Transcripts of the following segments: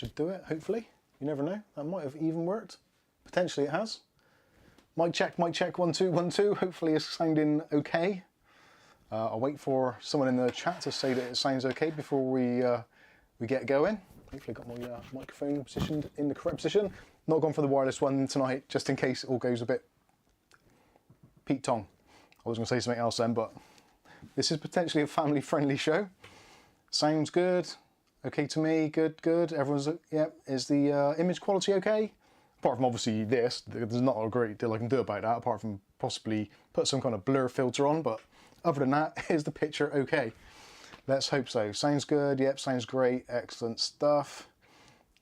should do it, hopefully. You never know, that might have even worked. Potentially it has. Mic check, 1 2 1 2. Hopefully it's sounding okay. I'll wait for someone in the chat to say that it sounds okay before we get going. Hopefully I've got my microphone positioned in the correct position. Not gone for the wireless one tonight, just in case it all goes a bit Pete Tong. I was going to say something else then, but this is potentially a family-friendly show. Sounds good. Okay to me. Good, good. Everyone's, yeah. Is the image quality okay? Apart from obviously this, there's not a great deal I can do about that, apart from possibly put some kind of blur filter on, but other than that, is the picture okay? Let's hope so. Sounds good. Yep, sounds great. Excellent stuff.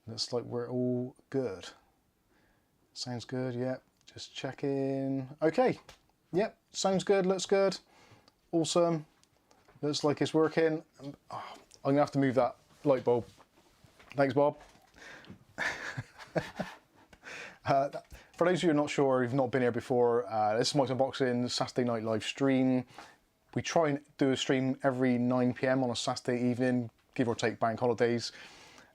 Looks like we're all good. Sounds good. Yep. Just checking. Okay. Yep. Sounds good. Looks good. Awesome. Looks like it's working. Oh, I'm gonna have to move that light bulb. Thanks, Bob. For those of you who are not sure, who've not been here before, this is Mike's Unboxing Saturday night live stream. We try and do a stream every 9 PM on a Saturday evening, give or take bank holidays.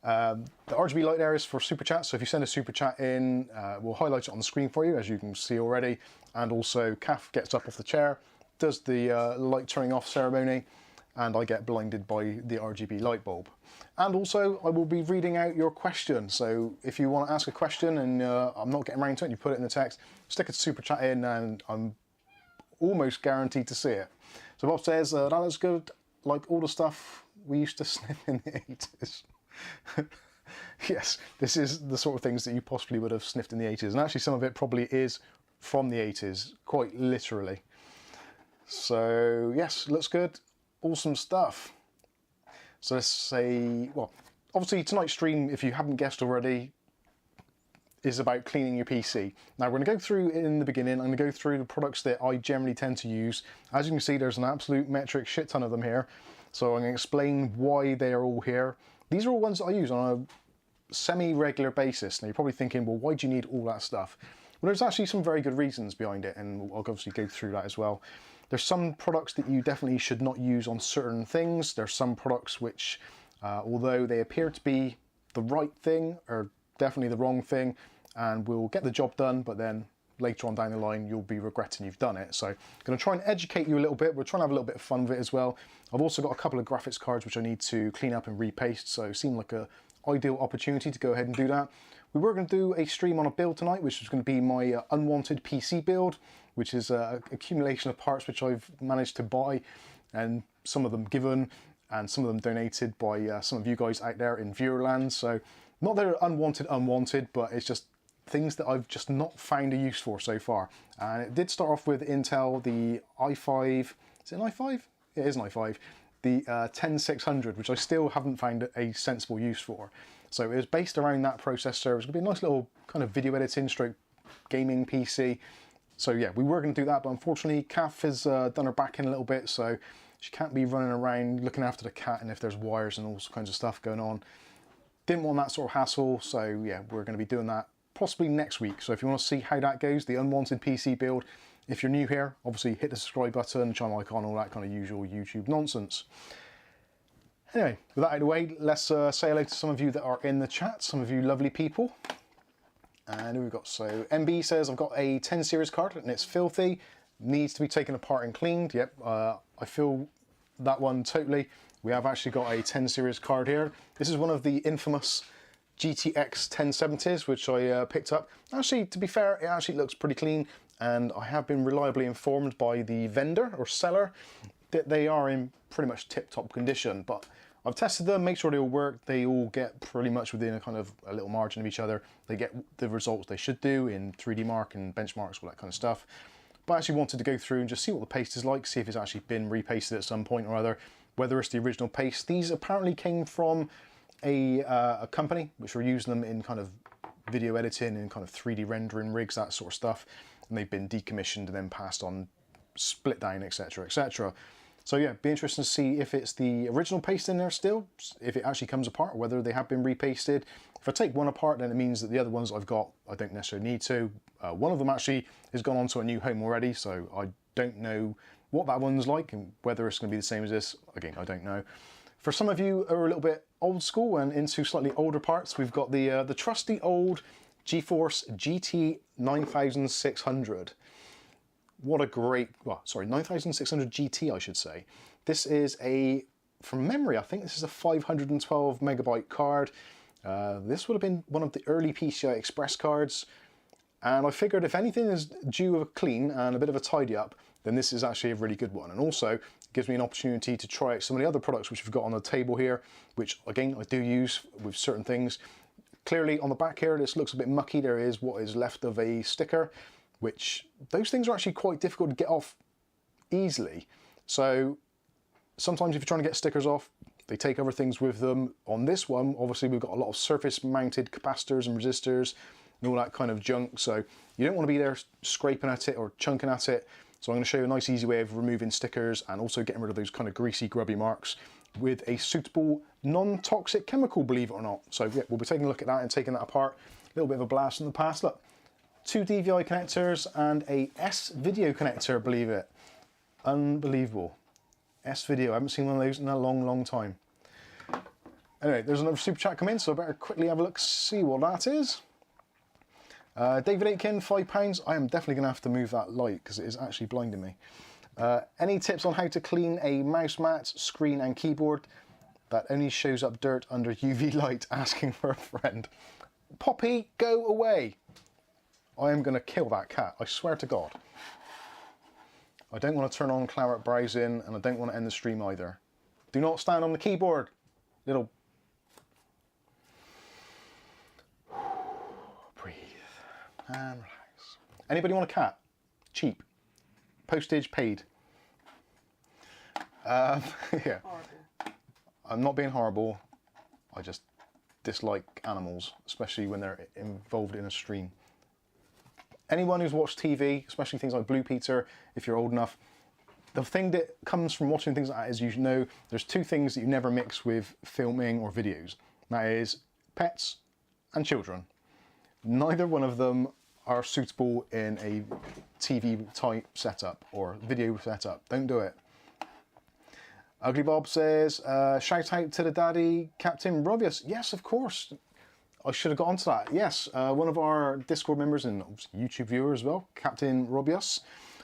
The RGB light there is for super chat, so if you send a super chat in, we'll highlight it on the screen for you, as you can see already. And also, Kath gets up off the chair, does the light turning off ceremony, and I get blinded by the RGB light bulb. And also, I will be reading out your question, so if you want to ask a question and I'm not getting around to it, you put it in the text, stick a super chat in, and I'm almost guaranteed to see it. So Bob says, that looks good, like all the stuff we used to sniff in the 80s. Yes, this is the sort of things that you possibly would have sniffed in the 80s, and actually some of it probably is from the 80s, quite literally. So yes, looks good, awesome stuff. So let's say, well, obviously tonight's stream, if you haven't guessed already, is about cleaning your PC. Now we're going to go through in the beginning, I'm going to go through the products that I generally tend to use. As you can see, there's an absolute metric shit ton of them here. So I'm going to explain why they are all here. These are all ones that I use on a semi-regular basis. Now you're probably thinking, well, why do you need all that stuff? Well, there's actually some very good reasons behind it, and I'll obviously go through that as well. There's some products that you definitely should not use on certain things. There's some products which, although they appear to be the right thing, are definitely the wrong thing, and will get the job done, but then later on down the line you'll be regretting you've done it. So I'm going to try and educate you a little bit. We're trying to have a little bit of fun with it as well. I've also got a couple of graphics cards which I need to clean up and repaste, so it seemed like a ideal opportunity to go ahead and do that. We were going to do a stream on a build tonight, which was going to be my unwanted PC build, which is an accumulation of parts which I've managed to buy, and some of them given and some of them donated by some of you guys out there in viewerland. So not that they're unwanted, but it's just things that I've just not found a use for so far. And it did start off with Intel, the i5, is it an i5? Yeah, it is an i5. The 10600, which I still haven't found a sensible use for. So it was based around that processor. It's going to be a nice little kind of video editing stroke gaming PC. So yeah, we were going to do that, but unfortunately Kath has done her back in a little bit, so she can't be running around looking after the cat and if there's wires and all kinds of stuff going on. Didn't want that sort of hassle, so yeah, we're going to be doing that possibly next week. So if you want to see how that goes, the unwanted PC build, if you're new here, obviously hit the subscribe button, channel icon, all that kind of usual YouTube nonsense. Anyway, with that out of the way, let's say hello to some of you that are in the chat, some of you lovely people. And who we've got? So MB says, I've got a 10 series card and it's filthy, needs to be taken apart and cleaned. Yep, I feel that one totally. We have actually got a 10 series card here. This is one of the infamous GTX 1070s, which I picked up. Actually, to be fair, it actually looks pretty clean, and I have been reliably informed by the vendor or seller that they are in pretty much tip-top condition. But I've tested them, make sure they all work. They all get pretty much within a kind of a little margin of each other. They get the results they should do in 3D Mark and benchmarks, all that kind of stuff. But I actually wanted to go through and just see what the paste is like, see if it's actually been repasted at some point or other, whether it's the original paste. These apparently came from a company which were using them in kind of video editing and kind of 3D rendering rigs, that sort of stuff, and they've been decommissioned and then passed on, split down, etc, etc. So yeah, be interesting to see if it's the original paste in there still, if it actually comes apart, or whether they have been repasted. If I take one apart, then it means that the other ones I've got, I don't necessarily need to. One of them actually has gone on to a new home already, so I don't know what that one's like and whether it's going to be the same as this. Again, I don't know. For some of you who are a little bit old school and into slightly older parts, we've got the trusty old GeForce GT 9600. What a great, well, sorry, 9600 GT, I should say. This is a, from memory, I think this is a 512 megabyte card. This would have been one of the early PCI Express cards. And I figured if anything is due a clean and a bit of a tidy up, then this is actually a really good one. And also, it gives me an opportunity to try out some of the other products which we've got on the table here, which again, I do use with certain things. Clearly on the back here, this looks a bit mucky. There is what is left of a sticker, which those things are actually quite difficult to get off easily. So sometimes if you're trying to get stickers off, they take other things with them. On this one, obviously we've got a lot of surface mounted capacitors and resistors and all that kind of junk. So you don't want to be there scraping at it or chunking at it. So I'm going to show you a nice easy way of removing stickers and also getting rid of those kind of greasy, grubby marks with a suitable non-toxic chemical, believe it or not. So yeah, we'll be taking a look at that and taking that apart. A little bit of a blast from the past. Look, 2 DVI connectors and a S-video connector, believe it. Unbelievable. S-video, I haven't seen one of those in a long, long time. Anyway, there's another super chat come in, so I better quickly have a look, see what that is. David Aitken, £5. I am definitely going to have to move that light because it is actually blinding me. Any tips on how to clean a mouse mat, screen and keyboard that only shows up dirt under UV light? Asking for a friend. Poppy, go away. I am going to kill that cat, I swear to God. I don't want to turn on claret browsing and I don't want to end the stream either. Do not stand on the keyboard, little... Breathe and relax. Anybody want a cat? Cheap. Postage paid. Yeah. Horrible. I'm not being horrible. I just dislike animals, especially when they're involved in a stream. Anyone who's watched TV, especially things like Blue Peter, if you're old enough, the thing that comes from watching things like that is, you know, there's 2 things that you never mix with filming or videos. That is pets and children. Neither one of them are suitable in a TV type setup or video setup. Don't do it. Ugly Bob says, shout out to the daddy, Captain Robius. Yes, of course. I should have got onto that. Yes, one of our Discord members and YouTube viewer as well, Captain Robius,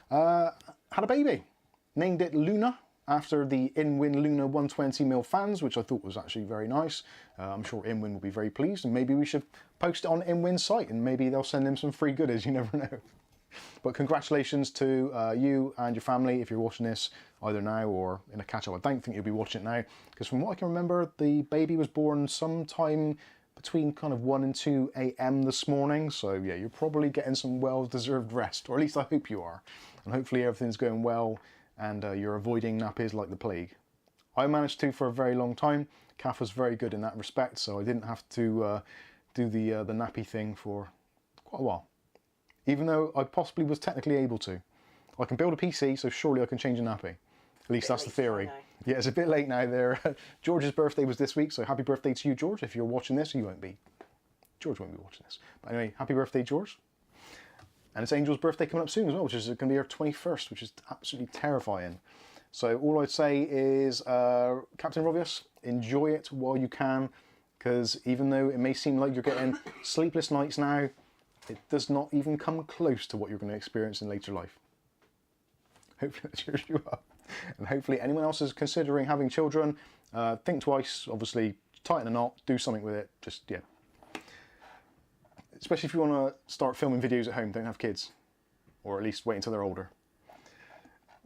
had a baby. Named it Luna after the InWin Luna 120mm fans, which I thought was actually very nice. I'm sure InWin will be very pleased, and maybe we should post it on InWin's site and maybe they'll send him some free goodies, you never know. But congratulations to you and your family if you're watching this either now or in a catch-up. I don't think you'll be watching it now, because from what I can remember, the baby was born sometime between kind of 1 and 2 a.m. this morning. So yeah, you're probably getting some well-deserved rest, or at least I hope you are. And hopefully everything's going well and you're avoiding nappies like the plague. I managed to for a very long time. Kath was very good in that respect, so I didn't have to do the nappy thing for quite a while. Even though I possibly was technically able to. I can build a PC, so surely I can change a nappy. At least that's the theory. Yeah, it's a bit late now there. George's birthday was this week, so happy birthday to you, George. If you're watching this, you won't be. George won't be watching this. But anyway, happy birthday, George. And it's Angel's birthday coming up soon as well, which is going to be her 21st, which is absolutely terrifying. So all I'd say is, Captain Robius, enjoy it while you can, because even though it may seem like you're getting sleepless nights now, it does not even come close to what you're going to experience in later life. Hopefully that cheers you up. And hopefully anyone else is considering having children, think twice, obviously tighten a knot, do something with it, just, yeah. Especially if you want to start filming videos at home, don't have kids. Or at least wait until they're older.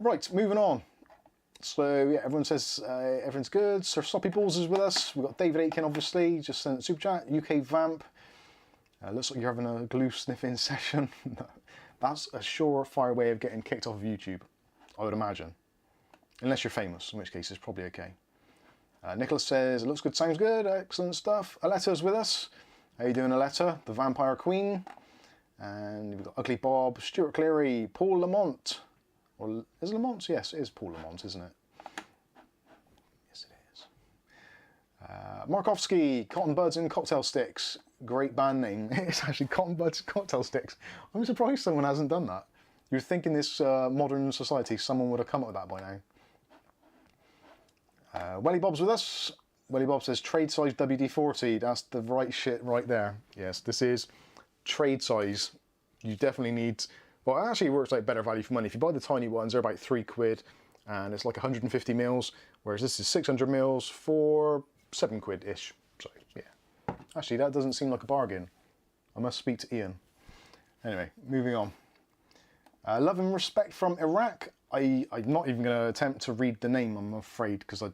Right, moving on. So yeah, everyone says everything's good. Sir Soppy Balls is with us. We've got David Aitken, obviously, just sent a super chat. UK Vamp. Looks like you're having a glue sniffing session. That's a surefire way of getting kicked off of YouTube, I would imagine. Unless you're famous, in which case it's probably okay. Nicholas says, it looks good, sounds good, excellent stuff. Aletta's with us. How you doing, Aletta? The Vampire Queen. And we've got Ugly Bob, Stuart Cleary, Paul Lamont. Or is it Lamont? Yes, it is Paul Lamont, isn't it? Yes, it is. Markovsky, Cotton Buds and Cocktail Sticks. Great band name. It's actually Cotton Buds and Cocktail Sticks. I'm surprised someone hasn't done that. You'd think in this modern society someone would have come up with that by now. Welly Bob's with us. Welly Bob says trade size WD-40. That's the right shit right there. Yes, this is trade size. You definitely need, well, it actually works like better value for money. If you buy the tiny ones, they're about £3 and it's like 150 mils, whereas this is 600 mils for £7-ish. So yeah, actually that doesn't seem like a bargain. I must speak to Ian. Anyway, moving on. Love and respect from Iraq. I'm not even going to attempt to read the name, I'm afraid, because I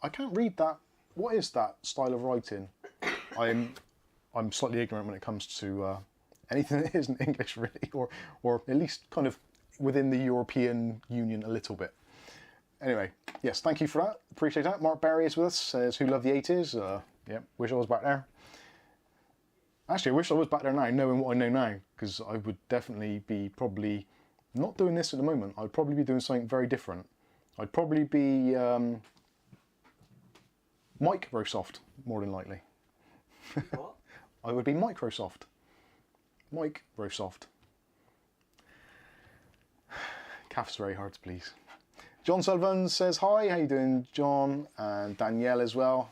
can't read that. What is that style of writing? I'm slightly ignorant when it comes to anything that isn't English, really, or at least kind of within the European Union a little bit. Anyway, yes, thank you for that. Appreciate that. Mark Barry is with us, says, who loved the 80s? Yeah, wish I was back there. Actually, I wish I was back there now, knowing what I know now, because I would definitely be probably not doing this at the moment. I'd probably be doing something very different. I'd probably be Microsoft, more than likely. What? I would be Microsoft. Microsoft. Calf's very hard to please. John Sullivan says hi. How you doing, John? And Danielle as well.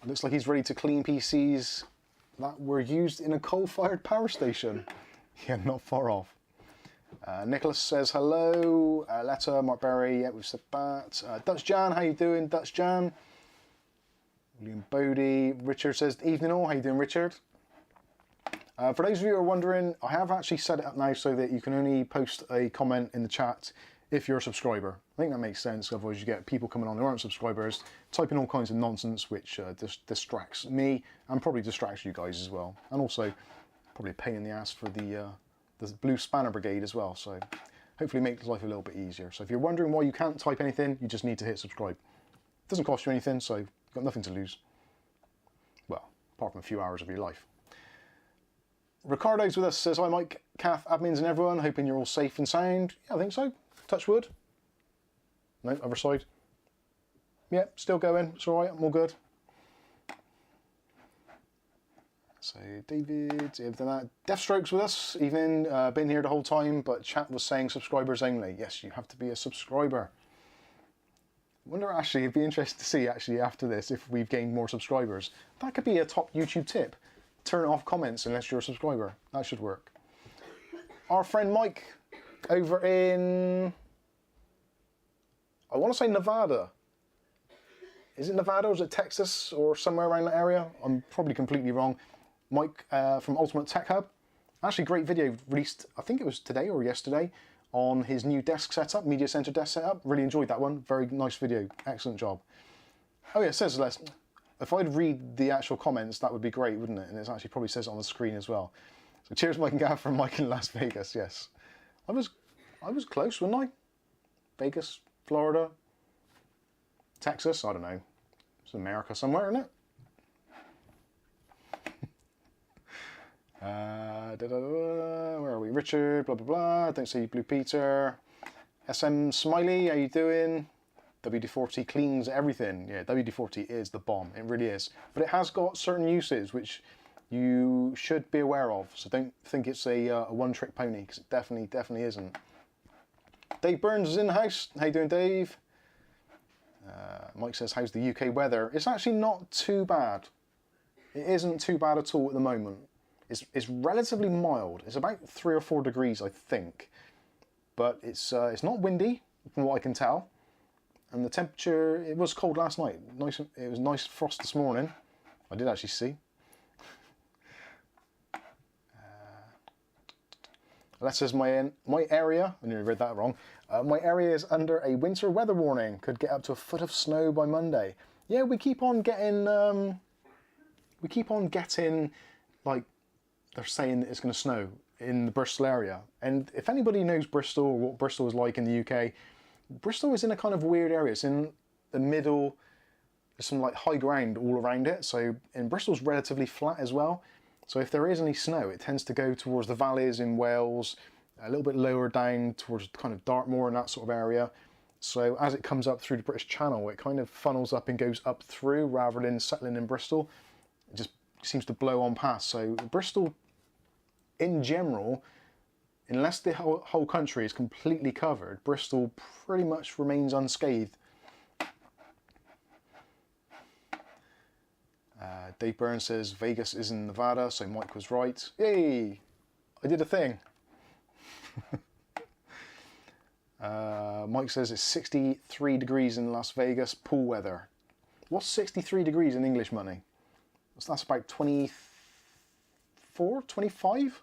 Looks like he's ready to clean PCs that were used in a coal-fired power station. Yeah, not far off. Nicholas says hello. Letter, Mark Berry, yeah, we've said that. Dutch Jan, how you doing, Dutch Jan? William Bodie. Richard says, evening all. How you doing, Richard? For those of you who are wondering, I have actually set it up now so that you can only post a comment in the chat if you're a subscriber. I think that makes sense, otherwise you get people coming on who aren't subscribers, typing all kinds of nonsense, which distracts me, and probably distracts you guys as well. And also, probably a pain in the ass for the Blue Spanner Brigade as well, so hopefully make life a little bit easier. So if you're wondering why you can't type anything, you just need to hit subscribe. It doesn't cost you anything, so you've got nothing to lose. Well, apart from a few hours of your life. Ricardo's with us, says, hi Mike, Kath, admins and everyone, hoping you're all safe and sound. Yeah, I think so. Touch wood. No, other side. Yeah, still going. It's all right, I'm all good. So David, everything that. Deathstroke's with us, evening, been here the whole time, but chat was saying subscribers only. Yes, you have to be a subscriber. I wonder, actually, it'd be interesting to see, actually, after this, if we've gained more subscribers. That could be a top YouTube tip. Turn off comments unless you're a subscriber. That should work. Our friend Mike over in, I want to say Nevada. Is it Nevada or is it Texas or somewhere around that area? I'm probably completely wrong. Mike from Ultimate Tech Hub. Actually, great video released, I think it was today or yesterday, on his new desk setup, media center desk setup. Really enjoyed that one. Very nice video. Excellent job. Oh yeah, it says less. If I'd read the actual comments, that would be great, wouldn't it? And it actually probably says it on the screen as well. So cheers, Mike and Gav, from Mike in Las Vegas. Yes, I was close, wasn't I? Vegas, Florida, Texas. I don't know. It's America somewhere, isn't it? Where are we? Richard, blah blah blah. Don't see Blue Peter. SM Smiley, how you doing? WD-40 cleans everything. Yeah, WD-40 is the bomb. It really is. But it has got certain uses which you should be aware of. So don't think it's a one-trick pony, because it definitely isn't. Dave Burns is in the house. How you doing, Dave? Mike says, how's the UK weather? It's actually not too bad. It isn't too bad at all at the moment. It's relatively mild. It's about 3 or 4 degrees, I think. But it's not windy, from what I can tell. And the temperature, it was cold last night. Nice, it was nice frost this morning. I did actually see. That says my area, I nearly read that wrong. My area is under a winter weather warning. Could get up to a foot of snow by Monday. Yeah, we keep on getting, like, they're saying that it's going to snow in the Bristol area. And if anybody knows Bristol or what Bristol is like in the UK, Bristol is in a kind of weird area. It's in the middle, there's some like high ground all around it. So, and Bristol's relatively flat as well. So if there is any snow, it tends to go towards the valleys in Wales, a little bit lower down towards kind of Dartmoor and that sort of area. So as it comes up through the British Channel, it kind of funnels up and goes up through rather than settling in Bristol. It just seems to blow on past. So Bristol, in general, unless the whole country is completely covered, Bristol pretty much remains unscathed. Dave Burns says Vegas is in Nevada, so Mike was right. Yay! I did a thing. Mike says it's 63 degrees in Las Vegas, pool weather. What's 63 degrees in English money? So that's about 24, 25?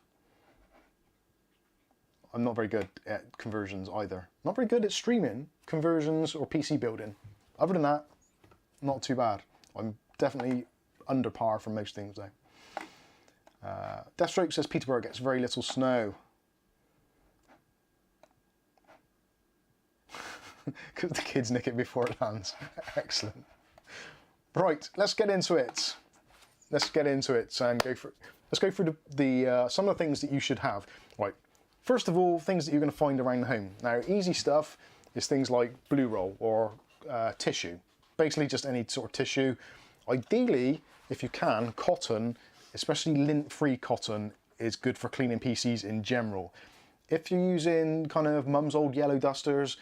I'm not very good at conversions either. Not very good at streaming, conversions, or PC building. Other than that, not too bad. I'm definitely under par for most things though. Deathstroke says Peterborough gets very little snow. Because the kids nick it before it lands. Excellent. Right, let's get into it. Let's get into it and go through. Let's go through the some of the things that you should have. Right. First of all, things that you're going to find around the home. Now, easy stuff is things like blue roll or tissue. Basically, just any sort of tissue. Ideally, if you can, cotton, especially lint-free cotton, is good for cleaning PCs in general. If you're using kind of mum's old yellow dusters,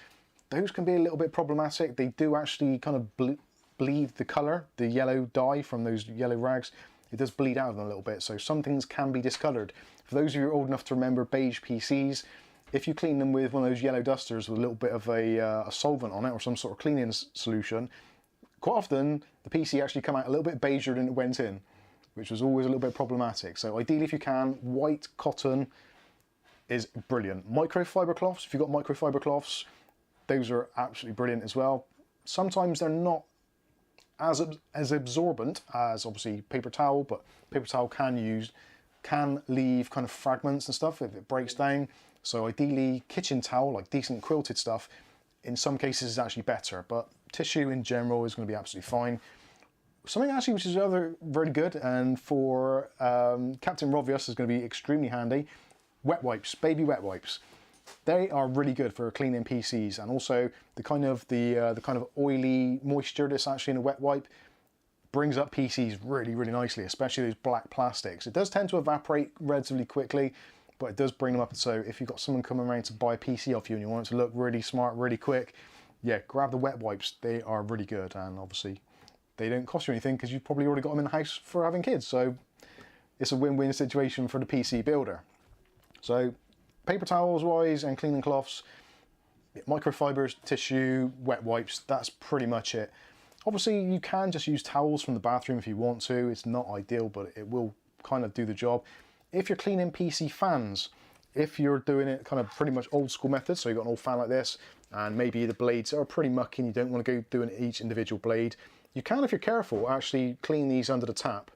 those can be a little bit problematic. They do actually kind of bleed the colour, the yellow dye from those yellow rags. It does bleed out of them a little bit, so some things can be discoloured. For those of you who are old enough to remember beige PCs, if you clean them with one of those yellow dusters with a little bit of a solvent on it or some sort of cleaning solution, quite often the PC actually come out a little bit beiger than it went in, which was always a little bit problematic. So ideally, if you can, white cotton is brilliant. Microfiber cloths, if you've got microfiber cloths, those are absolutely brilliant as well. Sometimes they're not as absorbent as obviously paper towel, but paper towel can leave kind of fragments and stuff if it breaks down. So ideally, kitchen towel, like decent quilted stuff, in some cases is actually better, but tissue in general is going to be absolutely fine. Something actually which is very good, and for Captain Rovius is going to be extremely handy, wet wipes, baby wet wipes. They are really good for cleaning PCs, and also the kind of oily moisture that's actually in a wet wipe brings up PCs really, really nicely, especially those black plastics. It does tend to evaporate relatively quickly, but it does bring them up. So if you've got someone coming around to buy a PC off you and you want it to look really smart, really quick, yeah, grab the wet wipes. They are really good, and obviously they don't cost you anything because you've probably already got them in the house for having kids. So it's a win-win situation for the PC builder. So paper towels wise and cleaning cloths, microfibers, tissue, wet wipes, that's pretty much it. Obviously you can just use towels from the bathroom if you want to. It's not ideal, but it will kind of do the job. If you're cleaning PC fans, if you're doing it kind of pretty much old school method, so you've got an old fan like this and maybe the blades are pretty mucky and you don't want to go doing each individual blade, you can, if you're careful, actually clean these under the tap.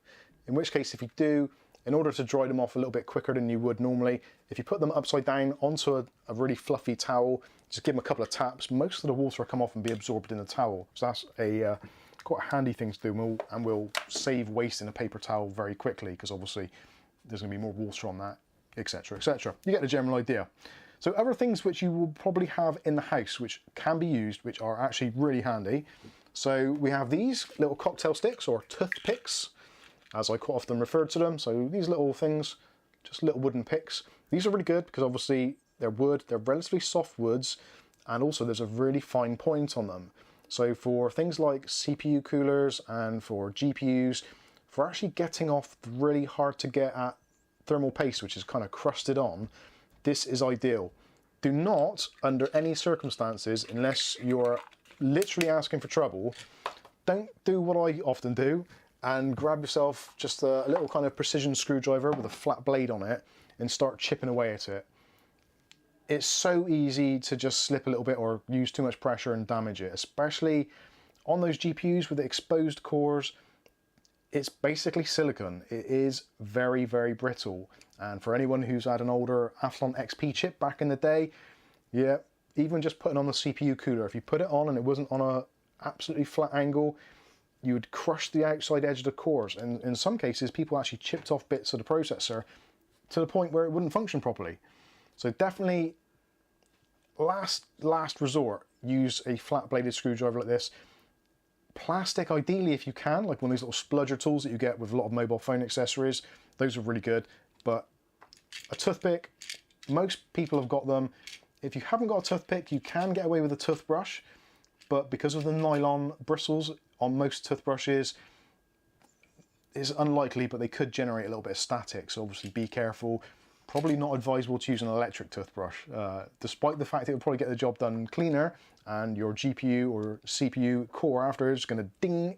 In which case, if you do, in order to dry them off a little bit quicker than you would normally, if you put them upside down onto a really fluffy towel, just give them a couple of taps, most of the water will come off and be absorbed in the towel. So that's a quite a handy thing to do, and will save waste in a paper towel very quickly, because obviously there's going to be more water on that, etc, etc. You get the general idea. So other things which you will probably have in the house which can be used, which are actually really handy. So we have these little cocktail sticks, or toothpicks, as I quite often refer to them. So these little things, just little wooden picks. These are really good because obviously they're wood, they're relatively soft woods, and also there's a really fine point on them. So for things like CPU coolers and for GPUs, for actually getting off the really hard to get at thermal paste, which is kind of crusted on, this is ideal. Do not, under any circumstances, unless you're literally asking for trouble, don't do what I often do and grab yourself just a little kind of precision screwdriver with a flat blade on it and start chipping away at it. It's so easy to just slip a little bit or use too much pressure and damage it, especially on those GPUs with the exposed cores. It's basically silicon. It is very, very brittle. And for anyone who's had an older Athlon XP chip back in the day, yeah, even just putting on the CPU cooler, if you put it on and it wasn't on a absolutely flat angle, you would crush the outside edge of the cores. And in some cases, people actually chipped off bits of the processor to the point where it wouldn't function properly. So definitely, last resort, use a flat bladed screwdriver like this. Plastic, ideally, if you can, like one of these little spludger tools that you get with a lot of mobile phone accessories. Those are really good. But a toothpick, most people have got them. If you haven't got a toothpick, you can get away with a toothbrush, but because of the nylon bristles on most toothbrushes, it's unlikely, but they could generate a little bit of static, so obviously be careful. Probably not advisable to use an electric toothbrush, despite the fact it will probably get the job done cleaner, and your GPU or CPU core after is going to ding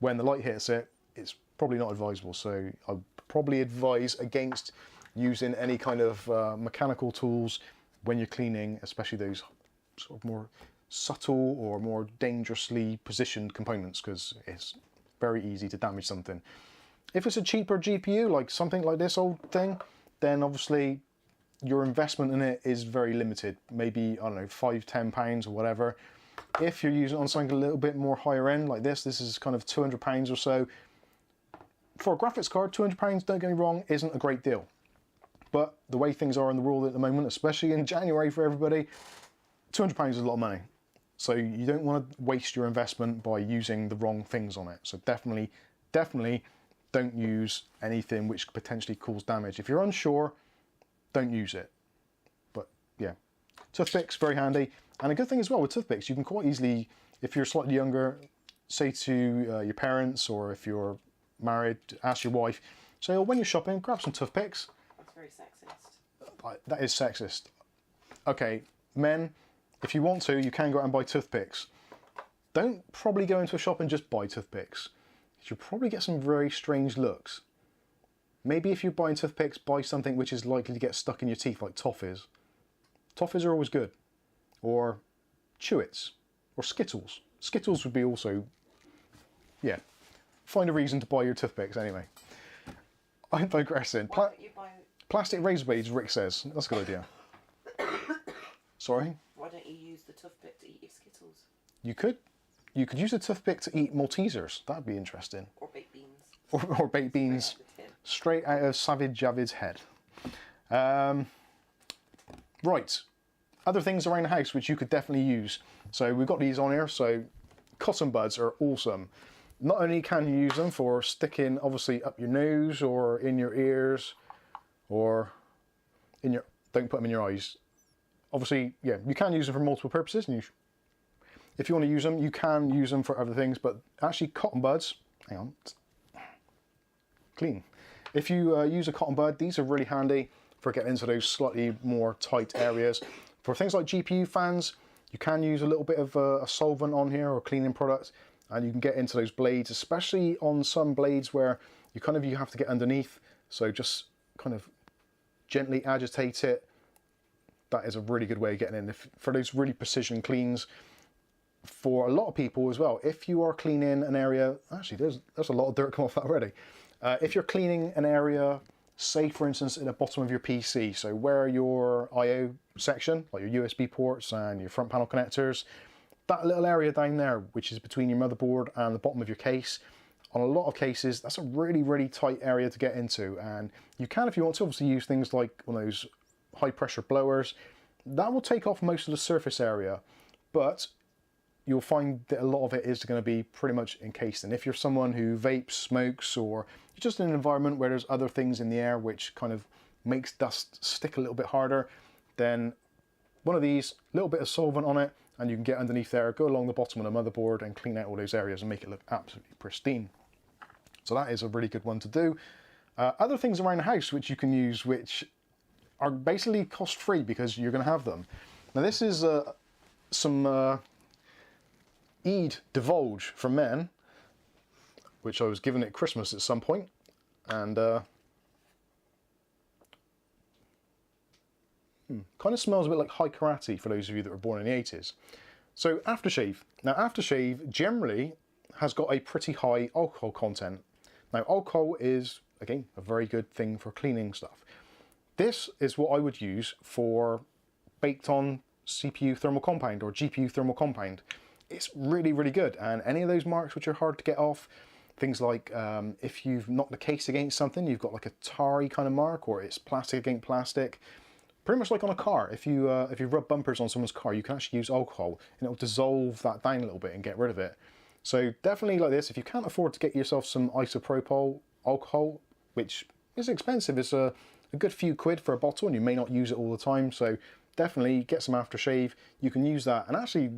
when the light hits it. It's probably not advisable, so I'd probably advise against using any kind of mechanical tools when you're cleaning, especially those sort of more subtle or more dangerously positioned components, because it's very easy to damage something. If it's a cheaper GPU, like something like this old thing, then obviously your investment in it is very limited. Maybe, I don't know, £5–10 or whatever. If you're using it on something a little bit more higher end like this is kind of £200 or so. For a graphics card, £200, don't get me wrong, isn't a great deal. But the way things are in the world at the moment, especially in January for everybody, £200 is a lot of money. So you don't want to waste your investment by using the wrong things on it. So definitely don't use anything which could potentially cause damage. If you're unsure, don't use it. But yeah, toothpicks, very handy. And a good thing as well with toothpicks, you can quite easily, if you're slightly younger, say to your parents, or if you're married, ask your wife, say, oh, when you're shopping, grab some toothpicks. That's very sexist. That is sexist. Okay, men, if you want to, you can go out and buy toothpicks. Don't probably go into a shop and just buy toothpicks. You'll probably get some very strange looks. Maybe if you're buying toothpicks, buy something which is likely to get stuck in your teeth, like toffees. Toffees are always good. Or Chewits. Or Skittles. Skittles would be also, yeah. Find a reason to buy your toothpicks anyway. I'm digressing. Why don't you buy... Plastic razor blades, Rick says. That's a good idea. Sorry? Why don't you use the toothpick to eat your Skittles? You could. You could use a toothpick to eat Maltesers. That'd be interesting. Or baked beans. Or baked beans. Straight out of Savage Javid's head. Right. Other things around the house which you could definitely use. So we've got these on here. So cotton buds are awesome. Not only can you use them for sticking obviously up your nose or in your ears or in your, don't put them in your eyes. Obviously, yeah, you can use them for multiple purposes. And if you want to use them, you can use them for other things, but actually cotton buds, hang on, clean. If you use a cotton bud, these are really handy for getting into those slightly more tight areas. For things like GPU fans, you can use a little bit of a solvent on here or cleaning product, and you can get into those blades, especially on some blades where you have to get underneath. So just kind of gently agitate it. That is a really good way of getting in. For those really precision cleans, for a lot of people as well, if you are cleaning an area, actually there's a lot of dirt come off that already. If you're cleaning an area, say for instance at the bottom of your PC, so where your I/O section, like your USB ports and your front panel connectors, that little area down there, which is between your motherboard and the bottom of your case, on a lot of cases, that's a really, really tight area to get into. And you can, if you want to, obviously use things like one of those high pressure blowers. That will take off most of the surface area, but you'll find that a lot of it is going to be pretty much encased. And if you're someone who vapes, smokes, or you're just in an environment where there's other things in the air which kind of makes dust stick a little bit harder, then one of these, little bit of solvent on it, and you can get underneath there, go along the bottom of the motherboard and clean out all those areas and make it look absolutely pristine. So that is a really good one to do. Other things around the house which you can use, which are basically cost-free because you're going to have them. Now this is some Eid Divulge from men, which I was given at Christmas at some point, and kind of smells a bit like high karate for those of you that were born in the 80s. So aftershave. Now aftershave generally has got a pretty high alcohol content. Now alcohol is, again, a very good thing for cleaning stuff. This is what I would use for baked on CPU thermal compound or GPU thermal compound. It's really, really good. And any of those marks which are hard to get off, things like if you've knocked the case against something, you've got like a tarry kind of mark, or it's plastic against plastic. Pretty much like on a car. If you rub bumpers on someone's car, you can actually use alcohol and it'll dissolve that down a little bit and get rid of it. So definitely like this, if you can't afford to get yourself some isopropyl alcohol, which is expensive, it's a good few quid for a bottle and you may not use it all the time, so definitely get some aftershave. You can use that, and actually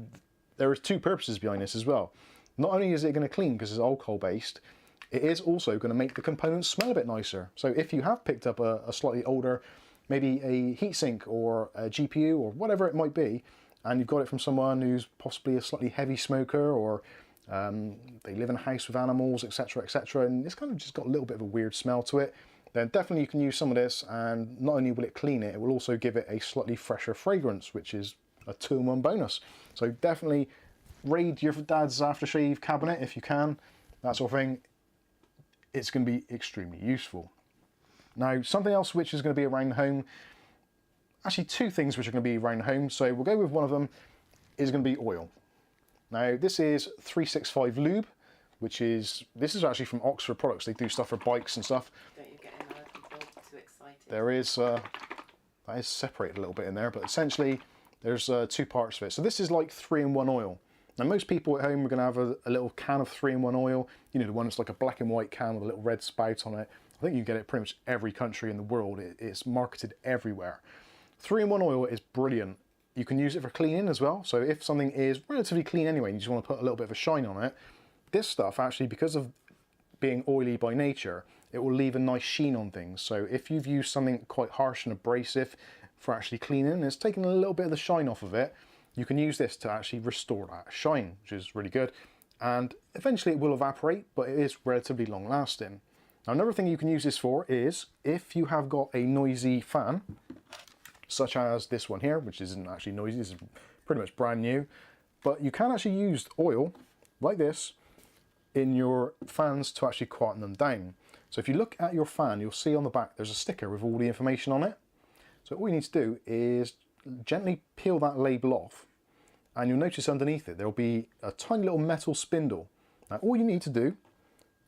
there are two purposes behind this as well. Not only is it going to clean because it's alcohol based, it is also going to make the components smell a bit nicer. So if you have picked up a slightly older, maybe a heatsink or a GPU or whatever it might be, and you've got it from someone who's possibly a slightly heavy smoker, or they live in a house with animals, etc., etc., and it's kind of just got a little bit of a weird smell to it, then definitely you can use some of this, and not only will it clean it, it will also give it a slightly fresher fragrance, which is a 2-in-1 bonus. So definitely raid your dad's aftershave cabinet if you can, that sort of thing. It's going to be extremely useful. Now, something else which is going to be around home, actually two things which are going to be around home, so we'll go with one of them, is going to be oil. Now, this is 365 Lube, this is actually from Oxford Products. They do stuff for bikes and stuff. Don't you get another people too excited? There is, that is separated a little bit in there, but essentially there's 2 parts of it. So this is like 3-in-1 oil. Now, most people at home are going to have a little can of 3-in-1 oil, you know, the one that's like a black and white can with a little red spout on it. I think you can get it pretty much every country in the world. It's marketed everywhere. 3-in-1 oil is brilliant. You can use it for cleaning as well. So if something is relatively clean anyway, and you just want to put a little bit of a shine on it, this stuff actually, because of being oily by nature, it will leave a nice sheen on things. So if you've used something quite harsh and abrasive for actually cleaning, and it's taken a little bit of the shine off of it, you can use this to actually restore that shine, which is really good. And eventually it will evaporate, but it is relatively long lasting. Now, another thing you can use this for is if you have got a noisy fan, such as this one here, which isn't actually noisy, this is pretty much brand new, but you can actually use oil like this in your fans to actually quieten them down. So if you look at your fan, you'll see on the back there's a sticker with all the information on it. So all you need to do is gently peel that label off, and you'll notice underneath it there'll be a tiny little metal spindle. Now all you need to do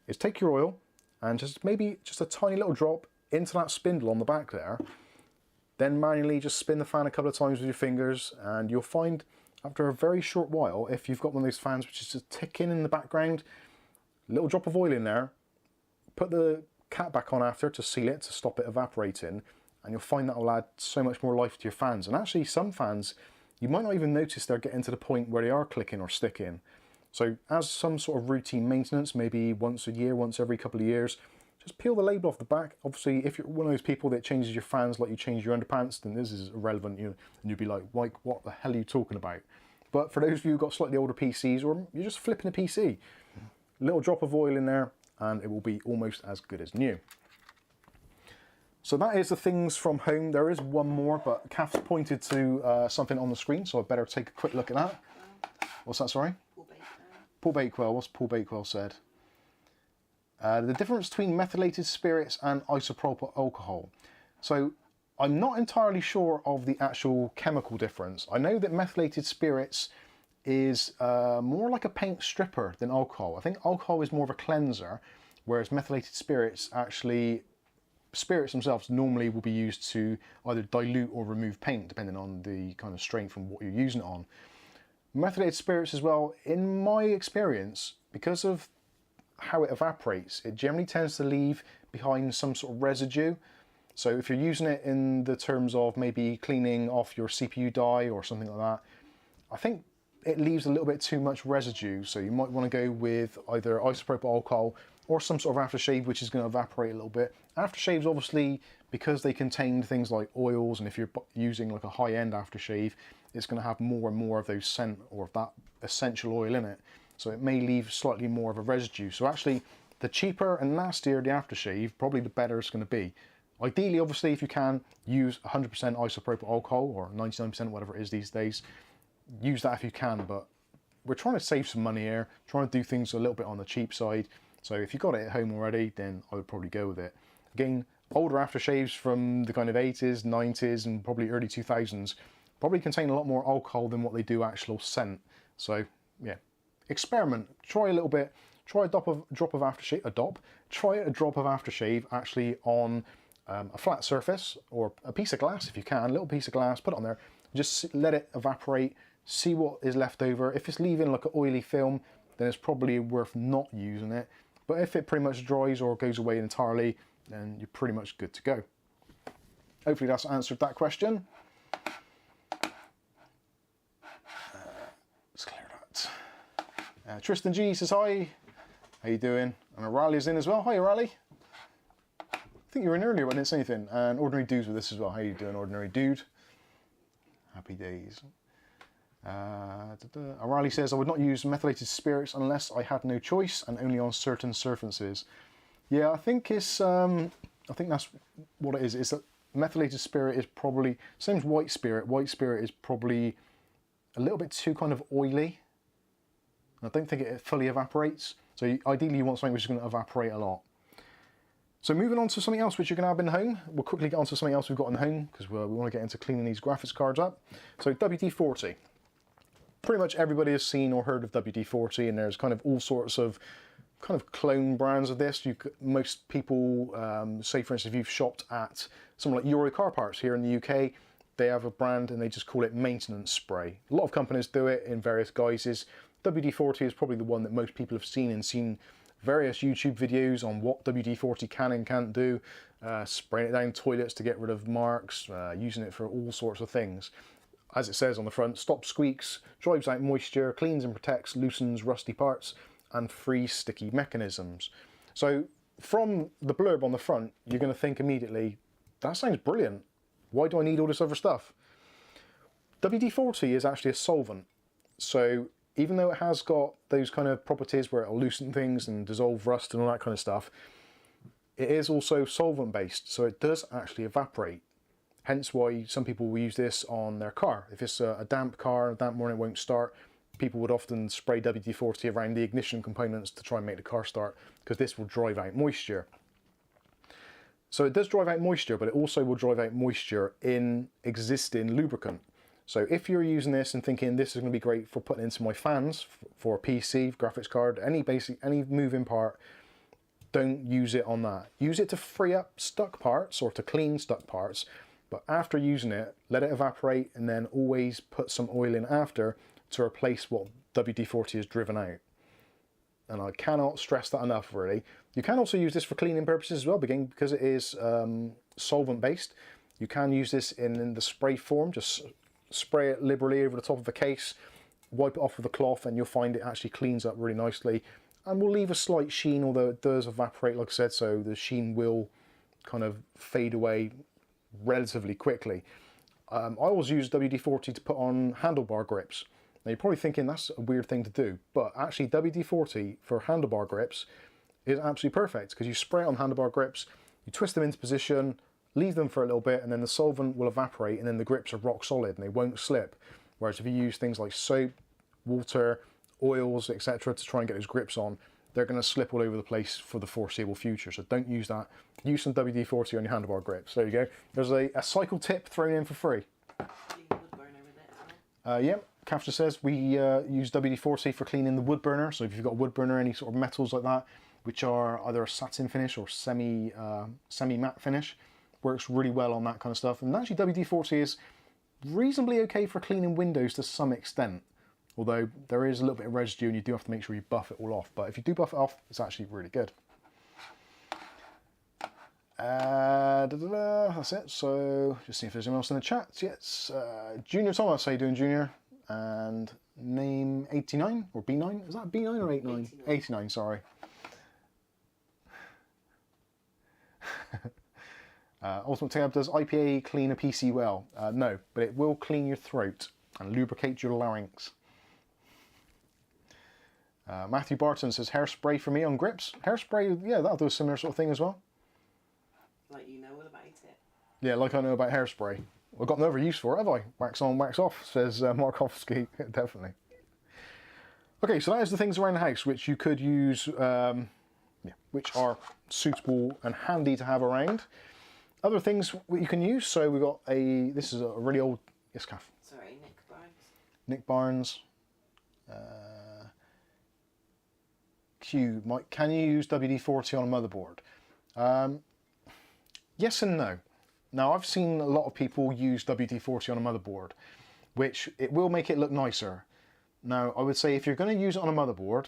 is take your oil and maybe just a tiny little drop into that spindle on the back there, then manually just spin the fan a couple of times with your fingers, and you'll find after a very short while, if you've got one of those fans which is just ticking in the background, a little drop of oil in there, put the cap back on after to seal it, to stop it evaporating, and you'll find that will add so much more life to your fans. And actually some fans, you might not even notice they're getting to the point where they are clicking or sticking. So as some sort of routine maintenance, maybe once a year, once every couple of years, just peel the label off the back. Obviously, if you're one of those people that changes your fans like you change your underpants, then this is irrelevant. And you'd be like, what the hell are you talking about? But for those of you who've got slightly older PCs, or you're just flipping a PC, a little drop of oil in there, and it will be almost as good as new. So that is the things from home. There is one more, but Kath's pointed to something on the screen, so I better take a quick look at that. What's that, sorry? Paul Bakewell. What's Paul Bakewell said? The difference between methylated spirits and isopropyl alcohol. So I'm not entirely sure of the actual chemical difference. I know that methylated spirits is more like a paint stripper than alcohol. I think alcohol is more of a cleanser, whereas methylated spirits spirits themselves normally will be used to either dilute or remove paint, depending on the kind of strength and what you're using it on. Methylated spirits as well, in my experience, because of how it evaporates, it generally tends to leave behind some sort of residue. So if you're using it in the terms of maybe cleaning off your CPU die or something like that, I think it leaves a little bit too much residue. So you might want to go with either isopropyl alcohol or some sort of aftershave, which is going to evaporate a little bit. Aftershaves, obviously, because they contain things like oils, and if you're using like a high-end aftershave, it's going to have more and more of those scent or that essential oil in it. So it may leave slightly more of a residue. So actually, the cheaper and nastier the aftershave, probably the better it's going to be. Ideally, obviously, if you can, use 100% isopropyl alcohol or 99%, whatever it is these days. Use that if you can, but we're trying to save some money here, trying to do things a little bit on the cheap side. So if you've got it at home already, then I would probably go with it. Again, older aftershaves from the kind of 80s, 90s, and probably early 2000s probably contain a lot more alcohol than what they do actual scent. So yeah, experiment, try a little bit, try a drop of aftershave, try a drop of aftershave actually on a flat surface or a piece of glass if you can, a little piece of glass, put it on there, just let it evaporate, see what is left over. If it's leaving like an oily film, then it's probably worth not using it. But if it pretty much dries or goes away entirely, then you're pretty much good to go. Hopefully that's answered that question. Let's clear that. Tristan G says hi. How you doing? And Raleigh is in as well. Hi, Raleigh. I think you were in earlier, but I didn't say anything. And Ordinary Dude's with us as well. How you doing, Ordinary Dude? Happy days. O'Reilly says, I would not use methylated spirits unless I had no choice and only on certain surfaces. Yeah, I think it's, I think that's what it is. It's that methylated spirit is probably, same as white spirit. White spirit is probably a little bit too kind of oily. I don't think it fully evaporates. So ideally you want something which is going to evaporate a lot. So moving on to something else which you can have in home. We'll quickly get on to something else we've got in home because we want to get into cleaning these graphics cards up. So WD-40. Pretty much everybody has seen or heard of WD-40, and there's kind of all sorts of kind of clone brands of this. Most people, say for instance, if you've shopped at somewhere like Euro Car Parts here in the UK, they have a brand and they just call it maintenance spray. A lot of companies do it in various guises. WD-40 is probably the one that most people have seen and seen various YouTube videos on what WD-40 can and can't do, spraying it down toilets to get rid of marks, using it for all sorts of things. As it says on the front, stops squeaks, drives out moisture, cleans and protects, loosens rusty parts, and frees sticky mechanisms. So from the blurb on the front, you're going to think immediately, that sounds brilliant. Why do I need all this other stuff? WD-40 is actually a solvent. So even though it has got those kind of properties where it'll loosen things and dissolve rust and all that kind of stuff, it is also solvent based. So it does actually evaporate. Hence why some people will use this on their car. If it's a damp car, a damp morning it won't start, people would often spray WD-40 around the ignition components to try and make the car start, because this will drive out moisture. So it does drive out moisture, but it also will drive out moisture in existing lubricant. So if you're using this and thinking this is going to be great for putting into my fans, for a PC, graphics card, any moving part, don't use it on that. Use it to free up stuck parts or to clean stuck parts. But after using it, let it evaporate and then always put some oil in after to replace what WD-40 has driven out. And I cannot stress that enough, really. You can also use this for cleaning purposes as well, because it is solvent based. You can use this in the spray form, just spray it liberally over the top of a case, wipe it off with a cloth, and you'll find it actually cleans up really nicely. And will leave a slight sheen, although it does evaporate, like I said, so the sheen will kind of fade away relatively quickly. I always use WD-40 to put on handlebar grips. Now you're probably thinking that's a weird thing to do, but actually WD-40 for handlebar grips is absolutely perfect, because you spray it on handlebar grips, you twist them into position, leave them for a little bit, and then the solvent will evaporate and then the grips are rock solid and they won't slip. Whereas if you use things like soap, water, oils, etc. to try and get those grips on, they're going to slip all over the place for the foreseeable future. So don't use that. Use some WD-40 on your handlebar grips. There you go. There's a cycle tip thrown in for free. Yeah, Kath just says we use WD-40 for cleaning the wood burner. So if you've got a wood burner, any sort of metals like that, which are either a satin finish or semi-matte finish, works really well on that kind of stuff. And actually WD-40 is reasonably okay for cleaning windows to some extent. Although there is a little bit of residue and you do have to make sure you buff it all off. But if you do buff it off, it's actually really good. That's it. So just see if there's anyone else in the chat. Yes, Junior Thomas, how you doing, Junior? And name 89 or B9? Is that B9 or 89? 89, sorry. Ultimate Tab, does IPA clean a PC well? No, but it will clean your throat and lubricate your larynx. Matthew Barton says hairspray for me on grips. Hairspray, yeah, that'll do a similar sort of thing as well. Like you know all about it. Yeah, like I know about hairspray. I've got no other use for it, have I? Wax on, wax off, says Markovsky. Definitely. Okay, so that is the things around the house which you could use, which are suitable and handy to have around. Other things you can use, so we've got this is a really old, yes, Kath? Sorry, Nick Barnes. Nick Barnes. Q, Mike, can you use WD-40 on a motherboard? Yes and no. Now, I've seen a lot of people use WD-40 on a motherboard, which it will make it look nicer. Now, I would say if you're going to use it on a motherboard,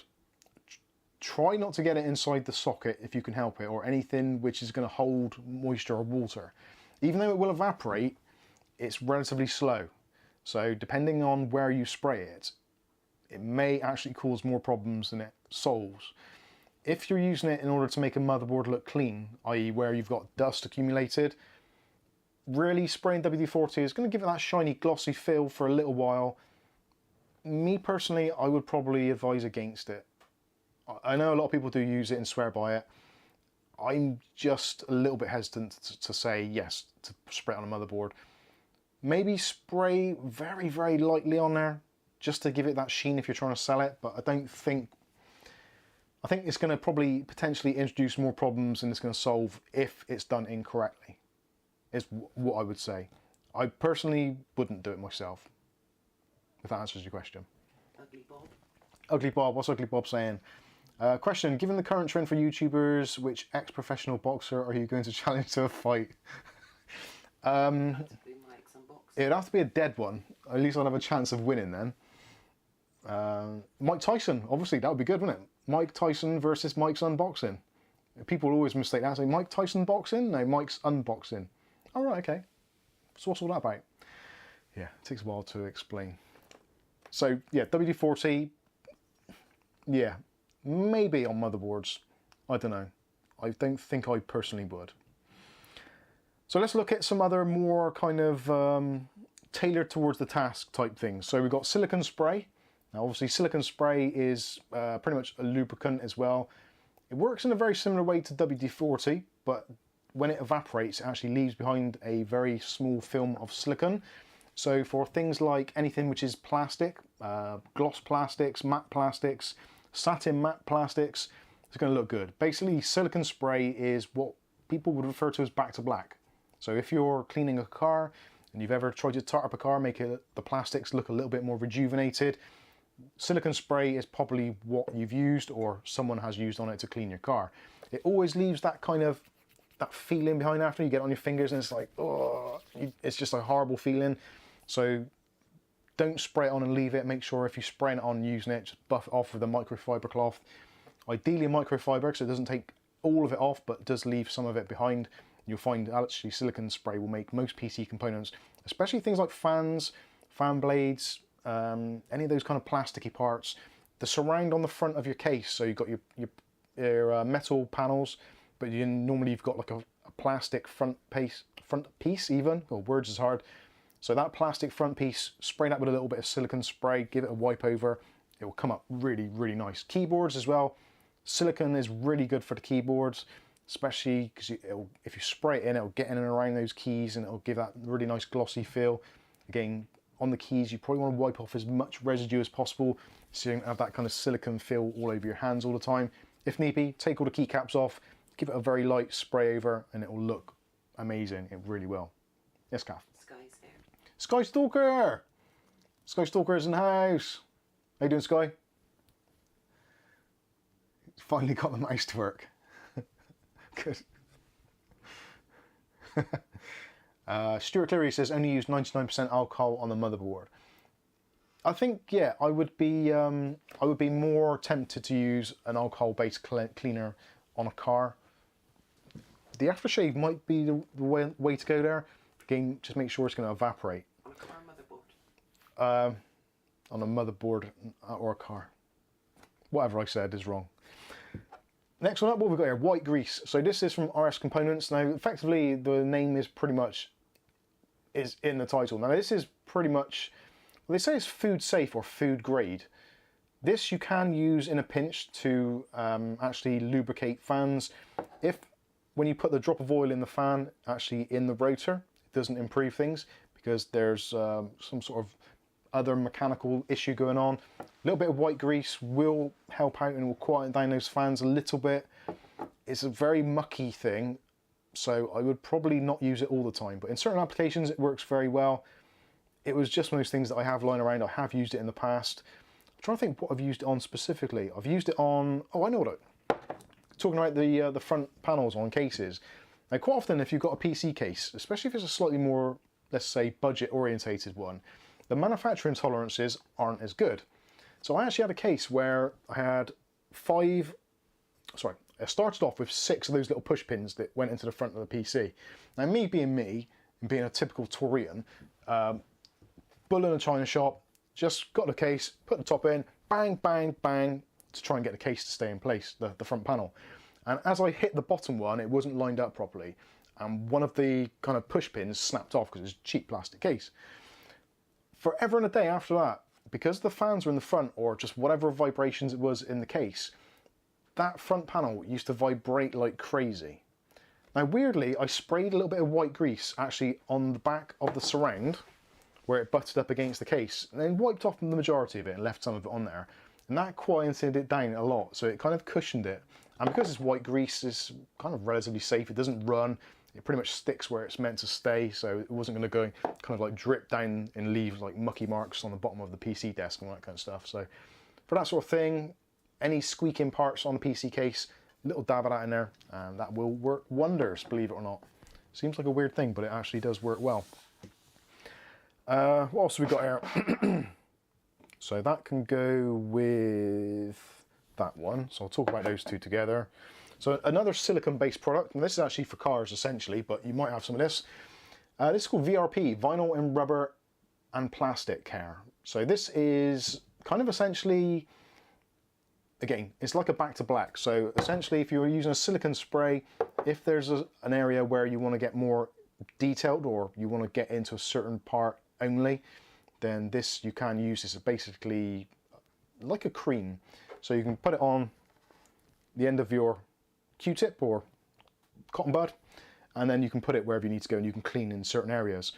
try not to get it inside the socket if you can help it, or anything which is going to hold moisture or water. Even though it will evaporate, it's relatively slow. So depending on where you spray it, it may actually cause more problems than it solves. if you're using it in order to make a motherboard look clean, i.e. where you've got dust accumulated, really spraying WD-40 is going to give it that shiny glossy feel for a little while. Me personally, I would probably advise against it. I know a lot of people do use it and swear by it. I'm just a little bit hesitant to say yes, to spray it on a motherboard. Maybe spray very, very lightly on there, just to give it that sheen if you're trying to sell it, but I think it's going to probably potentially introduce more problems than it's going to solve if it's done incorrectly, is what I would say. I personally wouldn't do it myself, if that answers your question. Ugly Bob. Ugly Bob, what's Ugly Bob saying? Question, given the current trend for YouTubers, which ex-professional boxer are you going to challenge to a fight? That'd be Mike's unboxing. It'd have to be a dead one. At least I'd have a chance of winning then. Mike Tyson, obviously, that would be good, wouldn't it? Mike Tyson versus Mike's unboxing. People always mistake that. Say Mike Tyson boxing? No, Mike's unboxing. All right, okay. So what's all that about? Yeah, it takes a while to explain. So yeah, WD-40. Yeah, maybe on motherboards. I don't know. I don't think I personally would. So let's look at some other more kind of tailored towards the task type things. So we've got silicone spray. Now obviously silicone spray is pretty much a lubricant as well. It works in a very similar way to WD-40, but when it evaporates, it actually leaves behind a very small film of silicone. So for things like anything which is plastic, gloss plastics, matte plastics, satin matte plastics, it's going to look good. Basically, silicone spray is what people would refer to as back to black. So if you're cleaning a car and you've ever tried to tart up a car, make the plastics look a little bit more rejuvenated, silicone spray is probably what you've used or someone has used on it to clean your car. It always leaves that kind of that feeling behind after you get it on your fingers, and it's like, oh, it's just a horrible feeling. So don't spray it on and leave it. Make sure if you're spraying it on and using it, just buff it off with a microfiber cloth. Ideally a microfiber, so it doesn't take all of it off, but does leave some of it behind. You'll find actually silicone spray will make most PC components, especially things like fans, fan blades, any of those kind of plasticky parts, the surround on the front of your case. So you've got your metal panels, but normally you've got like a plastic front piece even. Oh, words is hard. So that plastic front piece, spray that with a little bit of silicone spray, give it a wipe over, it will come up really, really nice. Keyboards as well, silicone is really good for the keyboards, especially because if you spray it in, it'll get in and around those keys and it'll give that really nice glossy feel. Again, on the keys, you probably want to wipe off as much residue as possible so you don't have that kind of silicone feel all over your hands all the time. If need be, take all the keycaps off, give it a very light spray over and it will look amazing, it really will. Yes, Kath? Sky's here. Sky Stalker! Sky Stalker is in the house. How you doing, Sky? Finally got the mouse to work. Good. Stuart Cleary says only use 99% alcohol on the motherboard. I think, yeah, I would be more tempted to use an alcohol-based cleaner on a car. The aftershave might be the way to go there. Again, just make sure it's going to evaporate. On a car motherboard. On a motherboard or a car. Whatever I said is wrong. Next one up, what we've got here, white grease. So this is from RS Components. Now, effectively, the name is pretty much is in the title. Now, this is pretty much, well, they say it's food safe or food grade. This you can use in a pinch to actually lubricate fans. If when you put the drop of oil in the fan, actually in the rotor, it doesn't improve things because there's some sort of other mechanical issue going on. A little bit of white grease will help out and will quieten down those fans a little bit. It's a very mucky thing, so I would probably not use it all the time, but in certain applications it works very well. It was just one of those things that I have lying around. I have used it in the past. I'm trying to think what I've used it on specifically. I've used it on, oh, I know what talking about the front panels on cases. Now, quite often if you've got a PC case, especially if it's a slightly more, let's say, budget orientated one, the manufacturing tolerances aren't as good. So I actually had a case where I had I started off with 6 of those little push pins that went into the front of the PC. Now, me being and being a typical Taurian, bull in a china shop, just got the case, put the top in, bang, bang, bang, to try and get the case to stay in place, the front panel. And as I hit the bottom one, it wasn't lined up properly. And one of the kind of push pins snapped off because it's a cheap plastic case. Forever and a day after that, because the fans were in the front or just whatever vibrations it was in the case, that front panel used to vibrate like crazy. Now weirdly, I sprayed a little bit of white grease actually on the back of the surround where it butted up against the case, and then wiped off the majority of it and left some of it on there. And that quieted it down a lot, so it kind of cushioned it. And because it's white grease, it's kind of relatively safe. It doesn't run. It pretty much sticks where it's meant to stay, so it wasn't going to go kind of like drip down and leave like mucky marks on the bottom of the PC desk and all that kind of stuff. So for that sort of thing, any squeaking parts on the PC case, a little dab of that in there, and that will work wonders, believe it or not. Seems like a weird thing, but it actually does work well. What else have we got here? So that can go with that one. So I'll talk about those two together. So another silicone-based product, and this is actually for cars essentially, but you might have some of this. This is called VRP, Vinyl and Rubber and Plastic Care. So this is kind of essentially, again, it's like a back to black. So essentially, if you're using a silicone spray, if there's an area where you want to get more detailed or you want to get into a certain part only, then this, you can use this as basically like a cream. So you can put it on the end of your Q-tip or cotton bud, and then you can put it wherever you need to go and you can clean in certain areas.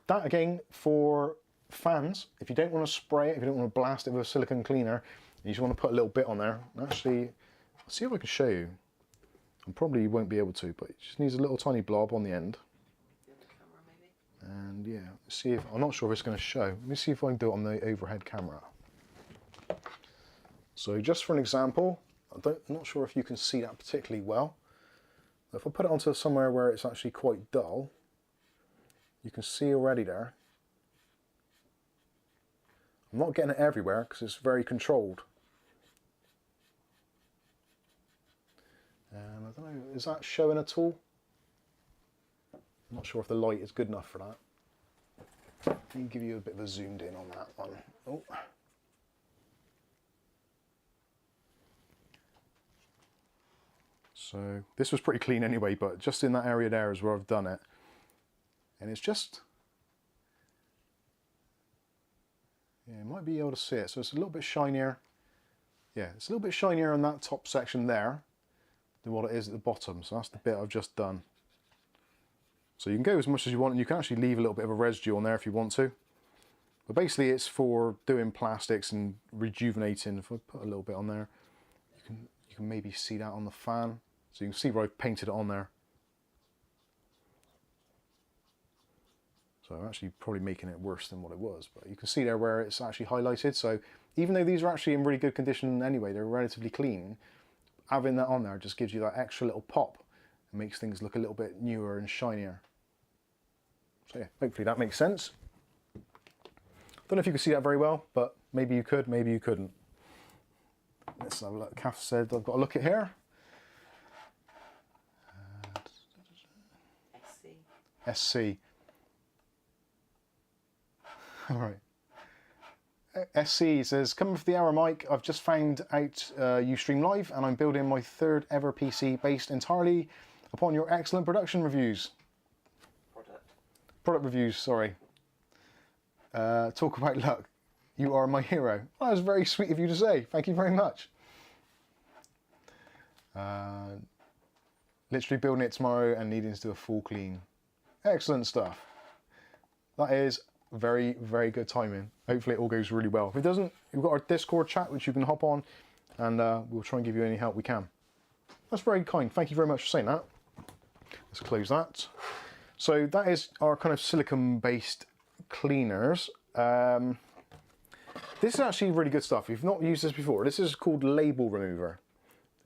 That again, for fans, if you don't want to spray it, if you don't want to blast it with a silicone cleaner, you just want to put a little bit on there. Actually, I'll see if I can show you. I probably won't be able to, but it just needs a little tiny blob on the end. And yeah, see if, I'm not sure if it's going to show. Let me see if I can do it on the overhead camera. So just for an example, I'm not sure if you can see that particularly well. If I put it onto somewhere where it's actually quite dull, you can see already there. I'm not getting it everywhere because it's very controlled. And I don't know, is that showing at all? I'm not sure if the light is good enough for that. Let me give you a bit of a zoomed in on that one. Oh. So this was pretty clean anyway, but just in that area there is where I've done it. And it's just, yeah, you might be able to see it. So it's a little bit shinier. Yeah, it's a little bit shinier on that top section there than what it is at the bottom. So that's the bit I've just done. So you can go as much as you want, and you can actually leave a little bit of a residue on there if you want to. But basically it's for doing plastics and rejuvenating. If I put a little bit on there, you can maybe see that on the fan. So you can see where I've painted it on there. So I'm actually probably making it worse than what it was, but you can see there where it's actually highlighted. So even though these are actually in really good condition anyway, they're relatively clean, having that on there just gives you that extra little pop and makes things look a little bit newer and shinier. So yeah, hopefully that makes sense. Don't know if you can see that very well, but maybe you could, maybe you couldn't. Let's have a look. Kath said I've got to look at here. SC. All right. SC says, coming for the hour, Mike. I've just found out you stream live, and I'm building my third ever PC based entirely upon your excellent production reviews. Product reviews, sorry. Talk about luck. You are my hero. Well, that was very sweet of you to say. Thank you very much. Literally building it tomorrow and needing to do a full clean. Excellent stuff. That is very, very good timing. Hopefully it all goes really well. If it doesn't, we've got our Discord chat which you can hop on, and we'll try and give you any help we can. That's very kind. Thank you very much for saying that. Let's close that. So that is our kind of silicone-based cleaners. This is actually really good stuff. If you've not used this before, this is called Label Remover.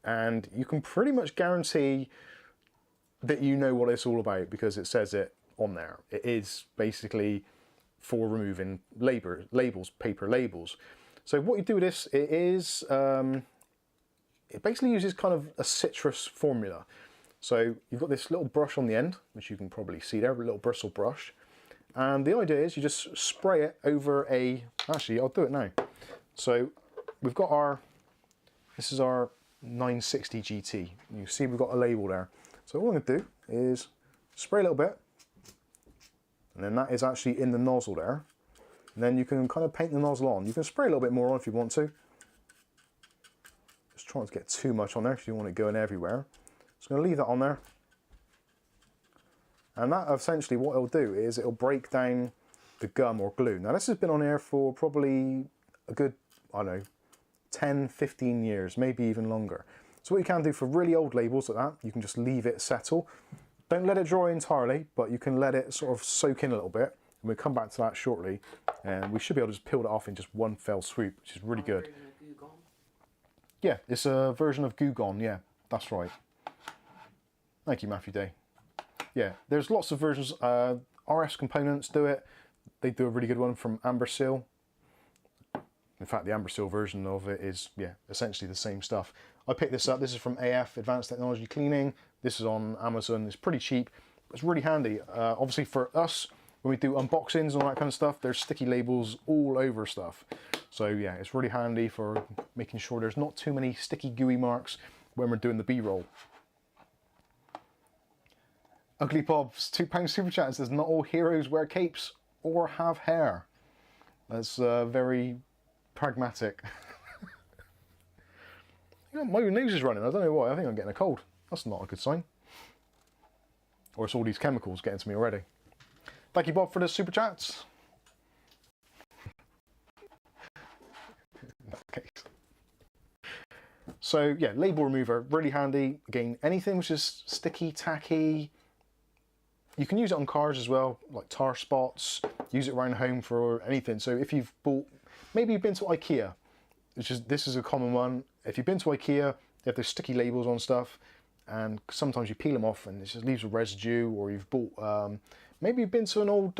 And you can pretty much guarantee that you know what it's all about because it says it on there. It is basically for removing labels, paper labels. So what you do with this, it basically uses kind of a citrus formula. So you've got this little brush on the end, which you can probably see there, a little bristle brush. And the idea is you just spray it over actually I'll do it now. So we've got our This is our 960 GT. You see we've got a label there. So what I'm going to do is spray a little bit, and then that is actually in the nozzle there. And then you can kind of paint the nozzle on. You can spray a little bit more on if you want to. Just try not to get too much on there because you want it going everywhere. So I'm going to leave that on there. And that essentially what it'll do is it'll break down the gum or glue. Now this has been on here for probably a good, I don't know, 10, 15 years, maybe even longer. So what you can do for really old labels like that, you can just leave it settle. Don't let it dry entirely, but you can let it sort of soak in a little bit. And we'll come back to that shortly. And we should be able to just peel it off in just one fell swoop, which is really good. Yeah, it's a version of Goo Gone, yeah, that's right. Thank you, Matthew Day. Yeah, there's lots of versions. RS Components do it. They do a really good one from Ambersil. In fact, the Ambersil version of it is, yeah, essentially the same stuff. I picked this up. This is from AF, Advanced Technology Cleaning. This is on Amazon. It's pretty cheap. It's really handy. Obviously for us, when we do unboxings and all that kind of stuff, there's sticky labels all over stuff. So yeah, it's really handy for making sure there's not too many sticky gooey marks when we're doing the B-roll. Ugly Bob's £2 super chat says, not all heroes wear capes or have hair. That's very pragmatic. You know, my nose is running. I don't know why. I think I'm getting a cold. That's not a good sign. Or it's all these chemicals getting to me already. Thank you, Bob, for the super chats. Okay. So yeah, label remover, really handy. Again, anything which is sticky, tacky. You can use it on cars as well, like tar spots. Use it around home for anything. So if you've bought, maybe you've been to IKEA, this is a common one. If you've been to IKEA, they have those sticky labels on stuff, and sometimes you peel them off and it just leaves a residue. Or you've bought, maybe you've been to an old,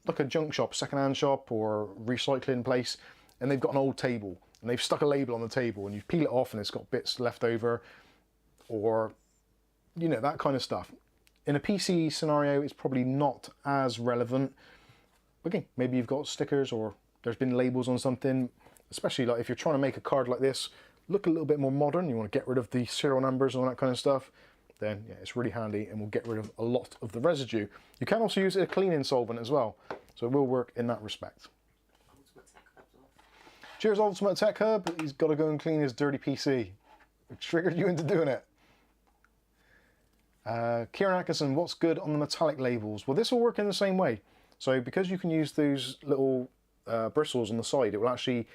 like a junk shop, second-hand shop, or recycling place, and they've got an old table and they've stuck a label on the table, and you peel it off and it's got bits left over, or you know, that kind of stuff. In a PC scenario, it's probably not as relevant. Again, maybe you've got stickers or there's been labels on something, especially like if you're trying to make a card like this, look a little bit more modern, you want to get rid of the serial numbers and all that kind of stuff, then yeah, it's really handy and will get rid of a lot of the residue. You can also use it as a cleaning solvent as well, so it will work in that respect. Cheers, Ultimate Tech Hub. He's got to go and clean his dirty PC. It triggered you into doing it. Kieran Atkinson, what's good on the metallic labels? Well, this will work in the same way. So because you can use those little bristles on the side, it will actually,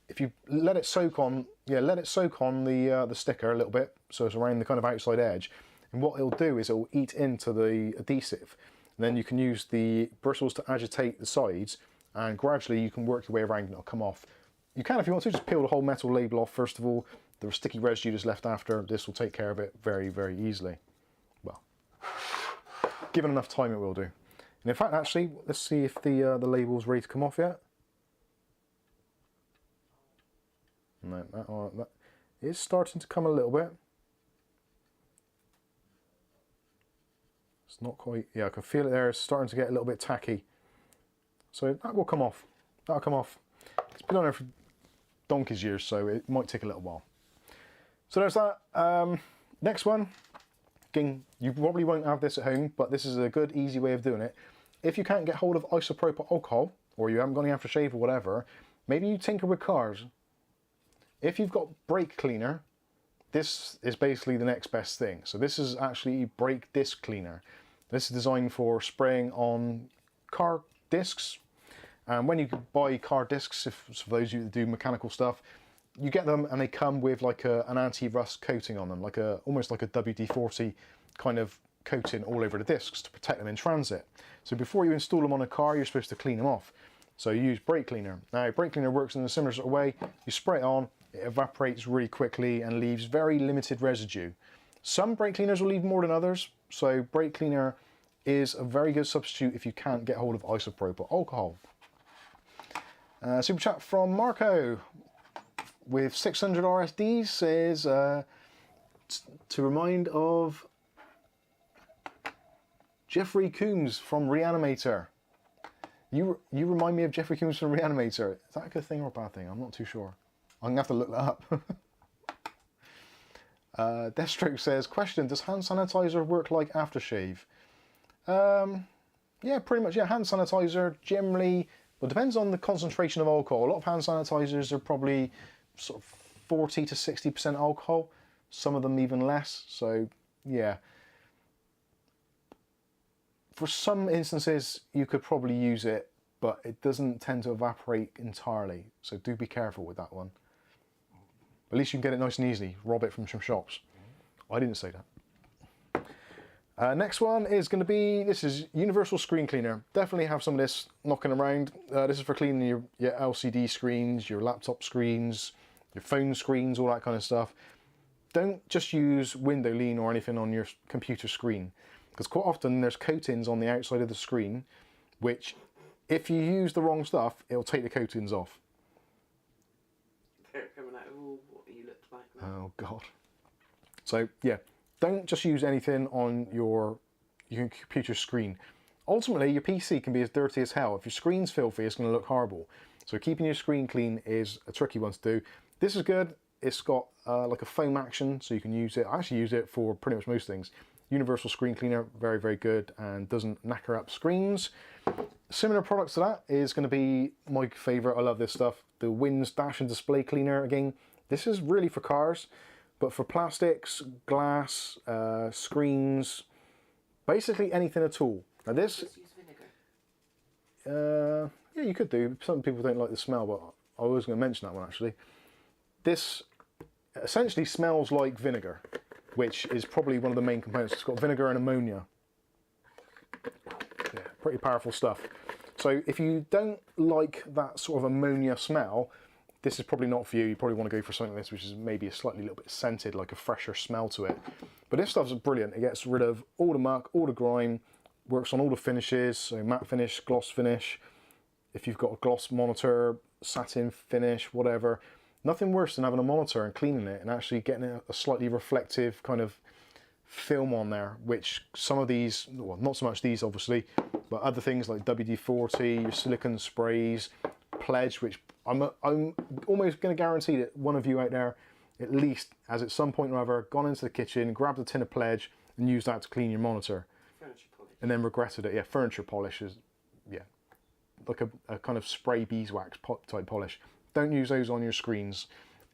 if you let it soak on, let it soak on the sticker a little bit, so it's around the kind of outside edge. And what it'll do is it'll eat into the adhesive. And then you can use the bristles to agitate the sides, and gradually you can work your way around and it'll come off. You can, if you want to, just peel the whole metal label off first of all. The sticky residue that's left after, this will take care of it very, very easily. Well, given enough time, it will do. And in fact, actually, let's see if the label's ready to come off yet. No, that is starting to come a little bit. It's not quite, yeah, I can feel it there. It's starting to get a little bit tacky. So that will come off. That'll come off. It's been on there for donkey's years, so it might take a little while. So there's that. Next one. Again, you probably won't have this at home, but this is a good, easy way of doing it. If you can't get hold of isopropyl alcohol, or you haven't got any aftershave or whatever, maybe you tinker with cars. If you've got brake cleaner, this is basically the next best thing. So this is actually brake disc cleaner. This is designed for spraying on car discs. And when you buy car discs, for those of you that do mechanical stuff, you get them and they come with like an anti-rust coating on them, like almost like a WD-40 kind of coating all over the discs to protect them in transit. So before you install them on a car, you're supposed to clean them off. So you use brake cleaner. Now, brake cleaner works in a similar sort of way. You spray it on, it evaporates really quickly and leaves very limited residue. Some brake cleaners will leave more than others, so brake cleaner is a very good substitute if you can't get hold of isopropyl alcohol. Super chat from Marco with 600 RSDs says to remind of Jeffrey Coombs from Reanimator. You remind me of Jeffrey Coombs from Reanimator. Is that a good thing or a bad thing? I'm not too sure. I'm gonna have to look that up. Deathstroke says, question, does hand sanitizer work like aftershave? Yeah, pretty much. Yeah, hand sanitizer generally, well, depends on the concentration of alcohol. A lot of hand sanitizers are probably sort of 40 to 60% alcohol. Some of them even less. So, yeah. For some instances, you could probably use it, but it doesn't tend to evaporate entirely. So do be careful with that one. At least you can get it nice and easily. Rob it from some shops. I didn't say that. Next one is going to be, this is universal screen cleaner. Definitely have some of this knocking around. This is for cleaning your LCD screens, your laptop screens, your phone screens, all that kind of stuff. Don't just use window lean or anything on your computer screen, because quite often there's coatings on the outside of the screen, which if you use the wrong stuff, it'll take the coatings off. They're coming out of all what you looked like now. Oh God. So yeah, don't just use anything on your computer screen. Ultimately, your PC can be as dirty as hell. If your screen's filthy, it's going to look horrible. So keeping your screen clean is a tricky one to do. This is good. It's got like a foam action, so you can use it. I actually use it for pretty much most things. Universal screen cleaner, very, very good, and doesn't knacker up screens. Similar products to that is going to be my favourite. I love this stuff. The Winds Dash and Display Cleaner. Again, this is really for cars, but for plastics, glass, screens, basically anything at all. Now this, Just use vinegar. yeah, you could do. Some people don't like the smell, but I was going to mention that one actually. This essentially smells like vinegar, which is probably one of the main components. It's got vinegar and ammonia. Yeah, pretty powerful stuff. So if you don't like that sort of ammonia smell, this is probably not for you. You probably want to go for something like this, which is maybe a slightly little bit scented, like a fresher smell to it. But this stuff's brilliant. It gets rid of all the muck, all the grime, works on all the finishes, so matte finish, gloss finish. If you've got a gloss monitor, satin finish, whatever. Nothing worse than having a monitor and cleaning it and actually getting a slightly reflective kind of film on there, which some of these, well, not so much these obviously, but other things like WD-40, your silicone sprays, Pledge, which I'm almost going to guarantee that one of you out there at least has at some point or other gone into the kitchen, grabbed a tin of Pledge and used that to clean your monitor. Furniture polish. And then regretted it. Yeah, furniture polish is, yeah, like a kind of spray beeswax type polish. Don't use those on your screens.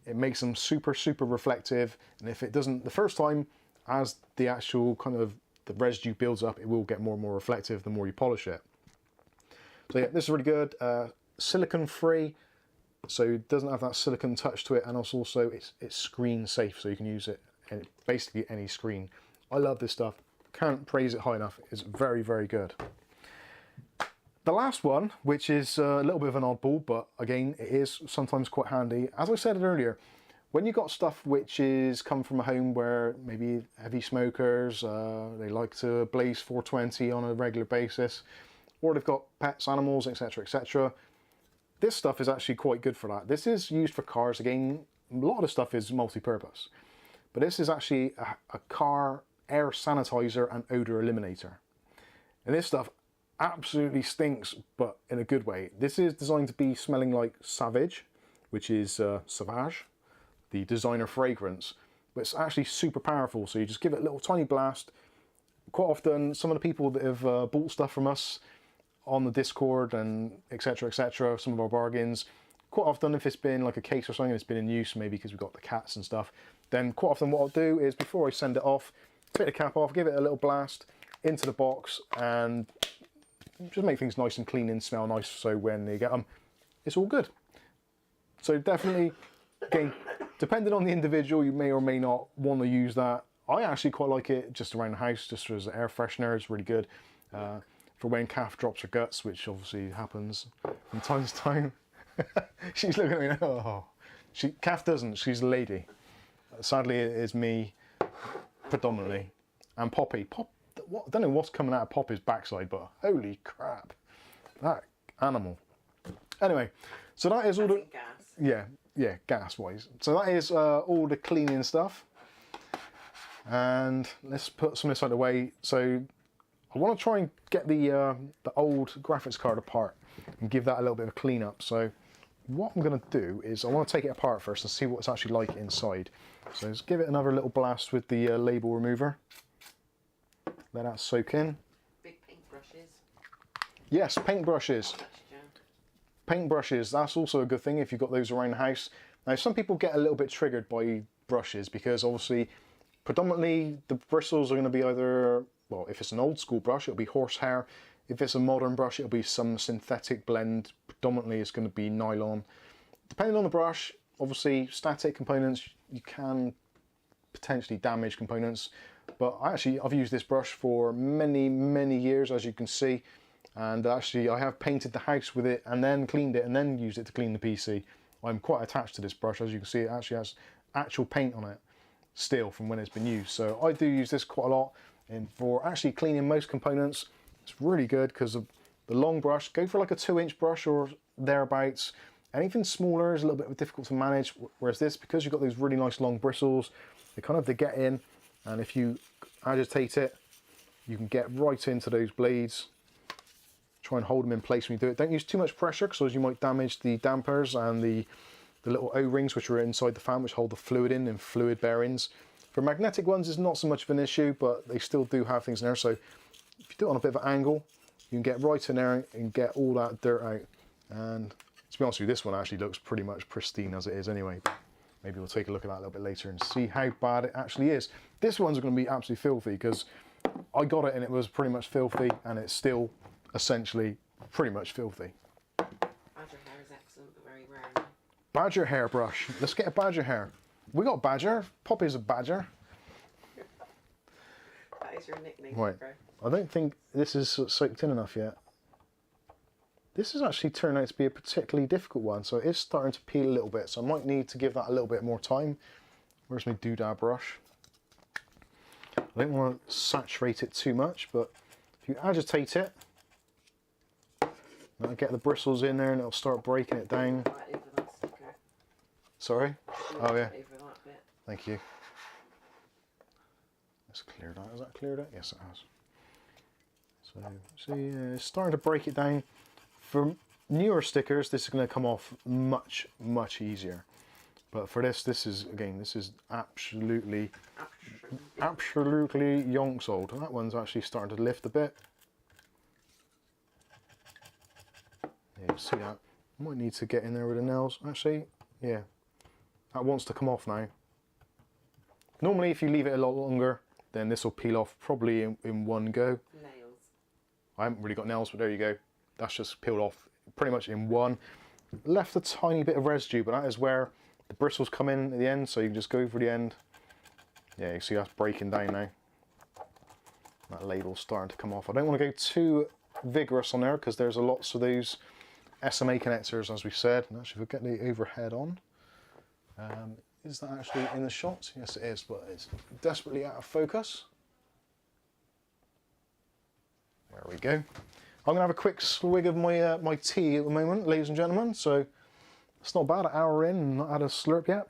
It makes them super, super reflective. And if it doesn't, the first time, as the actual kind of the residue builds up, it will get more and more reflective the more you polish it. So yeah, this is really good. Silicone free, so it doesn't have that silicone touch to it, and also it's screen safe, so you can use it in basically any screen. I love this stuff. Can't praise it high enough. It's very, very good. The last one, which is a little bit of an oddball, but again, it is sometimes quite handy. As I said earlier, when you've got stuff which is come from a home where maybe heavy smokers, they like to blaze 420 on a regular basis, or they've got pets, animals, etc., etc., this stuff is actually quite good for that. This is used for cars. Again, a lot of the stuff is multi-purpose, but this is actually a car air sanitizer and odor eliminator. And this stuff absolutely stinks, but in a good way. This is designed to be smelling like Savage, which is Sauvage, the designer fragrance, but it's actually super powerful. So you just give it a little tiny blast. Quite often, some of the people that have bought stuff from us on the Discord and etc., etc., some of our bargains, quite often if it's been like a case or something that's been in use, maybe because we've got the cats and stuff, then quite often what I'll do is before I send it off, take the cap off, give it a little blast into the box and just make things nice and clean and smell nice, so when they get them, it's all good. So definitely, again, depending on the individual, you may or may not want to use that. I actually quite like it just around the house, just as an air freshener. It's really good for when Kath drops her guts, which obviously happens from time to time. She's looking at me now. Oh. Kath doesn't, she's a lady. Sadly, it is me predominantly. And Poppy. I don't know what's coming out of Poppy's backside, but holy crap, that animal. Anyway, so that is all the gas. yeah, gas wise. So that is all the cleaning stuff. And let's put some of this out of the way. So I want to try and get the old graphics card apart and give that a little bit of a clean up. So what I'm going to do is I want to take it apart first and see what it's actually like inside. So let's give it another little blast with the label remover. Let that soak in. Big paintbrushes. Yes, paintbrushes. Texture. Paintbrushes, that's also a good thing if you've got those around the house. Now some people get a little bit triggered by brushes because obviously predominantly the bristles are going to be either, well, if it's an old school brush it'll be horsehair. If it's a modern brush it'll be some synthetic blend. Predominantly it's going to be nylon. Depending on the brush, obviously static components, you can potentially damage components. But I've used this brush for many years, as you can see. And actually I have painted the house with it and then cleaned it and then used it to clean the PC. I'm quite attached to this brush. As you can see, it actually has actual paint on it still from when it's been used. So I do use this quite a lot for actually cleaning most components. It's really good because of the long brush. Go for like a 2-inch brush or thereabouts. Anything smaller is a little bit difficult to manage, whereas this, because you've got those really nice long bristles, they get in, and if you agitate it, you can get right into those blades. Try and hold them in place when you do it. Don't use too much pressure because you might damage the dampers and the little O-rings which are inside the fan, which hold the fluid in and fluid bearings. For magnetic ones, it's not so much of an issue, but they still do have things in there. So if you do it on a bit of an angle, you can get right in there and get all that dirt out. And to be honest with you, this one actually looks pretty much pristine as it is anyway. Maybe we'll take a look at that a little bit later and see how bad it actually is. This one's going to be absolutely filthy because I got it and it was pretty much filthy, and it's still essentially pretty much filthy. Badger hair is excellent, but very rare. Badger hairbrush. Let's get a badger hair. We got badger. Poppy's a badger. That is your nickname, Right. bro. I don't think this is soaked in enough yet. This has actually turned out to be a particularly difficult one, so it is starting to peel a little bit, so I might need to give that a little bit more time. Where's my doodah brush? I don't want to saturate it too much, but if you agitate it, that'll get the bristles in there and it'll start breaking it down. Right over that sticker. Sorry? Oh yeah, Over that bit. thank you. Let's clear that. Has that cleared it? Yes, it has. So see, it's starting to break it down. For newer stickers, this is going to come off much easier. But for this is absolutely yonks old. And that one's actually starting to lift a bit. Yeah, you see that? Might need to get in there with the nails. Actually, yeah, that wants to come off now. Normally, if you leave it a lot longer, then this will peel off probably in one go. Nails. I haven't really got nails, but there you go. That's just peeled off pretty much in one. Left a tiny bit of residue, but that is where the bristles come in at the end, so you can just go over the end. Yeah, you see that's breaking down now. That label's starting to come off. I don't want to go too vigorous on there because there's lots of those SMA connectors, as we said. And actually, if we get the overhead on, is that actually in the shot? Yes, it is, but it's desperately out of focus. There we go. I'm going to have a quick swig of my my tea at the moment, ladies and gentlemen. So it's not bad. An hour in and not had a slurp yet.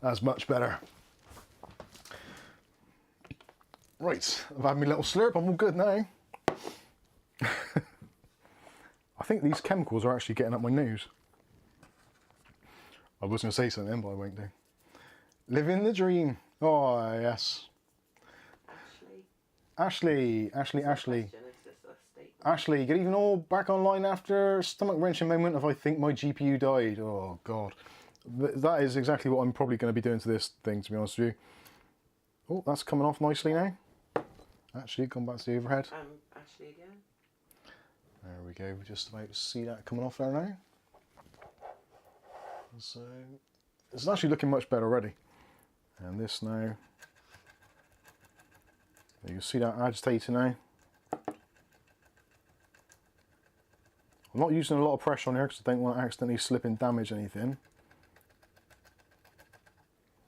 That's much better. Right, I've had my little slurp. I'm all good now. I think these chemicals are actually getting up my nose. I was going to say something, but I won't do. Living the dream. Oh, yes. Ashley. Ashley, good evening all. Back online after stomach wrenching moment of I think my GPU died. Oh, God. That is exactly what I'm probably going to be doing to this thing, to be honest with you. Oh, that's coming off nicely now. Actually, gone back to the overhead. Ashley again. There we go, we're just about to see that coming off there now. So, it's actually looking much better already. And this now, you can see that agitating now. I'm not using a lot of pressure on here because I don't want to accidentally slip and damage anything.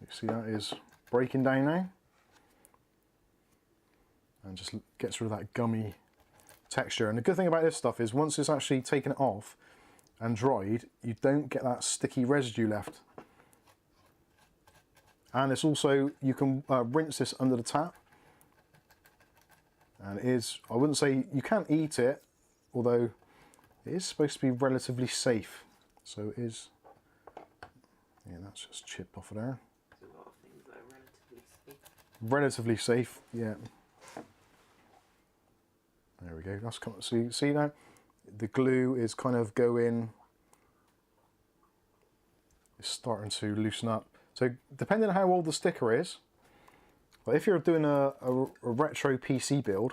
You see that is breaking down now. And just gets rid of that gummy texture. And the good thing about this stuff is once it's actually taken it off and dried, you don't get that sticky residue left. And it's also, you can rinse this under the tap. And it is, I wouldn't say, you can't eat it, although it is supposed to be relatively safe. So it is, yeah, that's just chipped off of there. There's a lot of things that are relatively safe. Relatively safe, yeah. There we go, that's coming, see now? The glue is kind of going, it's starting to loosen up. So depending on how old the sticker is, but if you're doing a retro PC build,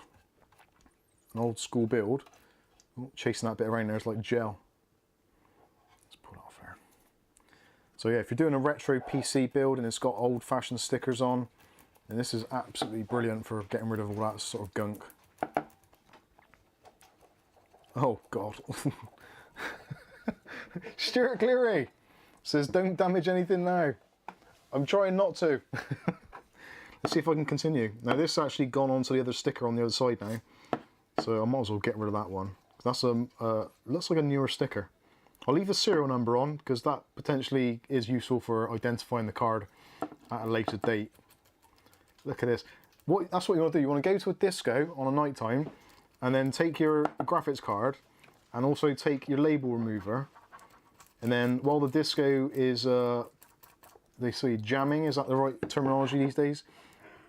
an old school build, chasing that bit around there is like gel. Let's pull it off there. So yeah, if you're doing a retro PC build and it's got old fashioned stickers on, then this is absolutely brilliant for getting rid of all that sort of gunk. Oh God. Stuart Cleary says don't damage anything now. I'm trying not to. Let's see if I can continue. Now this has actually gone onto the other sticker on the other side now. So I might as well get rid of that one. That's looks like a newer sticker. I'll leave the serial number on because that potentially is useful for identifying the card at a later date. Look at this. That's what you want to do. You want to go to a disco on a night time and then take your graphics card and also take your label remover. And then while the disco is, they say jamming, is that the right terminology these days?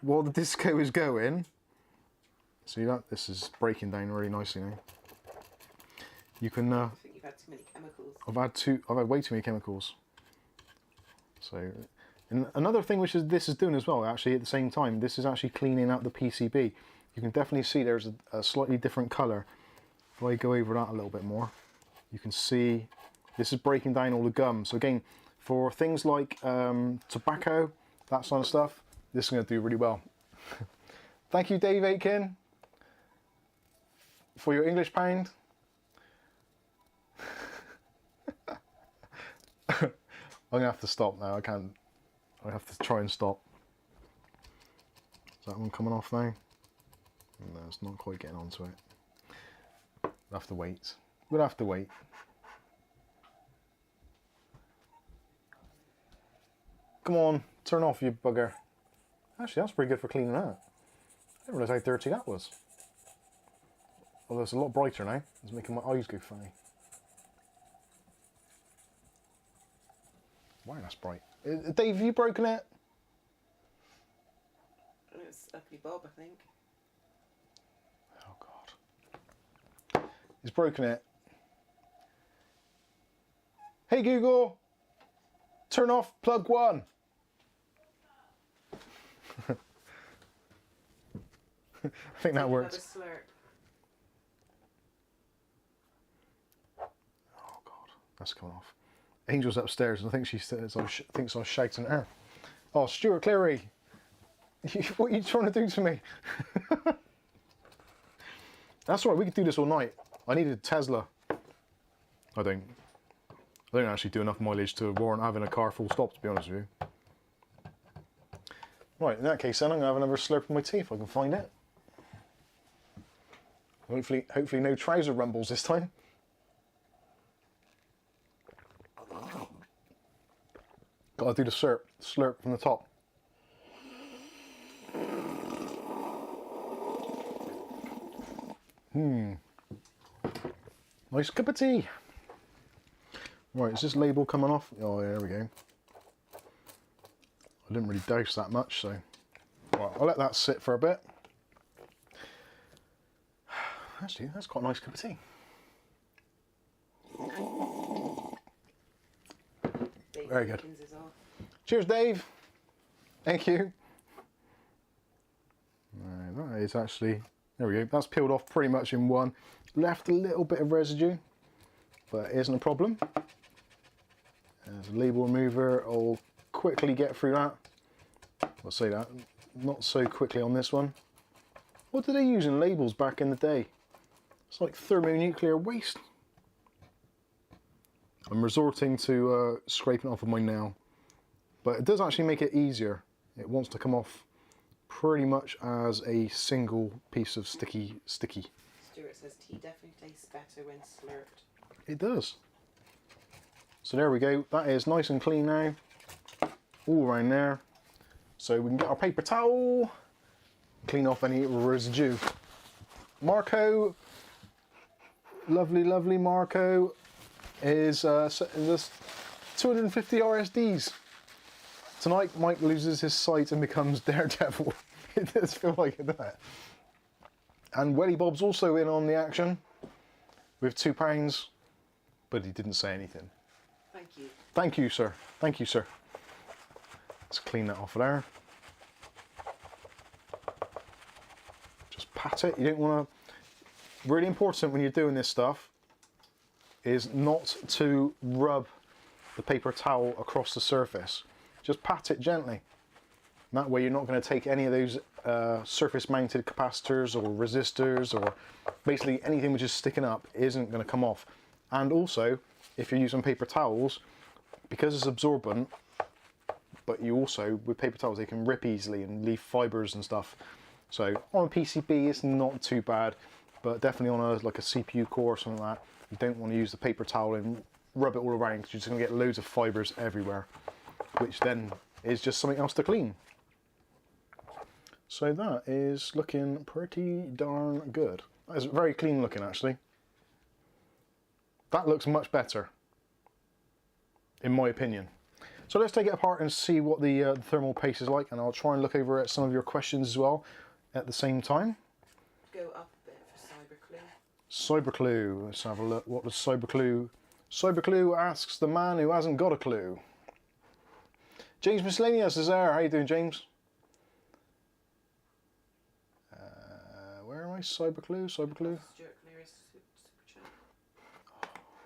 While the disco is going, see that? This is breaking down really nicely now. You can, I think you've had too many chemicals. I've had way too many chemicals. So, and another thing which this is doing as well, actually at the same time, this is actually cleaning out the PCB. You can definitely see there's a slightly different colour. If I go over that a little bit more, you can see this is breaking down all the gum. So again, for things like tobacco, that sort of stuff, this is going to do really well. Thank you, Dave Aitken, for your English pound. I'm going to have to stop now. I have to try and stop. Is that one coming off now? No, it's not quite getting onto it. We'll have to wait. We'll have to wait. Come on, turn off, you bugger. Actually, that's pretty good for cleaning out. I didn't realise how dirty that was. Although it's a lot brighter now. It's making my eyes go funny. Wow, that's bright. Dave, have you broken it? It's Uppity Bob, I think. Oh God. He's broken it. Hey Google, turn off plug 1. I think that works. Slurp. Oh God, that's coming off. Angel's upstairs and I think she thinks I was shouting at her. Oh, Stuart Cleary, what are you trying to do to me? That's all right, we could do this all night. I need a Tesla. I don't actually do enough mileage to warrant having a car full stop, to be honest with you. Right, in that case then I'm going to have another slurp in my tea if I can find it. Hopefully no trouser rumbles this time. Gotta do the slurp from the top. Nice cup of tea. Right, is this label coming off? Oh, yeah, there we go. I didn't really douse that much, so right, I'll let that sit for a bit. Actually, that's quite a nice cup of tea. Dave Very good. Atkins is off. Cheers, Dave. Thank you. Right, that is actually, there we go. That's peeled off pretty much in one. Left a little bit of residue, but it isn't a problem. There's a label remover. I'll quickly get through that. I'll say that, not so quickly on this one. What did they use in labels back in the day? It's like thermonuclear waste. I'm resorting to scraping it off with my nail, but it does actually make it easier. It wants to come off pretty much as a single piece of sticky. Stuart says tea definitely tastes better when slurped. It does. So there we go. That is nice and clean now. All around there. So we can get our paper towel, clean off any residue. Marco, lovely, lovely Marco, is this 250 RSDs. Tonight, Mike loses his sight and becomes Daredevil. It does feel like it, doesn't it? And Welly Bob's also in on the action with £2, but he didn't say anything. Thank you. Thank you, sir. Thank you, sir. Let's clean that off of there. Just pat it. You don't want to... Really important when you're doing this stuff is not to rub the paper towel across the surface. Just pat it gently. And that way you're not going to take any of those surface mounted capacitors or resistors, or basically anything which is sticking up isn't going to come off. And also, if you're using paper towels, because it's absorbent, but you also, with paper towels, they can rip easily and leave fibers and stuff. So on a PCB, it's not too bad, but definitely on a like a CPU core or something like that, you don't want to use the paper towel and rub it all around, because you're just going to get loads of fibers everywhere, which then is just something else to clean. So that is looking pretty darn good. That is very clean looking, actually. That looks much better, in my opinion. So let's take it apart and see what the thermal paste is like, and I'll try and look over at some of your questions as well at the same time. Go up a bit for Cyberclue. Cyberclue, let's have a look. What does Cyberclue? Cyberclue asks the man who hasn't got a clue. James Miscellaneous is there. How you doing, James? Where am I? Cyberclue? Cyberclue? Stuart Cleary's super chat.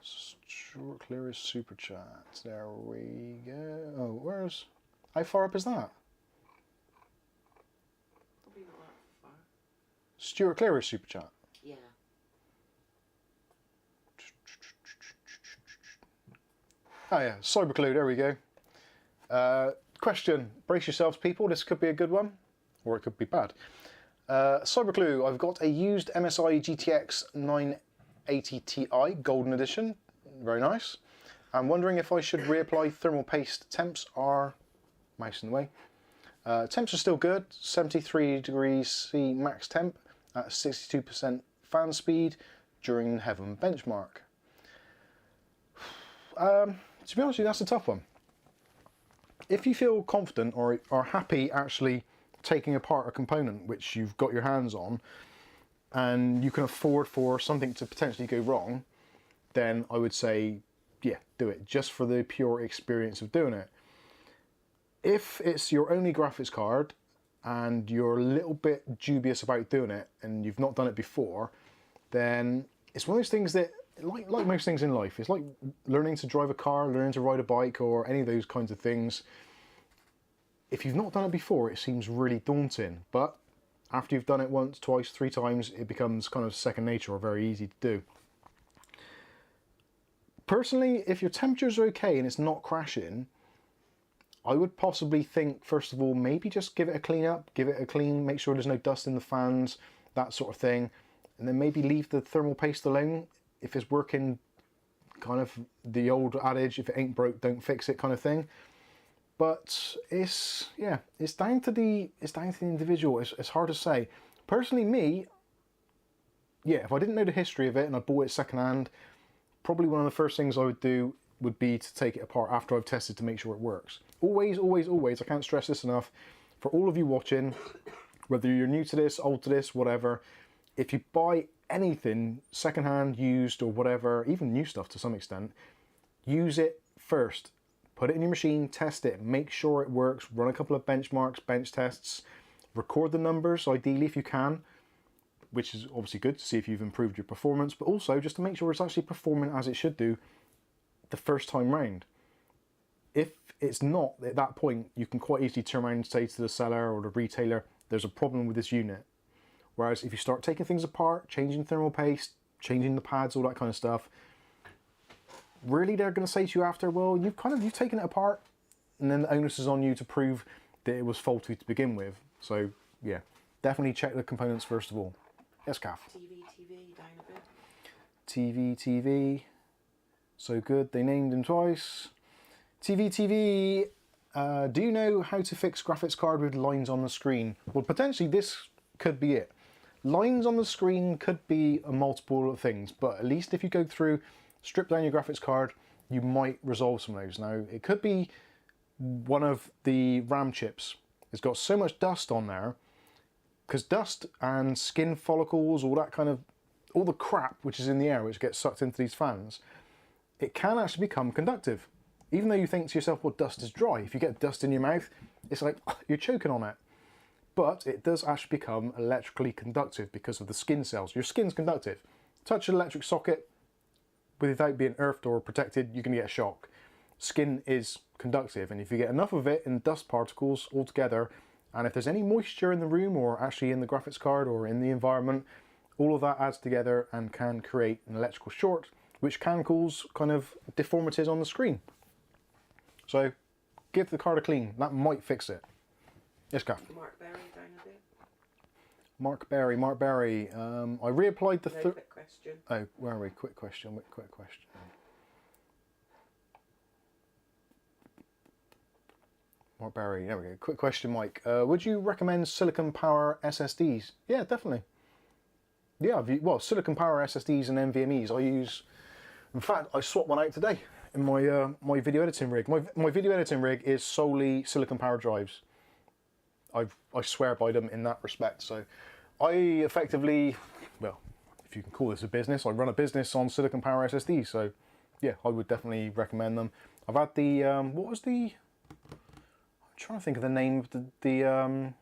Stuart Cleary's super chat. There we go. Oh, where's... How far up is that? Probably not that far. Stuart Cleary's super chat. Yeah. Oh yeah, Cyberclue, there we go. Question, brace yourselves people, this could be a good one, or it could be bad. Cyberclue, I've got a used MSI GTX 980 Ti Golden Edition, very nice. I'm wondering if I should reapply thermal paste. Temps are, mouse in the way. Temps are still good, 73 degrees C max temp at 62% fan speed during Heaven benchmark. To be honest with you, that's a tough one. If you feel confident or are happy actually taking apart a component which you've got your hands on, and you can afford for something to potentially go wrong, then I would say, yeah, do it, just for the pure experience of doing it. If it's your only graphics card and you're a little bit dubious about doing it and you've not done it before, then it's one of those things that, like most things in life, it's like learning to drive a car, learning to ride a bike, or any of those kinds of things. If you've not done it before, it seems really daunting, but after you've done it once, twice, 3 times, it becomes kind of second nature or very easy to do. Personally, if your temperatures are okay and it's not crashing, I would possibly think, first of all, maybe just give it a clean up, give it a clean, make sure there's no dust in the fans, that sort of thing, and then maybe leave the thermal paste alone. If it's working, kind of the old adage, if it ain't broke, don't fix it kind of thing. But it's, yeah, it's down to the individual. It's hard to say. Personally, me, yeah, if I didn't know the history of it and I bought it secondhand, probably one of the first things I would do would be to take it apart after I've tested to make sure it works. Always, always, always, I can't stress this enough, for all of you watching, whether you're new to this, old to this, whatever, if you buy anything secondhand, used, or whatever, even new stuff to some extent, use it first. Put it in your machine, test it, make sure it works, run a couple of benchmarks, bench tests, record the numbers, ideally if you can, which is obviously good to see if you've improved your performance, but also just to make sure it's actually performing as it should do the first time round. If it's not, at that point, you can quite easily turn around and say to the seller or the retailer, there's a problem with this unit. Whereas if you start taking things apart, changing thermal paste, changing the pads, all that kind of stuff, really they're going to say to you after, well, you've taken it apart, and then the onus is on you to prove that it was faulty to begin with. So yeah, definitely check the components first of all. Yes, Kath? TV, down a bit. TV, so good, they named him twice. TV, do you know how to fix graphics card with lines on the screen? Well, potentially this could be it. Lines on the screen could be a multiple of things, but at least if you go through, strip down your graphics card, you might resolve some of those. Now, it could be one of the RAM chips. It's got so much dust on there, because dust and skin follicles, all that kind of, all the crap which is in the air, which gets sucked into these fans, it can actually become conductive. Even though you think to yourself, well, dust is dry. If you get dust in your mouth, it's like you're choking on it. But it does actually become electrically conductive because of the skin cells. Your skin's conductive. Touch an electric socket without being earthed or protected, you can get a shock. Skin is conductive, and if you get enough of it in dust particles all together, and if there's any moisture in the room or actually in the graphics card or in the environment, all of that adds together and can create an electrical short, which can cause kind of deformities on the screen. So give the card a clean. That might fix it. Yes, Kath. Mark Berry down a bit. Mark Berry. I reapplied the Quick question. Oh, where are we? Quick question. Mark Berry, there we go. Quick question, Mike. Would you recommend silicon power SSDs? Yeah, definitely. Yeah, well, silicon power SSDs and NVMEs I use. In fact, I swapped one out today in my my video editing rig. My video editing rig is solely silicon power drives. I swear by them in that respect. So I effectively, well, if you can call this a business, I run a business on silicon power SSDs. So yeah, I would definitely recommend them. I've had the what was the? I'm trying to think of the name of the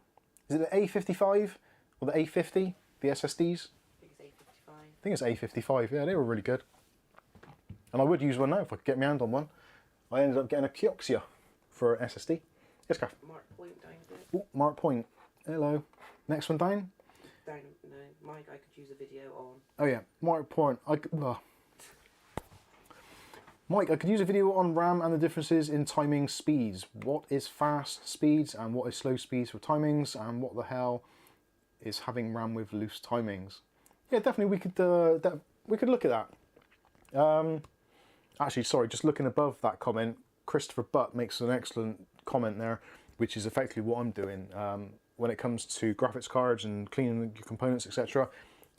is it the A55 or the A50? The SSDs. I think it's A55. Yeah, they were really good. And I would use one now if I could get my hand on one. I ended up getting a Kioxia for an SSD. Yes, Kath. Mark Point down a bit. Oh, Mark Point. Hello. Next one down. No, Mike, I could use a video on. Oh yeah, Mark Point. Mike, I could use a video on RAM and the differences in timing speeds. What is fast speeds and what is slow speeds for timings, and what the hell is having RAM with loose timings? Yeah, definitely we could look at that. Actually, sorry, just looking above that comment, Christopher Butt makes an excellent comment there, which is effectively what I'm doing when it comes to graphics cards and cleaning your components, etc.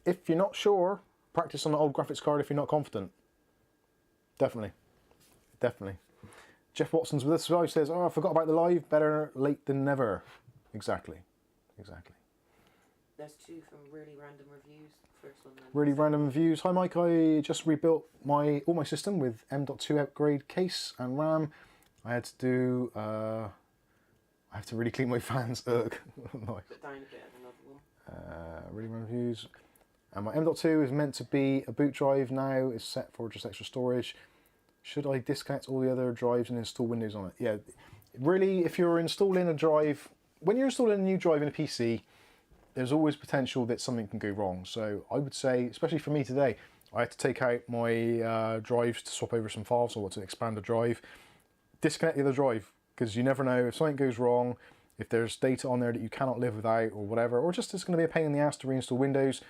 If you're not sure, practice on an old graphics card if you're not confident. Definitely. Jeff Watson's with us as well. He says, oh, I forgot about the live. Better late than never. Exactly. There's two from really random reviews. First one. Really random reviews. Hi Mike, I just rebuilt all my system with M.2 upgrade case and RAM. I had to do, I have to really clean my fans. Ugh. Nice. Put down a bit of another one. Really random reviews. And my M.2 is meant to be a boot drive now. It's set for just extra storage. Should I disconnect all the other drives and install Windows on it? Yeah, really, if you're installing a drive, when you're installing a new drive in a PC, there's always potential that something can go wrong. So I would say, especially for me today, I had to take out my drives to swap over some files or to expand the drive. Disconnect the other drive, because you never know if something goes wrong, if there's data on there that you cannot live without or whatever, or just it's going to be a pain in the ass to reinstall Windows.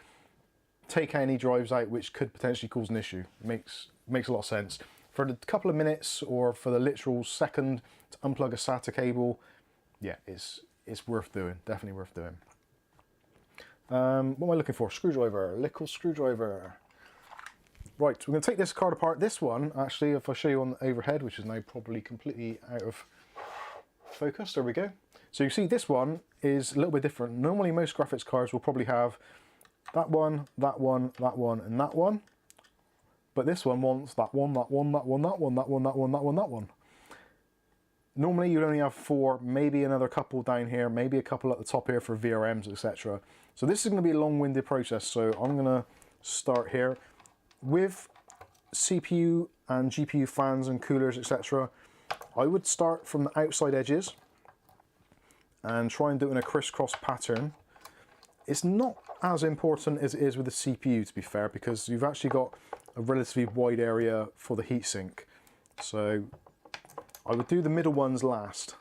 Take any drives out which could potentially cause an issue. It makes a lot of sense. For a couple of minutes or for the literal second to unplug a SATA cable, yeah, it's worth doing. Definitely worth doing. What am I looking for? Screwdriver, nickel screwdriver. Right, we're going to take this card apart. This one, actually, if I show you on the overhead, which is now probably completely out of focus, there we go. So you see this one is a little bit different. Normally most graphics cards will probably have that one, that one, that one, and that one. But this one wants that one, that one, that one, that one, that one, that one, that one, that one. Normally you'd only have 4, maybe another couple down here, maybe a couple at the top here for VRMs, etc. So this is going to be a long-winded process, so I'm going to start here. With CPU and GPU fans and coolers, etc., I would start from the outside edges and try and do it in a crisscross pattern. It's not as important as it is with the CPU, to be fair, because you've actually got a relatively wide area for the heatsink. So I would do the middle ones last,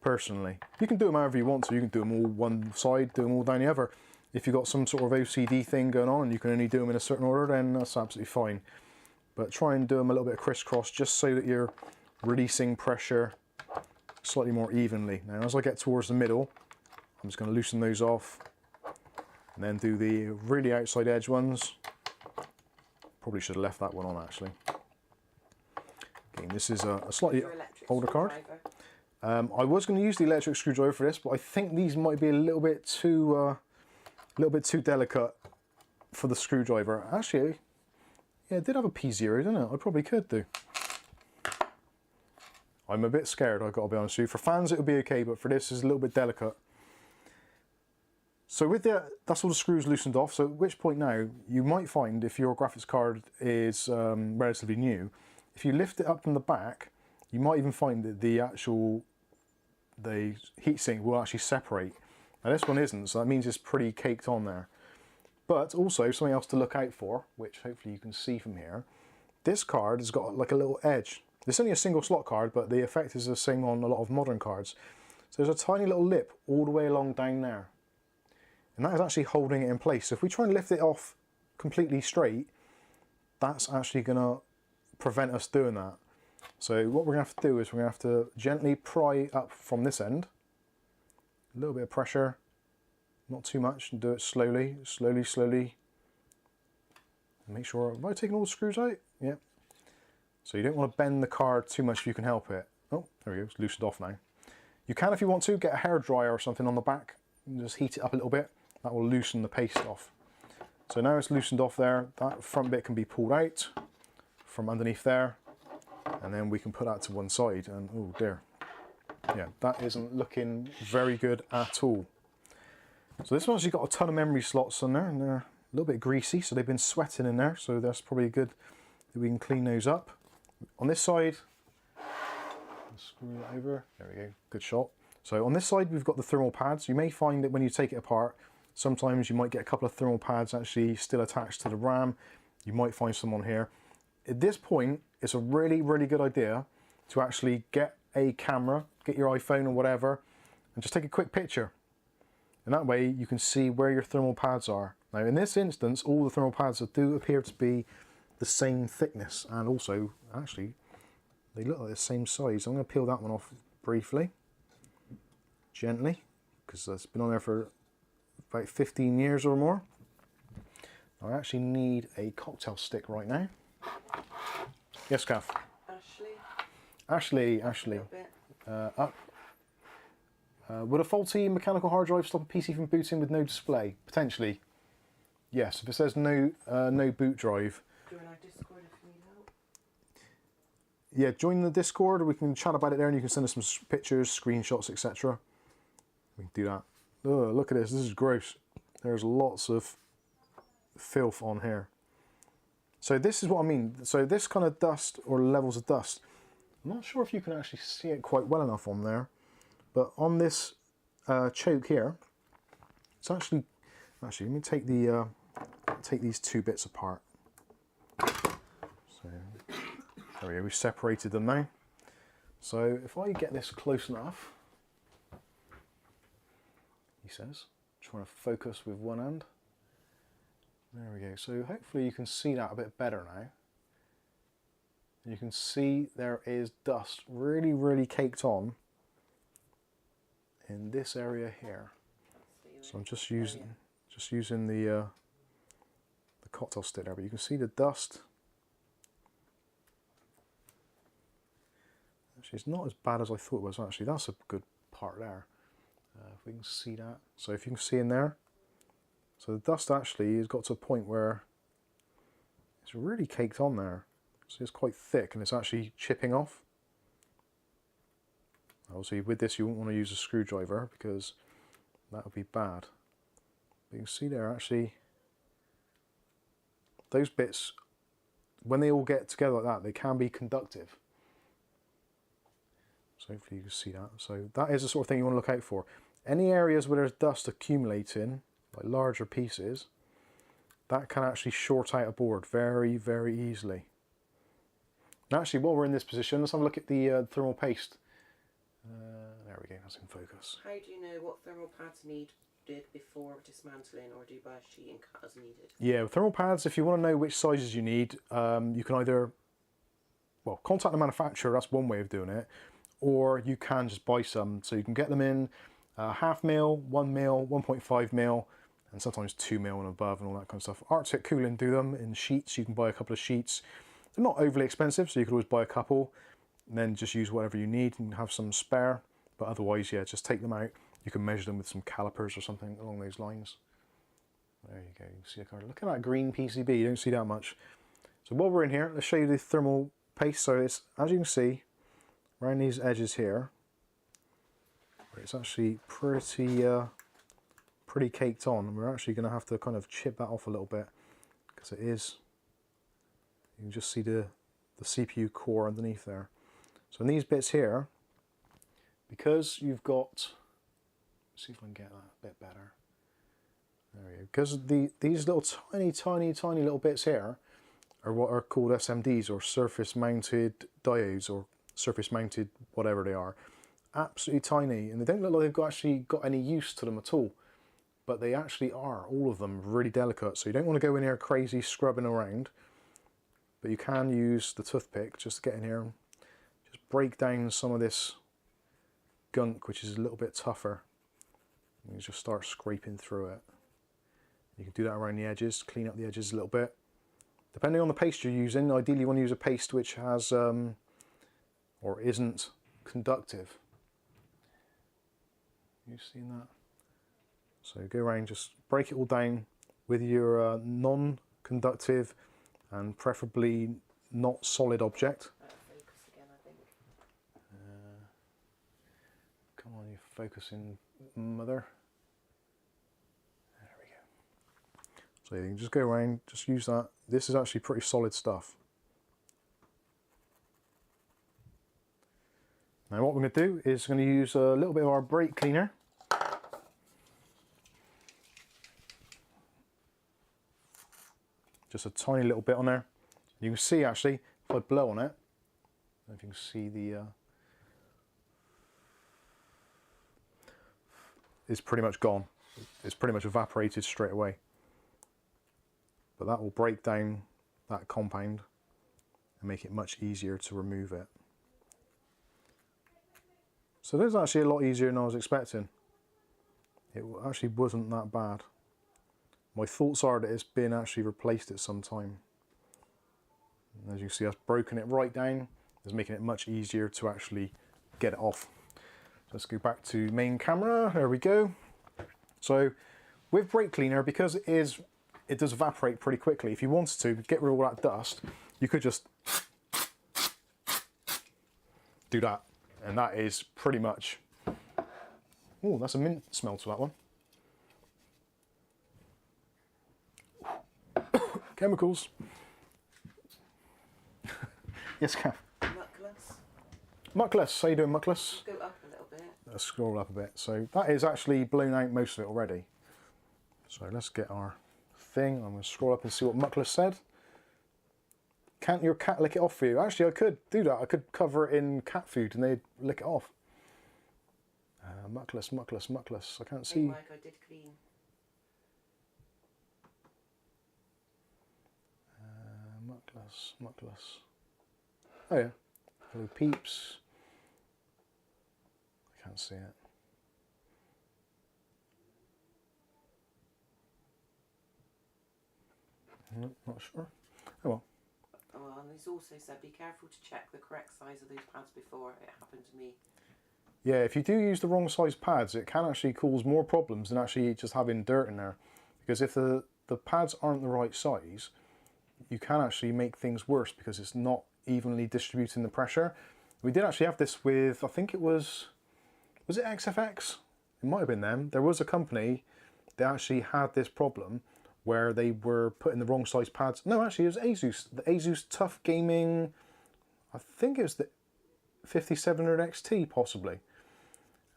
personally. You can do them however you want to. You can do them all one side, do them all down the other. If you've got some sort of OCD thing going on and you can only do them in a certain order, then that's absolutely fine. But try and do them a little bit of crisscross just so that you're releasing pressure slightly more evenly. Now as I get towards the middle, I'm just going to loosen those off and then do the really outside edge ones. Probably should have left that one on actually. Again, this is a slightly older card. I was going to use the electric screwdriver for this, but I think these might be a little bit too delicate for the screwdriver. Actually, yeah, it did have a P0, didn't it? I probably could do. I'm a bit scared, I've got to be honest with you. For fans, it would be okay, but for this, it's a little bit delicate. So with that's all the screws loosened off. So at which point now, you might find if your graphics card is relatively new, if you lift it up from the back, you might even find that the heatsink will actually separate. Now this one isn't, so that means it's pretty caked on there. But also something else to look out for, which hopefully you can see from here. This card has got like a little edge. It's only a single slot card, but the effect is the same on a lot of modern cards. So there's a tiny little lip all the way along down there. And that is actually holding it in place. So if we try and lift it off completely straight, that's actually going to prevent us doing that. So what we're going to have to do is we're going to have to gently pry up from this end. A little bit of pressure, not too much, and do it slowly, slowly, slowly. And make sure, have I taken all the screws out? Yep. So you don't want to bend the card too much if you can help it. Oh, there we go, it's loosened off now. You can, if you want to, get a hairdryer or something on the back and just heat it up a little bit. That will loosen the paste off. So now it's loosened off there, that front bit can be pulled out from underneath there, and then we can put that to one side, and oh dear. Yeah, that isn't looking very good at all. So this one's actually got a ton of memory slots on there, and they're a little bit greasy, so they've been sweating in there, so that's probably good that we can clean those up. On this side, screw it over, there we go, good shot. So on this side we've got the thermal pads. You may find that when you take it apart, sometimes you might get a couple of thermal pads actually still attached to the RAM. You might find some on here. At this point, it's a really, really good idea to actually get a camera, get your iPhone or whatever, and just take a quick picture. And that way you can see where your thermal pads are. Now in this instance, all the thermal pads do appear to be the same thickness, and also, actually, they look like the same size. I'm going to peel that one off briefly, gently, because it's been on there for about 15 years or more. I actually need a cocktail stick right now. Yes, Kath? Ashley. Up. Would a faulty mechanical hard drive stop a PC from booting with no display? Potentially. Yes, if it says no boot drive. Join our Discord if you need help. Yeah, join the Discord, we can chat about it there, and you can send us some pictures, screenshots, etc. We can do that. Oh, look at this is gross. There's lots of filth on here. So this is what I mean. So this kind of dust, or levels of dust, I'm not sure if you can actually see it quite well enough on there, but on this choke here, it's actually let me take these two bits apart. So there we go, we've separated them now. So if I get this close enough, he says, trying to focus with one hand. There we go. So hopefully you can see that a bit better now. You can see there is dust really, really caked on in this area here. So I'm just using the cocktail stick there, but you can see the dust. Actually, it's not as bad as I thought it was. Actually, that's a good part there. If we can see that. So if you can see in there, so the dust actually has got to a point where it's really caked on there. So it's quite thick and it's actually chipping off. Obviously with this you won't want to use a screwdriver because that would be bad. But you can see there actually, those bits, when they all get together like that, they can be conductive. So hopefully you can see that. So that is the sort of thing you want to look out for. Any areas where there's dust accumulating, like larger pieces, that can actually short out a board very, very easily. And actually, while we're in this position, let's have a look at the thermal paste. There we go, that's in focus. How do you know what thermal pads needed before dismantling, or do you buy a sheet and cut as needed? Yeah, with thermal pads, if you want to know which sizes you need, you can either, well, contact the manufacturer, that's one way of doing it, or you can just buy some. So you can get them in half mil, 1 mil, 1.5 mil, and sometimes 2 mil and above and all that kind of stuff. Arctic Cooling do them in sheets. You can buy a couple of sheets. They're not overly expensive, so you could always buy a couple and then just use whatever you need and have some spare. But otherwise, yeah, just take them out. You can measure them with some calipers or something along those lines. There you go, you can see a card. Look at that green PCB, you don't see that much. So while we're in here, let's show you the thermal paste. So it's, as you can see, around these edges here, it's actually pretty caked on. And we're actually going to have to kind of chip that off a little bit, because it is, you can just see the CPU core underneath there. So in these bits here, because you've got, let's see if I can get that a bit better. There we go. Because these little tiny little bits here are what are called SMDs, or surface mounted diodes, or surface mounted whatever they are. Absolutely tiny, and they don't look like they've actually got any use to them at all. But they actually are, all of them, really delicate. So you don't want to go in here crazy scrubbing around. But you can use the toothpick just to get in here and just break down some of this gunk, which is a little bit tougher. And you just start scraping through it. You can do that around the edges, clean up the edges a little bit. Depending on the paste you're using, ideally you want to use a paste which has or isn't conductive. You've seen that? So go around, just break it all down with your non-conductive and preferably not solid object. Focus again, I think. Come on, you're focusing, mother. There we go. So you can just go around, just use that. This is actually pretty solid stuff. Now what we're going to do is going to use a little bit of our brake cleaner. Just a tiny little bit on there. You can see actually, if I blow on it, I don't know if you can see the, it's pretty much gone. It's pretty much evaporated straight away. But that will break down that compound and make it much easier to remove it. So this is actually a lot easier than I was expecting. It actually wasn't that bad. My thoughts are that it's been actually replaced at some time. And as you can see, I've broken it right down. It's making it much easier to actually get it off. So let's go back to main camera. There we go. So with brake cleaner, because it does evaporate pretty quickly, if you wanted to get rid of all that dust, you could just do that. And that is pretty much, oh, that's a mint smell to that one. Chemicals. Yes, Cam. Muckless. Muckless, how you doing, Muckless? Go up a little bit. Let's scroll up a bit. So that is actually blown out most of it already. So let's get our thing. I'm going to scroll up and see what Muckless said. Can't your cat lick it off for you? Actually, I could do that. I could cover it in cat food and they'd lick it off. Muckless, Muckless, Muckless. I can't see. Hey Mike, I did clean. Muckless, Muckless. Oh yeah. Hello peeps. I can't see it. No, not sure. Oh well. Oh, and he's also said be careful to check the correct size of those pads before. It happened to me. Yeah, if you do use the wrong size pads, it can actually cause more problems than actually just having dirt in there. Because if the pads aren't the right size, you can actually make things worse because it's not evenly distributing the pressure. We did actually have this with, I think it was it XFX? It might have been them. There was a company that actually had this problem where they were putting the wrong size pads. No, actually it was Asus. The Asus Tough Gaming, I think it was the 5700 XT possibly.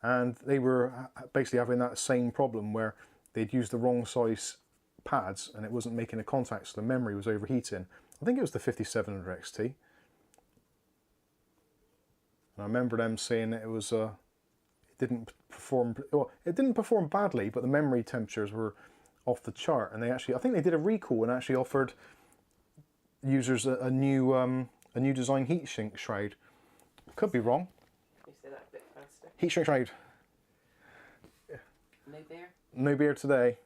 And they were basically having that same problem where they'd used the wrong size pads and it wasn't making a contact, so the memory was overheating. I think it was the 5700 XT. And I remember them saying that it was it didn't perform, well, it didn't perform badly, but the memory temperatures were off the chart. And they actually, I think they did a recall and actually offered users a new design heatsink shroud. Could be wrong. It's faster. Heat shrink trade. No beer? No beer today.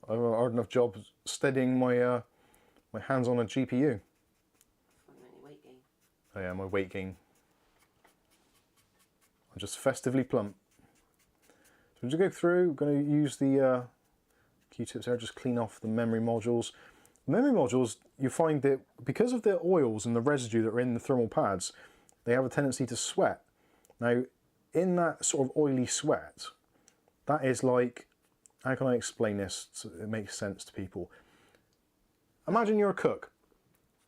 I've got a hard enough job steadying my my hands on a GPU. Weight gain. Oh yeah, my weight gain. I'm just festively plump. So to go through, I'm going to use the Q-tips there, just clean off the memory modules. Memory modules, you find that because of the oils and the residue that are in the thermal pads, they have a tendency to sweat. Now, in that sort of oily sweat, that is like, how can I explain this so it makes sense to people? Imagine you're a cook,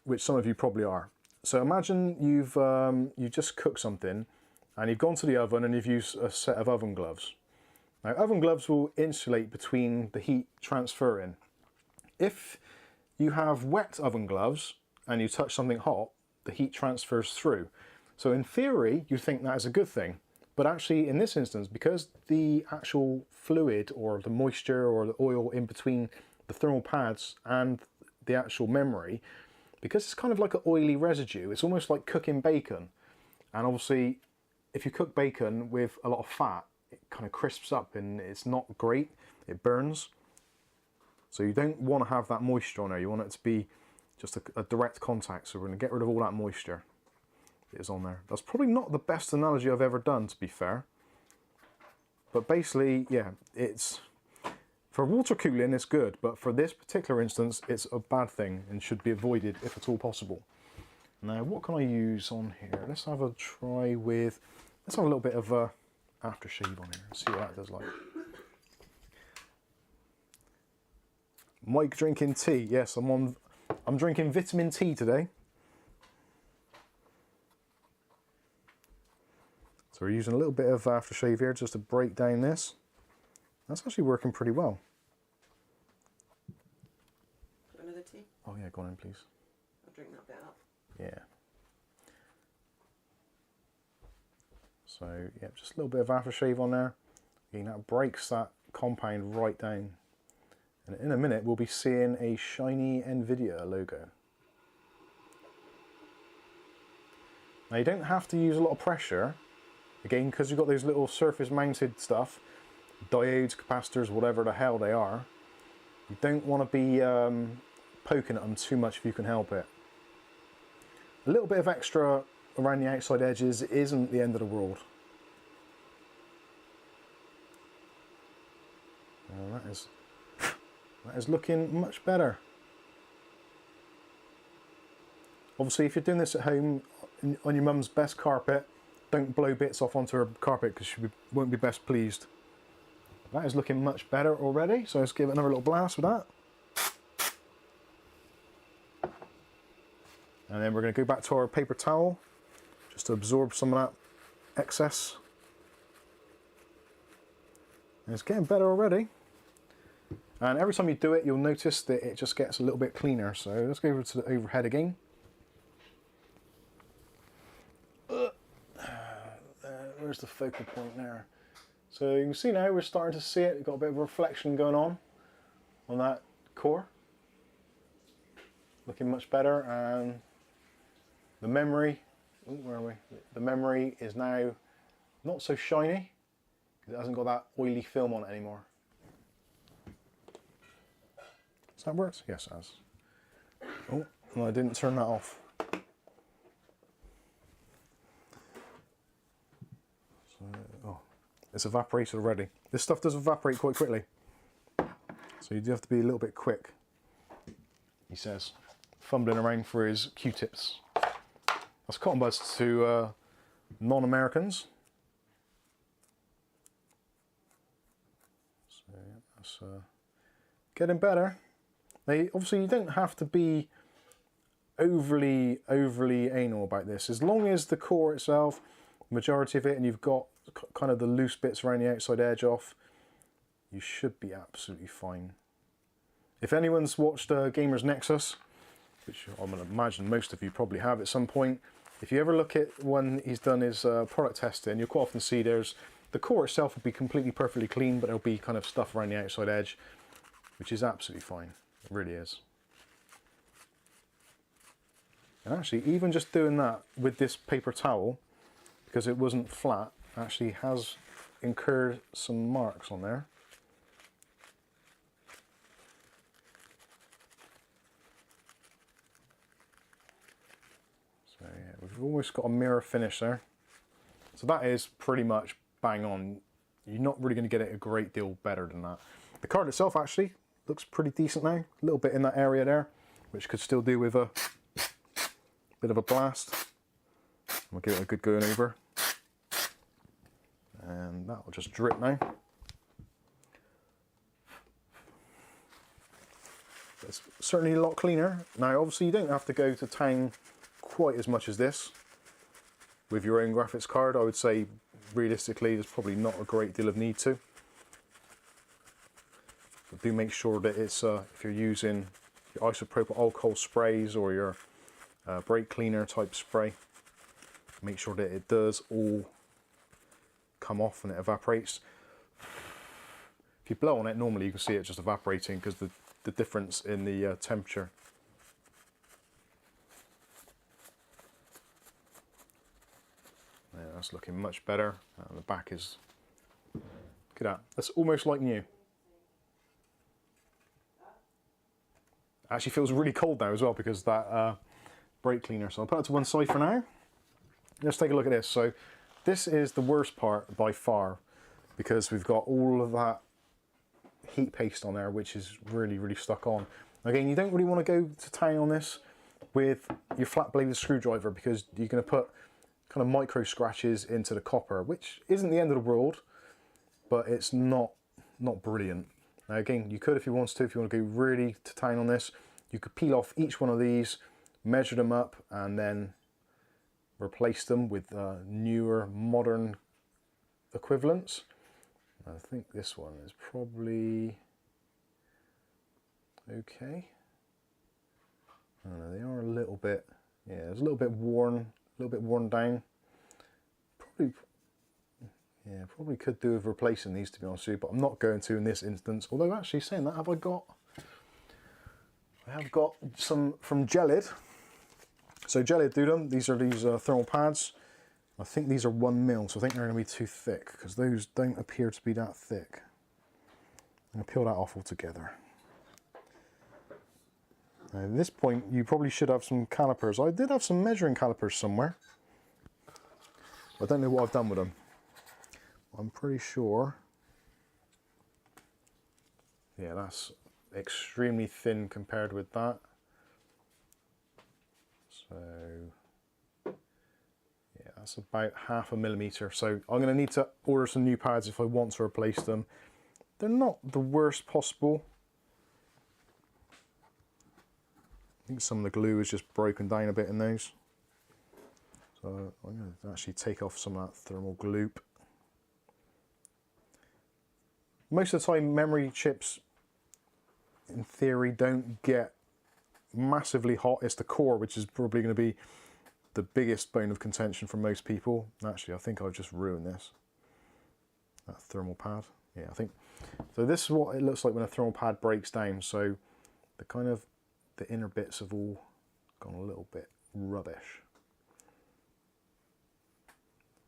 which some of you probably are. So imagine you've just cooked something and you've gone to the oven and you've used a set of oven gloves. Now, oven gloves will insulate between the heat transferring. If you have wet oven gloves and you touch something hot, the heat transfers through. So in theory, you think that is a good thing. But actually, in this instance, because the actual fluid or the moisture or the oil in between the thermal pads and the actual memory, because it's kind of like an oily residue, it's almost like cooking bacon. And obviously, if you cook bacon with a lot of fat, it kind of crisps up and it's not great, it burns. So you don't want to have that moisture on there, you want it to be just a direct contact. So we're going to get rid of all that moisture that is on there. That's probably not the best analogy I've ever done, to be fair. But basically, yeah, it's, for water cooling it's good, but for this particular instance it's a bad thing and should be avoided if at all possible. Now what can I use on here? Let's have a try with, let's have a little bit of aftershave on here, see what that does like. Mike drinking tea. Yes, I'm drinking vitamin T today. So we're using a little bit of aftershave here just to break down this. That's actually working pretty well. Another tea? Oh yeah, go on in please. I'll drink that bit up. Yeah. So yeah, just a little bit of aftershave on there. Again, that breaks that compound right down. And in a minute we'll be seeing a shiny NVIDIA logo. Now you don't have to use a lot of pressure, again because you've got those little surface mounted stuff, diodes, capacitors, whatever the hell they are. You don't want to be poking at them too much if you can help it. A little bit of extra around the outside edges isn't the end of the world. Now that is looking much better. Obviously, if you're doing this at home on your mum's best carpet, don't blow bits off onto her carpet because she won't be best pleased. That is looking much better already, so let's give it another little blast with that. And then we're going to go back to our paper towel just to absorb some of that excess. And it's getting better already. And every time you do it, you'll notice that it just gets a little bit cleaner. So let's go over to the overhead again. Where's the focal point there? So you can see now we're starting to see it. We've got a bit of reflection going on that core. Looking much better. And the memory, where are we? The memory is now not so shiny because it hasn't got that oily film on it anymore. Does that work? Yes, it has. Oh, no, I didn't turn that off. So, oh, it's evaporated already. This stuff does evaporate quite quickly. So you do have to be a little bit quick, he says, fumbling around for his Q-tips. That's cotton buds to non-Americans. So yeah, that's getting better. Now, obviously, you don't have to be overly anal about this. As long as the core itself, the majority of it, and you've got kind of the loose bits around the outside edge off, you should be absolutely fine. If anyone's watched Gamer's Nexus, which I'm going to imagine most of you probably have at some point, if you ever look at when he's done his product testing, you'll quite often see the core itself will be completely perfectly clean, but there'll be kind of stuff around the outside edge, which is absolutely fine. It really is. And actually, even just doing that with this paper towel, because it wasn't flat, actually has incurred some marks on there. So yeah, we've almost got a mirror finish there. So that is pretty much bang on. You're not really going to get it a great deal better than that. The card itself actually looks pretty decent now. A little bit in that area there, which could still do with a bit of a blast. We'll give it a good going over. And that will just drip now. It's certainly a lot cleaner. Now obviously you don't have to go to town quite as much as this with your own graphics card. I would say realistically there's probably not a great deal of need to. But do make sure that it's if you're using your isopropyl alcohol sprays or your brake cleaner type spray, make sure that it does all come off and it evaporates. If you blow on it, normally you can see it just evaporating because the difference in the temperature. Yeah, that's looking much better. The back is, look at that, that's almost like new. Actually feels really cold now as well because that brake cleaner. So I'll put it to one side for now. Let's take a look at this. So this is the worst part by far because we've got all of that heat paste on there, which is really stuck on. Again, you don't really want to go to town on this with your flat bladed screwdriver because you're going to put kind of micro scratches into the copper, which isn't the end of the world, but it's not brilliant. Now again, you could if you want to go really to town on this, you could peel off each one of these, measure them up, and then replace them with newer modern equivalents. I think this one is probably okay. They are a little bit, yeah, it's a little bit worn down. Probably could do with replacing these, to be honest with you, but I'm not going to in this instance. Although actually saying that, I have got some from Gelid. So Gelid do them. These are thermal pads. I think these are 1 mil, so I think they're going to be too thick because those don't appear to be that thick. I'm going to peel that off altogether. Now, at this point, you probably should have some calipers. I did have some measuring calipers somewhere. I don't know what I've done with them. I'm pretty sure. Yeah, that's extremely thin compared with that. So yeah, that's about 0.5 millimeter. So I'm going to need to order some new pads if I want to replace them. They're not the worst possible. I think some of the glue is just broken down a bit in those. So I'm going to actually take off some of that thermal gloop. Most of the time memory chips in theory don't get massively hot. It's the core which is probably going to be the biggest bone of contention for most people. Actually, I think I've just ruined this. That thermal pad. Yeah, I think. So this is what it looks like when a thermal pad breaks down. So the inner bits have all gone a little bit rubbish.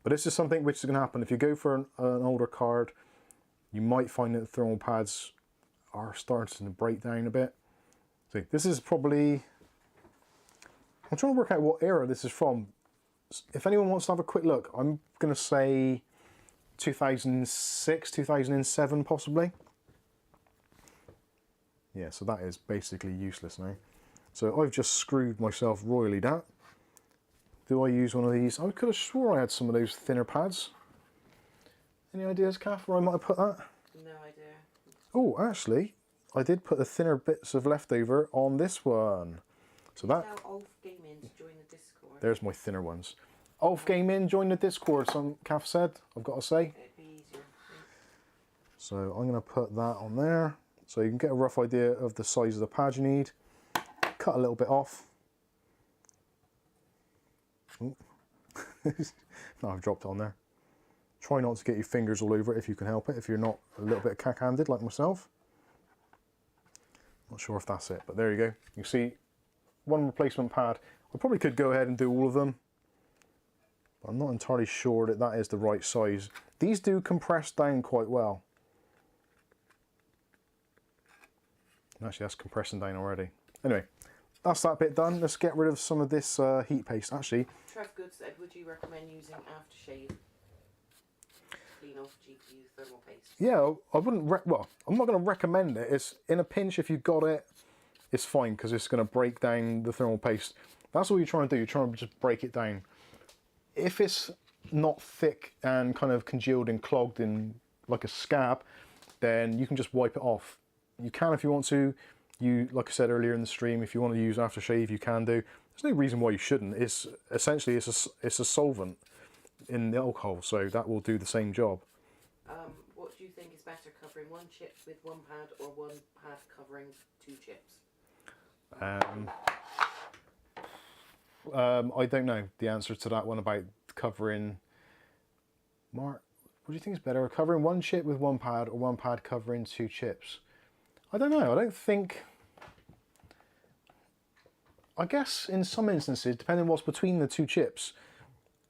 But this is something which is going to happen. If you go for an older card, you might find that the thermal pads are starting to break down a bit. So this is probably, I'm trying to work out what era this is from. If anyone wants to have a quick look, I'm going to say 2006, 2007 possibly. Yeah, so that is basically useless now. So I've just screwed myself royally that. Do I use one of these? I could have swore I had some of those thinner pads. Any ideas, Kath, where I might have put that? No idea. Oh, actually, I did put the thinner bits of leftover on this one. So that. Tell Ulf Gaming to join the Discord. There's my thinner ones. Ulf Gaming, join the Discord, some Kath said, I've got to say. It'd be easier. So I'm going to put that on there. So you can get a rough idea of the size of the pad you need. Cut a little bit off. No, I've dropped it on there. Try not to get your fingers all over it if you can help it, if you're not a little bit cack-handed like myself. Not sure if that's it, but there you go. You see one replacement pad. I probably could go ahead and do all of them. I'm not entirely sure that that is the right size. These do compress down quite well. Actually, that's compressing down already. Anyway, that's that bit done. Let's get rid of some of this heat paste. Actually, Trev Good said, would you recommend using aftershave to clean off GPU thermal paste? yeah, I wouldn't. Well, I'm not going to recommend it. It's in a pinch. If you've got it, it's fine because it's going to break down the thermal paste. That's all you're trying to do. You're trying to just break it down. If it's not thick and kind of congealed and clogged in like a scab, then you can just wipe it off. You can if you want to. You, like I said earlier in the stream, if you want to use aftershave, you can do. There's no reason why you shouldn't. It's essentially it's a solvent in the alcohol, so that will do the same job. What do you think is better, covering one chip with one pad or one pad covering two chips? I don't know the answer to that one about covering. Mark, what do you think is better, covering one chip with one pad or one pad covering two chips? I don't know. I don't think. I guess in some instances, depending on what's between the two chips,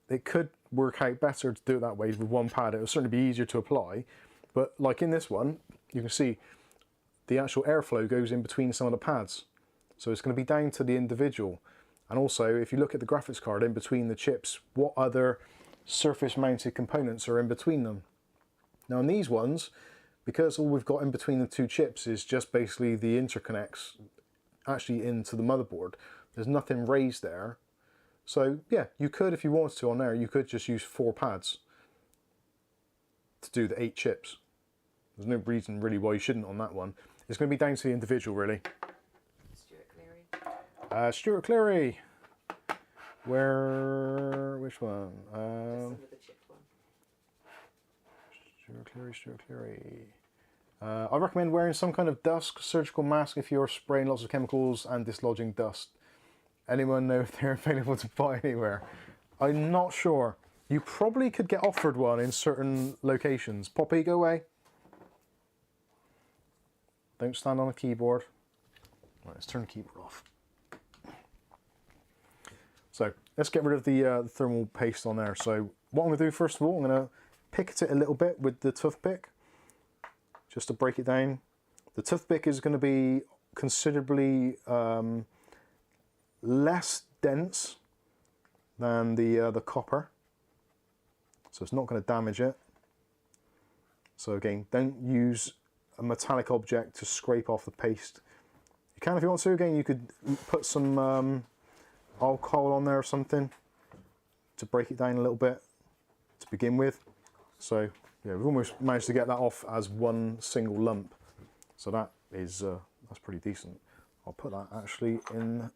it could work out better to do it that way with one pad. It will certainly be easier to apply. But like in this one, you can see the actual airflow goes in between some of the pads. So it's going to be down to the individual. And also, if you look at the graphics card in between the chips, what other surface mounted components are in between them? Now in these ones, because all we've got in between the two chips is just basically the interconnects actually into the motherboard, there's nothing raised there. So yeah, you could, if you wanted to on there, you could just use 4 pads to do the 8 chips. There's no reason really why you shouldn't on that one. It's going to be down to the individual really. Stuart Cleary. Stuart Cleary. Which one? The chip one. Stuart Cleary. I recommend wearing some kind of dust surgical mask if you're spraying lots of chemicals and dislodging dust. Anyone know if they're available to buy anywhere? I'm not sure. You probably could get offered one in certain locations. Poppy, go away. Don't stand on a keyboard. Right, let's turn the keyboard off. So let's get rid of the thermal paste on there. So what I'm going to do first of all, I'm going to picket it a little bit with the toothpick, just to break it down. The toothpick is going to be considerably less dense than the copper, so it's not going to damage it. So again, don't use a metallic object to scrape off the paste. You can if you want to. Again, you could put some alcohol on there or something to break it down a little bit to begin with. So yeah, we've almost managed to get that off as one single lump. So that is that's pretty decent. I'll put that actually into,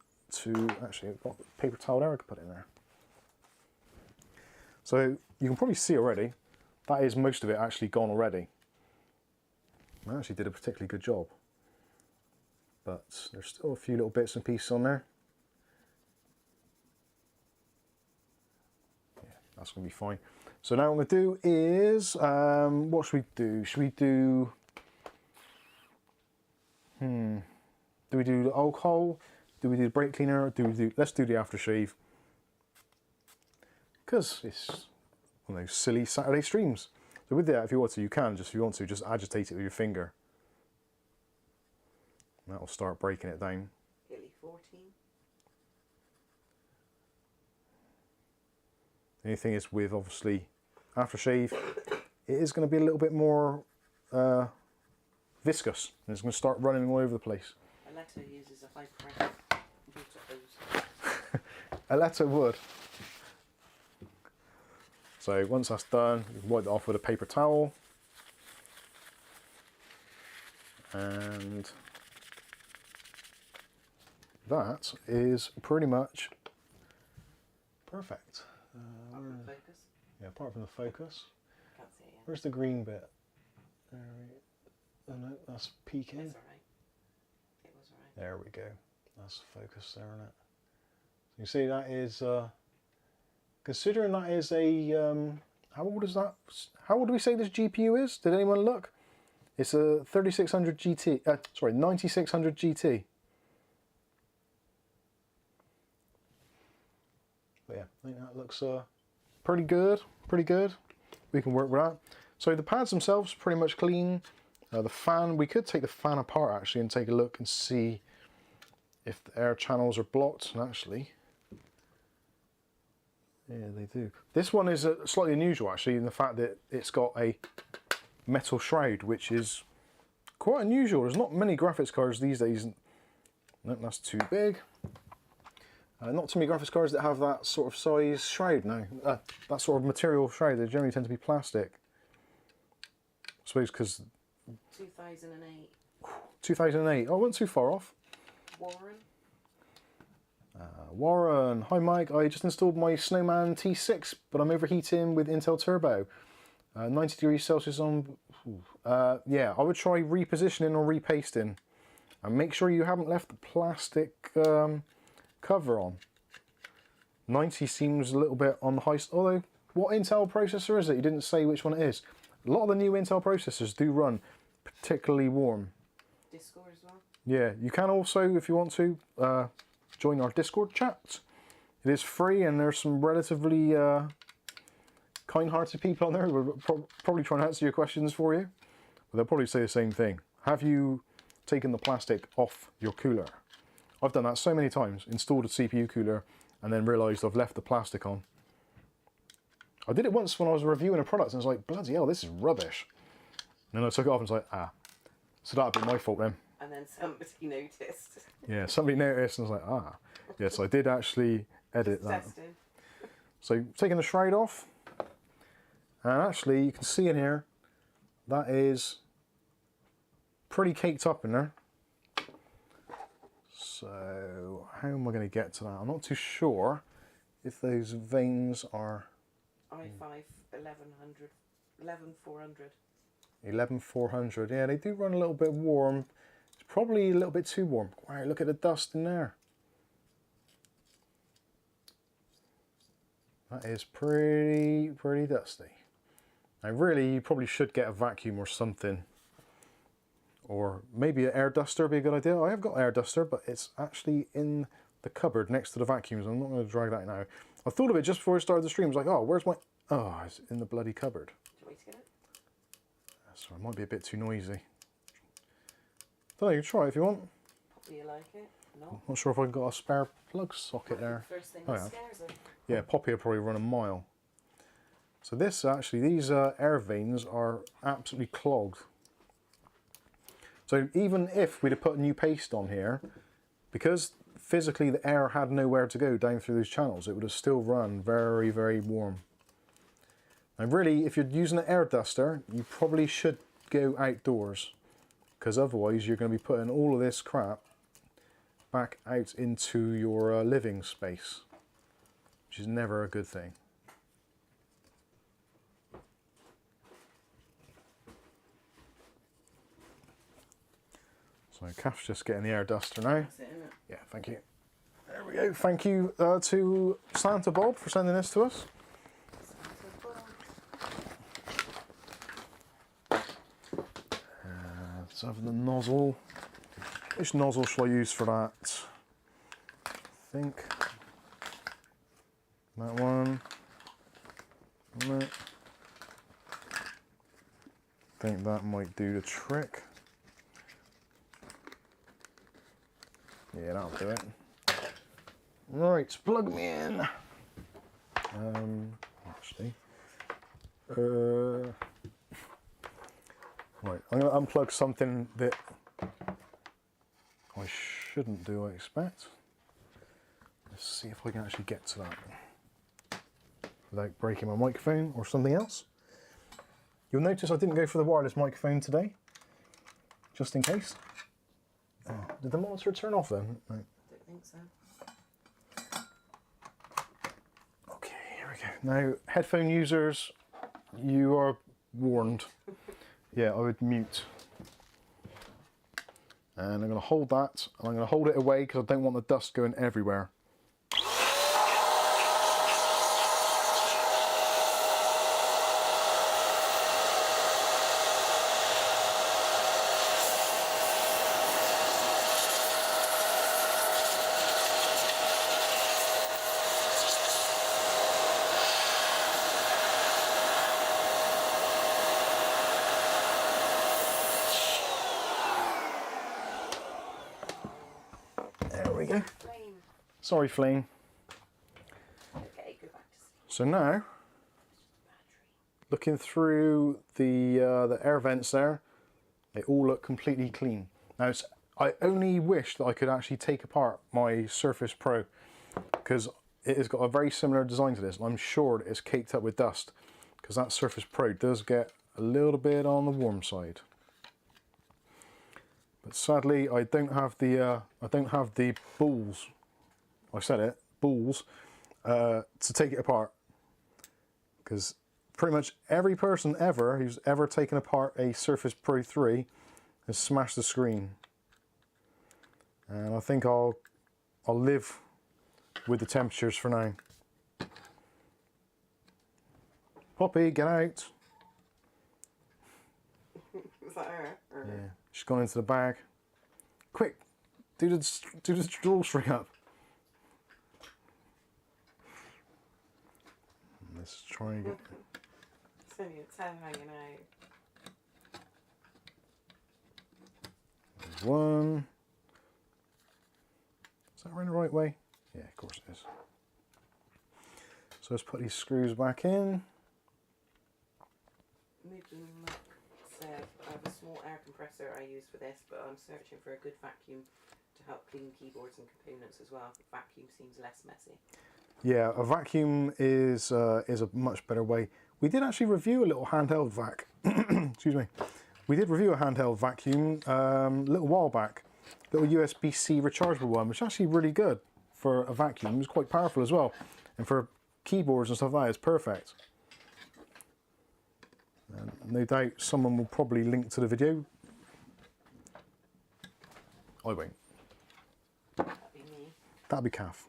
actually I've got a paper towel there I could put in there. So you can probably see already, that is most of it actually gone already. I actually did a particularly good job. But there's still a few little bits and pieces on there. Yeah, that's going to be fine. So now what I'm going to do is, what should we do? Should we do, do we do the alcohol? Do we do the brake cleaner? Let's do the aftershave. Because it's one of those silly Saturday streams. So with that, if you want to, you can, if you want to, just agitate it with your finger. And that'll start breaking it down. Hilly 14. The only thing is with, obviously, aftershave, it is going to be a little bit more viscous. And it's going to start running all over the place. Aletta uses a high pressure water hose. Aletta would. So once that's done, you can wipe it off with a paper towel. And that is pretty much perfect. Apart from the focus. Yeah, apart from the focus. Can't see it yet. Where's the green bit? There we, oh no, that's peeking. It's alright. It was alright. There we go. That's focus there, isn't it? So you see that is, considering that is a, how old is that? How old do we say this GPU is? Did anyone look? It's a 3600 GT, sorry, 9600 GT. But yeah, I think that looks pretty good, pretty good. We can work with that. So the pads themselves pretty much clean. The fan, we could take the fan apart actually and take a look and see if the air channels are blocked. And actually, yeah, they do. This one is slightly unusual actually in the fact that it's got a metal shroud, which is quite unusual. There's not many graphics cards these days. No, that's too big. Not too many graphics cards that have that sort of size shroud now. That sort of material shroud. They generally tend to be plastic. I suppose because 2008. 2008. Oh, I wasn't too far off. Warren. Warren, hi Mike. I just installed my Snowman T6, but I'm overheating with Intel Turbo. 90 degrees Celsius on. Yeah, I would try repositioning or repasting, and make sure you haven't left the plastic cover on. 90 seems a little bit on the high. Although, what Intel processor is it? You didn't say which one it is. A lot of the new Intel processors do run particularly warm. Discord as well. Yeah, you can also, if you want to, join our Discord chat. It is free, and there's some relatively kind-hearted people on there who will probably try and answer your questions for you. But they'll probably say the same thing. Have you taken the plastic off your cooler? I've done that so many times. Installed a CPU cooler and then realised I've left the plastic on. I did it once when I was reviewing a product and I was like, bloody hell, this is rubbish. And then I took it off and was like, ah. So that'd be my fault then. And then somebody noticed. Yeah, somebody noticed and I was like, ah. Yes, I did actually edit that. Testing. So taking the shroud off. And actually, you can see in here, that is pretty caked up in there. So how am I going to get to that? I'm not too sure if those veins are i5 1100, 11400. 11400. Yeah, they do run a little bit warm. It's probably a little bit too warm. Wow, look at the dust in there. That is pretty dusty. Now really, you probably should get a vacuum or something. Or maybe an air duster would be a good idea. I have got an air duster, but it's actually in the cupboard next to the vacuums. I'm not going to drag that now. I thought of it just before I started the stream. I was like, oh, where's my... Oh, it's in the bloody cupboard. Do you want me to get it? So it might be a bit too noisy. Don't know, you can try it if you want. Do you like it? No. Not sure if I've got a spare plug socket there. First thing Oh, that yeah. scares her. Yeah, Poppy will probably run a mile. So this actually, these air veins are absolutely clogged. So even if we'd have put new paste on here, because physically the air had nowhere to go down through those channels, it would have still run very warm. And really, if you're using an air duster, you probably should go outdoors, because otherwise you're going to be putting all of this crap back out into your living space, which is never a good thing. So Kath's just getting the air duster now. That's it, isn't it? Yeah, thank you. There we go. Thank you to Santa Bob for sending this to us. Let's have the nozzle. Which nozzle shall I use for that? I think that one. No. I think that might do the trick. Yeah, that'll do it. Right, plug me in. Actually, right, I'm going to unplug something that I shouldn't do, I expect. Let's see if I can actually get to that without breaking my microphone or something else. You'll notice I didn't go for the wireless microphone today, just in case. Oh, did the monitor turn off then? No. Don't think so. Okay, here we go. Now, headphone users, you are warned. Yeah, I would mute. And I'm going to hold that, and I'm going to hold it away because I don't want the dust going everywhere. go. Flame. Sorry, Flame. Okay, go back to sleep. So now, looking through the air vents there, they all look completely clean. Now, I only wish that I could actually take apart my Surface Pro, because it has got a very similar design to this, and I'm sure that it's caked up with dust, because that Surface Pro does get a little bit on the warm side. But sadly, I don't have the balls. I said it, balls, to take it apart, because pretty much every person ever who's ever taken apart a Surface Pro 3 has smashed the screen. And I think I'll live with the temperatures for now. Poppy, get out. Was that her? Or... Yeah, she's gone into the bag. Quick, do the drawstring up. Let's try and get... It's only a 10 hanging out. There's one. Is that going the right way? Yeah, of course it is. So let's put these screws back in. Moodlum said, I have a small air compressor I use for this, but I'm searching for a good vacuum to help clean keyboards and components as well. The vacuum seems less messy. Yeah, a vacuum is a much better way. We did actually review a little handheld vac. Excuse me. We did review a handheld vacuum a little while back. Little USB-C rechargeable one, which is actually really good for a vacuum. It's quite powerful as well. And for keyboards and stuff like that, it's perfect. And no doubt someone will probably link to the video. I won't. That'd be me. That'd be Kath.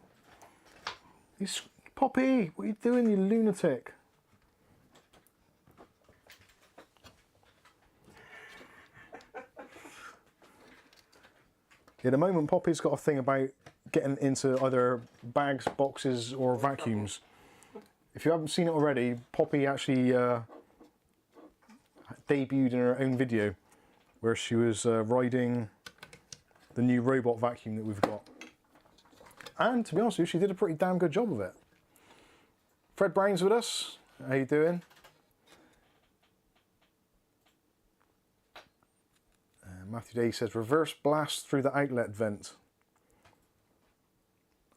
Poppy, what are you doing, you lunatic? Yeah, at the moment Poppy's got a thing about getting into either bags, boxes or vacuums. If you haven't seen it already, Poppy actually debuted in her own video where she was riding the new robot vacuum that we've got. And to be honest with you, she did a pretty damn good job of it. Fred Brown's with us. How you doing? Matthew Day says reverse blast through the outlet vent.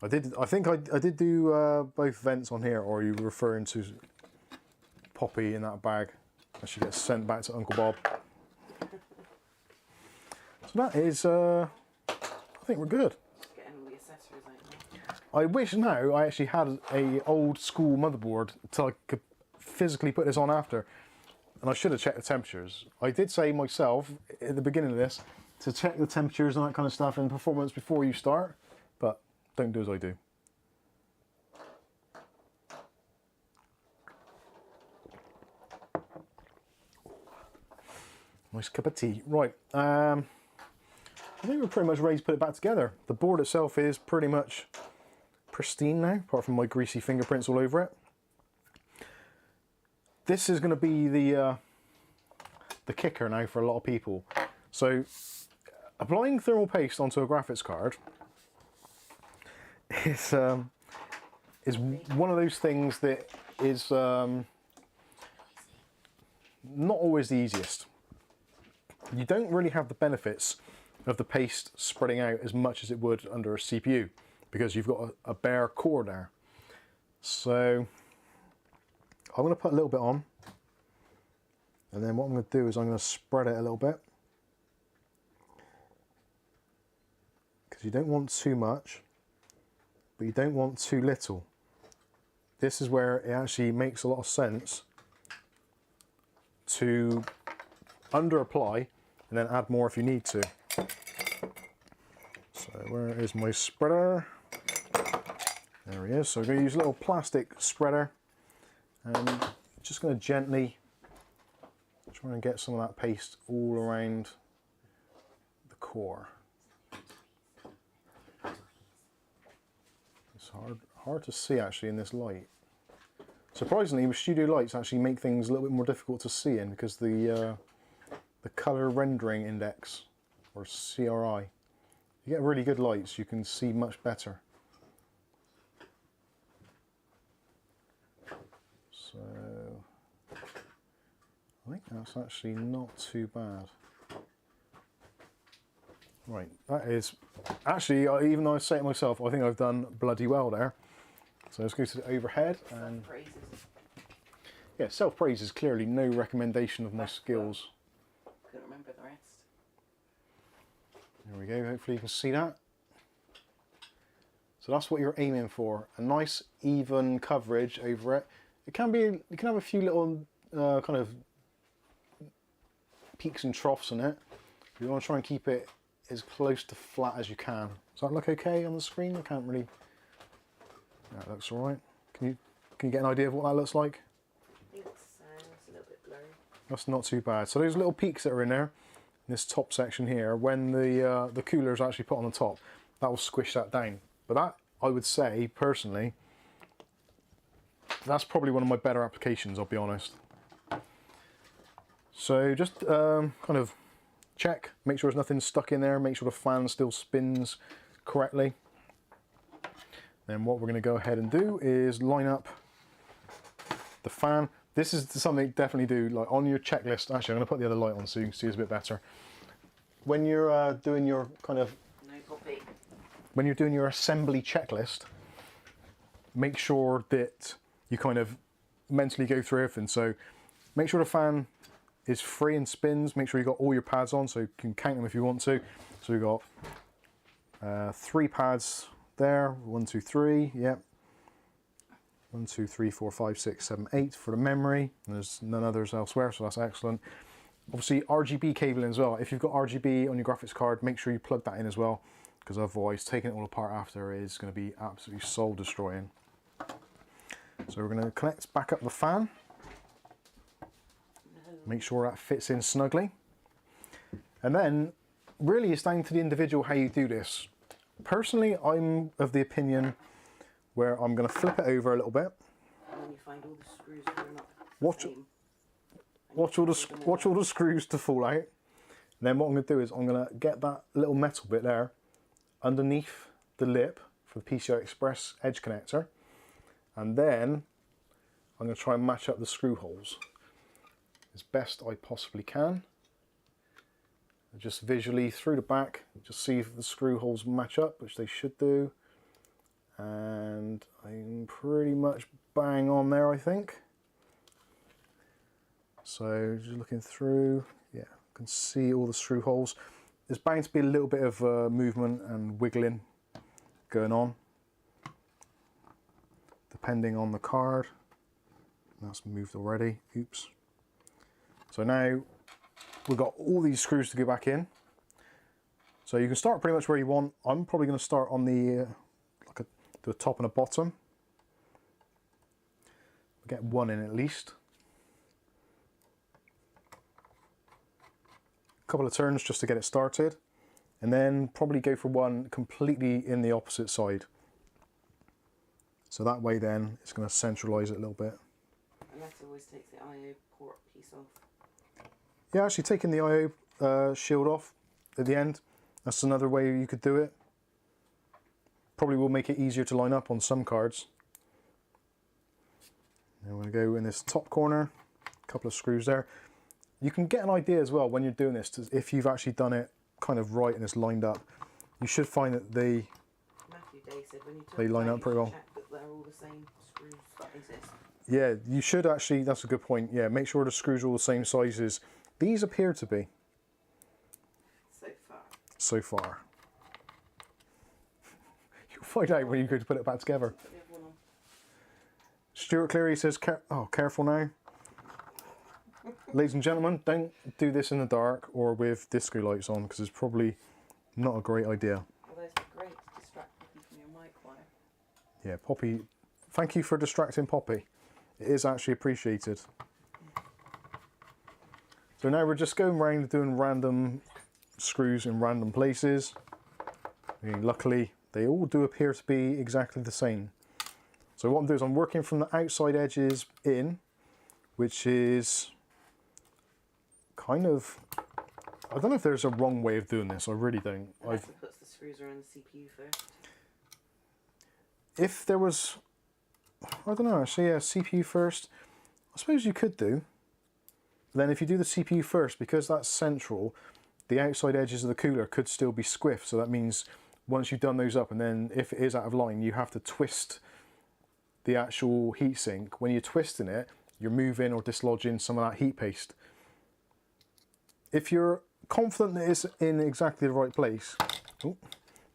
I think I did do both vents on here, or are you referring to Poppy in that bag and she gets sent back to Uncle Bob? So that is, I think we're good. Getting all the accessories out. I wish now I actually had a old school motherboard so I could physically put this on after. And I should have checked the temperatures. I did say myself at the beginning of this to check the temperatures and that kind of stuff and performance before you start, but don't do as I do. Nice cup of tea. Right, I think we're pretty much ready to put it back together. The board itself is pretty much pristine now, apart from my greasy fingerprints all over it. This is going to be the kicker now for a lot of people. So, applying thermal paste onto a graphics card is one of those things that is not always the easiest. You don't really have the benefits of the paste spreading out as much as it would under a CPU because you've got a bare core there. So I'm going to put a little bit on, and then what I'm going to do is I'm going to spread it a little bit, because you don't want too much, but you don't want too little. This is where it actually makes a lot of sense to under apply and then add more if you need to. So where is my spreader? There he is. So I'm going to use a little plastic spreader. And just going to gently try and get some of that paste all around the core. It's hard to see actually in this light. Surprisingly, with studio lights actually make things a little bit more difficult to see in because the color rendering index, or CRI, you get really good lights, you can see much better. So I think that's actually not too bad. Right, that is actually, even though I say it myself, I think I've done bloody well there. So let's go to the overhead and yeah, self-praise is clearly no recommendation of my skills. Couldn't remember the rest. There we go, hopefully you can see that. So that's what you're aiming for, a nice even coverage over it. It can be, you can have a few little kind of peaks and troughs in it. You want to try and keep it as close to flat as you can. Does that look okay on the screen? I can't really. That looks all right. Can you get an idea of what that looks like? I think it's a little bit blurry. That's not too bad. So those little peaks that are in there, in this top section here, when the cooler is actually put on the top, that will squish that down. But that, I would say personally, that's probably one of my better applications, I'll be honest. So just kind of check, make sure there's nothing stuck in there, make sure the fan still spins correctly. Then what we're going to go ahead and do is line up the fan. This is something definitely do, like on your checklist. Actually, I'm going to put the other light on so you can see it's a bit better. When you're doing your kind of, when you're doing your assembly checklist, make sure that you kind of mentally go through everything. So make sure the fan is free and spins. Make sure you've got all your pads on so you can count them if you want to. So we've got 3 pads there. 1, 2, 3. Yep. 1, 2, 3, 4, 5, 6, 7, 8 for the memory. There's none others elsewhere, so that's excellent. Obviously RGB cabling as well. If you've got RGB on your graphics card, make sure you plug that in as well, because otherwise taking it all apart after is going to be absolutely soul destroying. So we're going to connect back up the fan. Make sure that fits in snugly. And then really it's down to the individual how you do this. Personally, I'm of the opinion where I'm going to flip it over a little bit. And then you find all the screws that are not Watch all the screws to fall out. And then what I'm going to do is I'm going to get that little metal bit there underneath the lip for the PCI Express edge connector. And then I'm going to try and match up the screw holes as best I possibly can. And just visually through the back, just see if the screw holes match up, which they should do. And I'm pretty much bang on there, I think. So just looking through, yeah, I can see all the screw holes. There's bound to be a little bit of movement and wiggling going on, depending on the card. That's moved already, oops. So now we've got all these screws to go back in. So you can start pretty much where you want. I'm probably going to start on the top and the bottom. Get one in at least. A couple of turns just to get it started, and then probably go for one completely in the opposite side. So that way then it's going to centralize it a little bit. And that always takes the I/O port piece off. Yeah, actually taking the I/O shield off at the end, that's another way you could do it. Probably will make it easier to line up on some cards. And we're going to go in this top corner, a couple of screws there. You can get an idea as well when you're doing this, if you've actually done it kind of right and it's lined up. You should find that Matthew Day said when you they line up pretty well. Check that they're all the same screws that exist. Yeah, you should actually, that's a good point. Yeah, make sure the screws are all the same sizes. These appear to be. So far. You'll find out when you go to put it back together. Stuart Cleary says, careful now. Ladies and gentlemen, don't do this in the dark or with disco lights on, because it's probably not a great idea. Although it's great to distract Poppy from your mic wire. Yeah, Poppy, thank you for distracting Poppy. It is actually appreciated. So now we're just going around doing random screws in random places. Luckily, they all do appear to be exactly the same. So what I'm doing is I'm working from the outside edges in, which is kind of, I don't know if there's a wrong way of doing this. I really don't. Alexa puts the screws around the CPU first. If there was, I don't know, actually, yeah, CPU first, I suppose you could do. Then if you do the CPU first, because that's central, the outside edges of the cooler could still be squiffed. So that means once you've done those up, and then if it is out of line, you have to twist the actual heatsink. When you're twisting it, you're moving or dislodging some of that heat paste. If you're confident that it's in exactly the right place,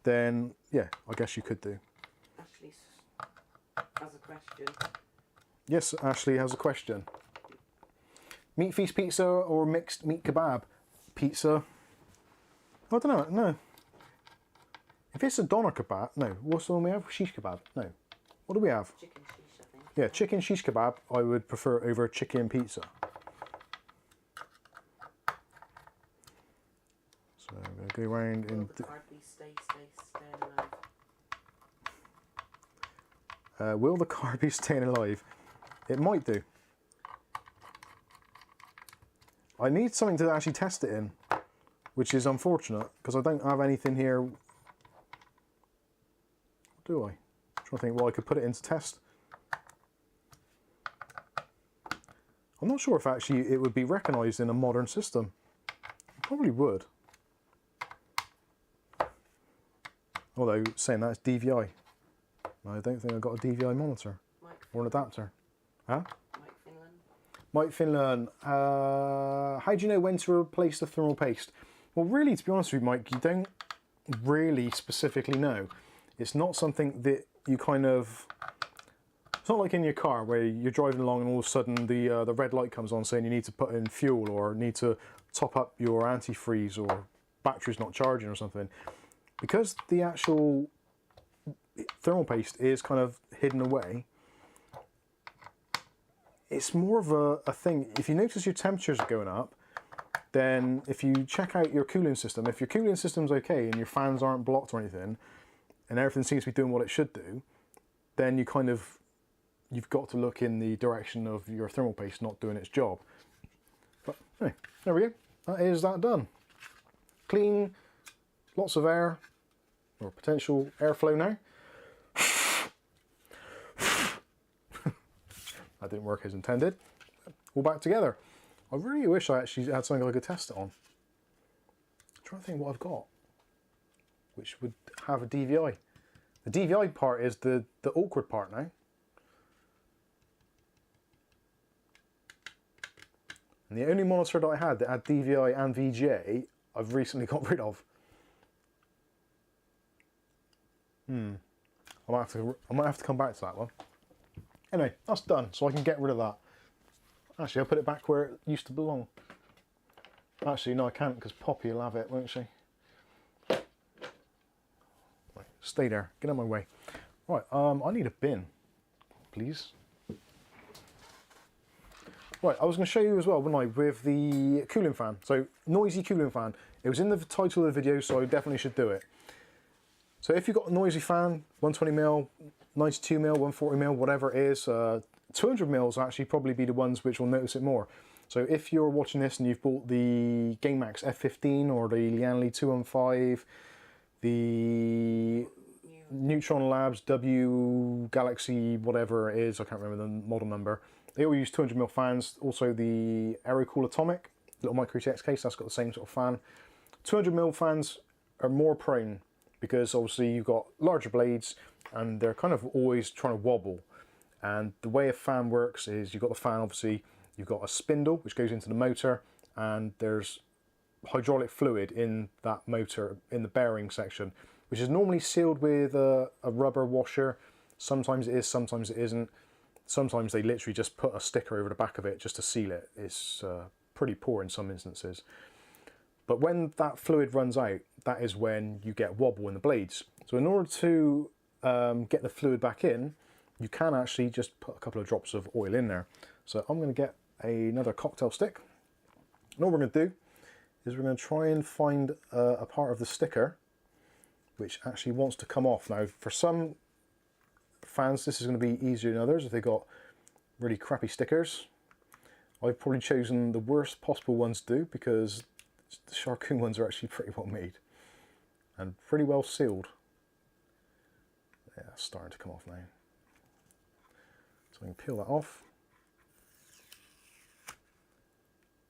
then yeah, I guess you could do. Ashley has a question. Yes, Ashley has a question. Meat feast pizza or mixed meat kebab pizza? I don't know, no. If it's a doner kebab, no. What's the one we have? Shish kebab? No. What do we have? Chicken shish, I think. Yeah, chicken shish kebab I would prefer over chicken pizza. So I'm going to go around and... Will the card piece stay alive? will the car be staying alive? It might do. I need something to actually test it in, which is unfortunate because I don't have anything here. Do I? I'm trying to think what I could put it in to test. I'm not sure if actually it would be recognised in a modern system. It probably would. Although saying that, it's DVI. I don't think I've got a DVI monitor or an adapter. Huh? Mike Finland, how do you know when to replace the thermal paste? Well, really, to be honest with you, Mike, you don't really specifically know. It's not something that you kind of... It's not like in your car where you're driving along and all of a sudden the red light comes on saying you need to put in fuel or need to top up your antifreeze or battery's not charging or something. Because the actual thermal paste is kind of hidden away, it's more of a thing. If you notice your temperatures are going up, then if you check out your cooling system, if your cooling system's okay and your fans aren't blocked or anything, and everything seems to be doing what it should do, then you've got to look in the direction of your thermal paste not doing its job. But anyway, there we go. That is that done. Clean, lots of air, or potential airflow now. That didn't work as intended. All back together. I really wish I actually had something I could test it on. I'm trying to think what I've got, which would have a DVI. The DVI part is the awkward part now. And the only monitor that I had that had DVI and VGA, I've recently got rid of. I might have to come back to that one. Anyway, that's done, so I can get rid of that. Actually, I'll put it back where it used to belong. Actually, no, I can't, because Poppy will have it, won't she? Right, stay there. Get out of my way. Right, I need a bin, please. Right, I was going to show you as well, wasn't I, with the cooling fan. So, noisy cooling fan. It was in the title of the video, so I definitely should do it. So if you've got a noisy fan, 120mm, 92mm, 140mm, whatever it is, 200mm will actually probably be the ones which will notice it more. So if you're watching this and you've bought the GameMax F15 or the Lianli 215, the Neutron Labs W Galaxy, whatever it is, I can't remember the model number, they all use 200mm fans. Also the Aerocool Atomic, little micro TX case, that's got the same sort of fan. 200mm fans are more prone, because obviously you've got larger blades and they're kind of always trying to wobble. And the way a fan works is you've got the fan, obviously, you've got a spindle which goes into the motor, and there's hydraulic fluid in that motor, in the bearing section, which is normally sealed with a rubber washer. Sometimes it is, sometimes it isn't. Sometimes they literally just put a sticker over the back of it just to seal it. It's pretty poor in some instances. But when that fluid runs out, that is when you get wobble in the blades. So in order to get the fluid back in, you can actually just put a couple of drops of oil in there. So I'm going to get another cocktail stick. And all we're going to do is we're going to try and find a part of the sticker which actually wants to come off. Now, for some fans, this is going to be easier than others if they've got really crappy stickers. I've probably chosen the worst possible ones to do, because The Charcoon ones are actually pretty well made and pretty well sealed. Yeah, it's starting to come off now. So I can peel that off.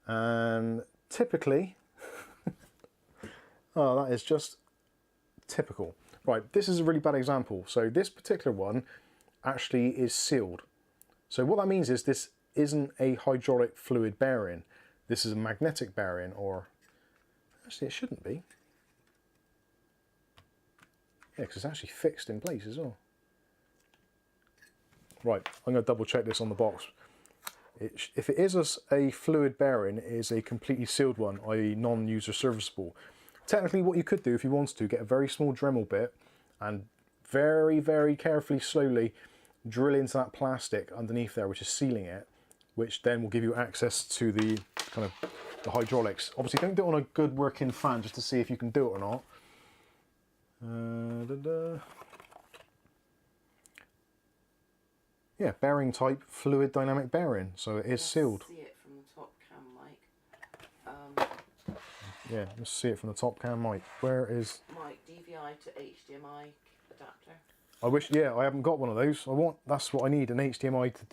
And typically, oh, that is just typical. Right, this is a really bad example. So this particular one actually is sealed. So what that means is this isn't a hydraulic fluid bearing. This is a magnetic bearing, or actually it shouldn't be. Yeah, because it's actually fixed in place as well. Right, I'm going to double check this on the box. If it is a fluid bearing, it is a completely sealed one, i.e. non-user serviceable. Technically what you could do if you wanted to, get a very small Dremel bit and very, very carefully, slowly drill into that plastic underneath there, which is sealing it, which then will give you access to the kind of the hydraulics. Obviously don't do it on a good working fan just to see if you can do it or not. Yeah, bearing type fluid dynamic bearing, so it is sealed. See it from the top cam, Mike. Yeah, let's see it from the top cam, Mike. Where is... Mike, DVI to HDMI adapter. I wish, yeah, I haven't got one of those. That's what I need, an HDMI to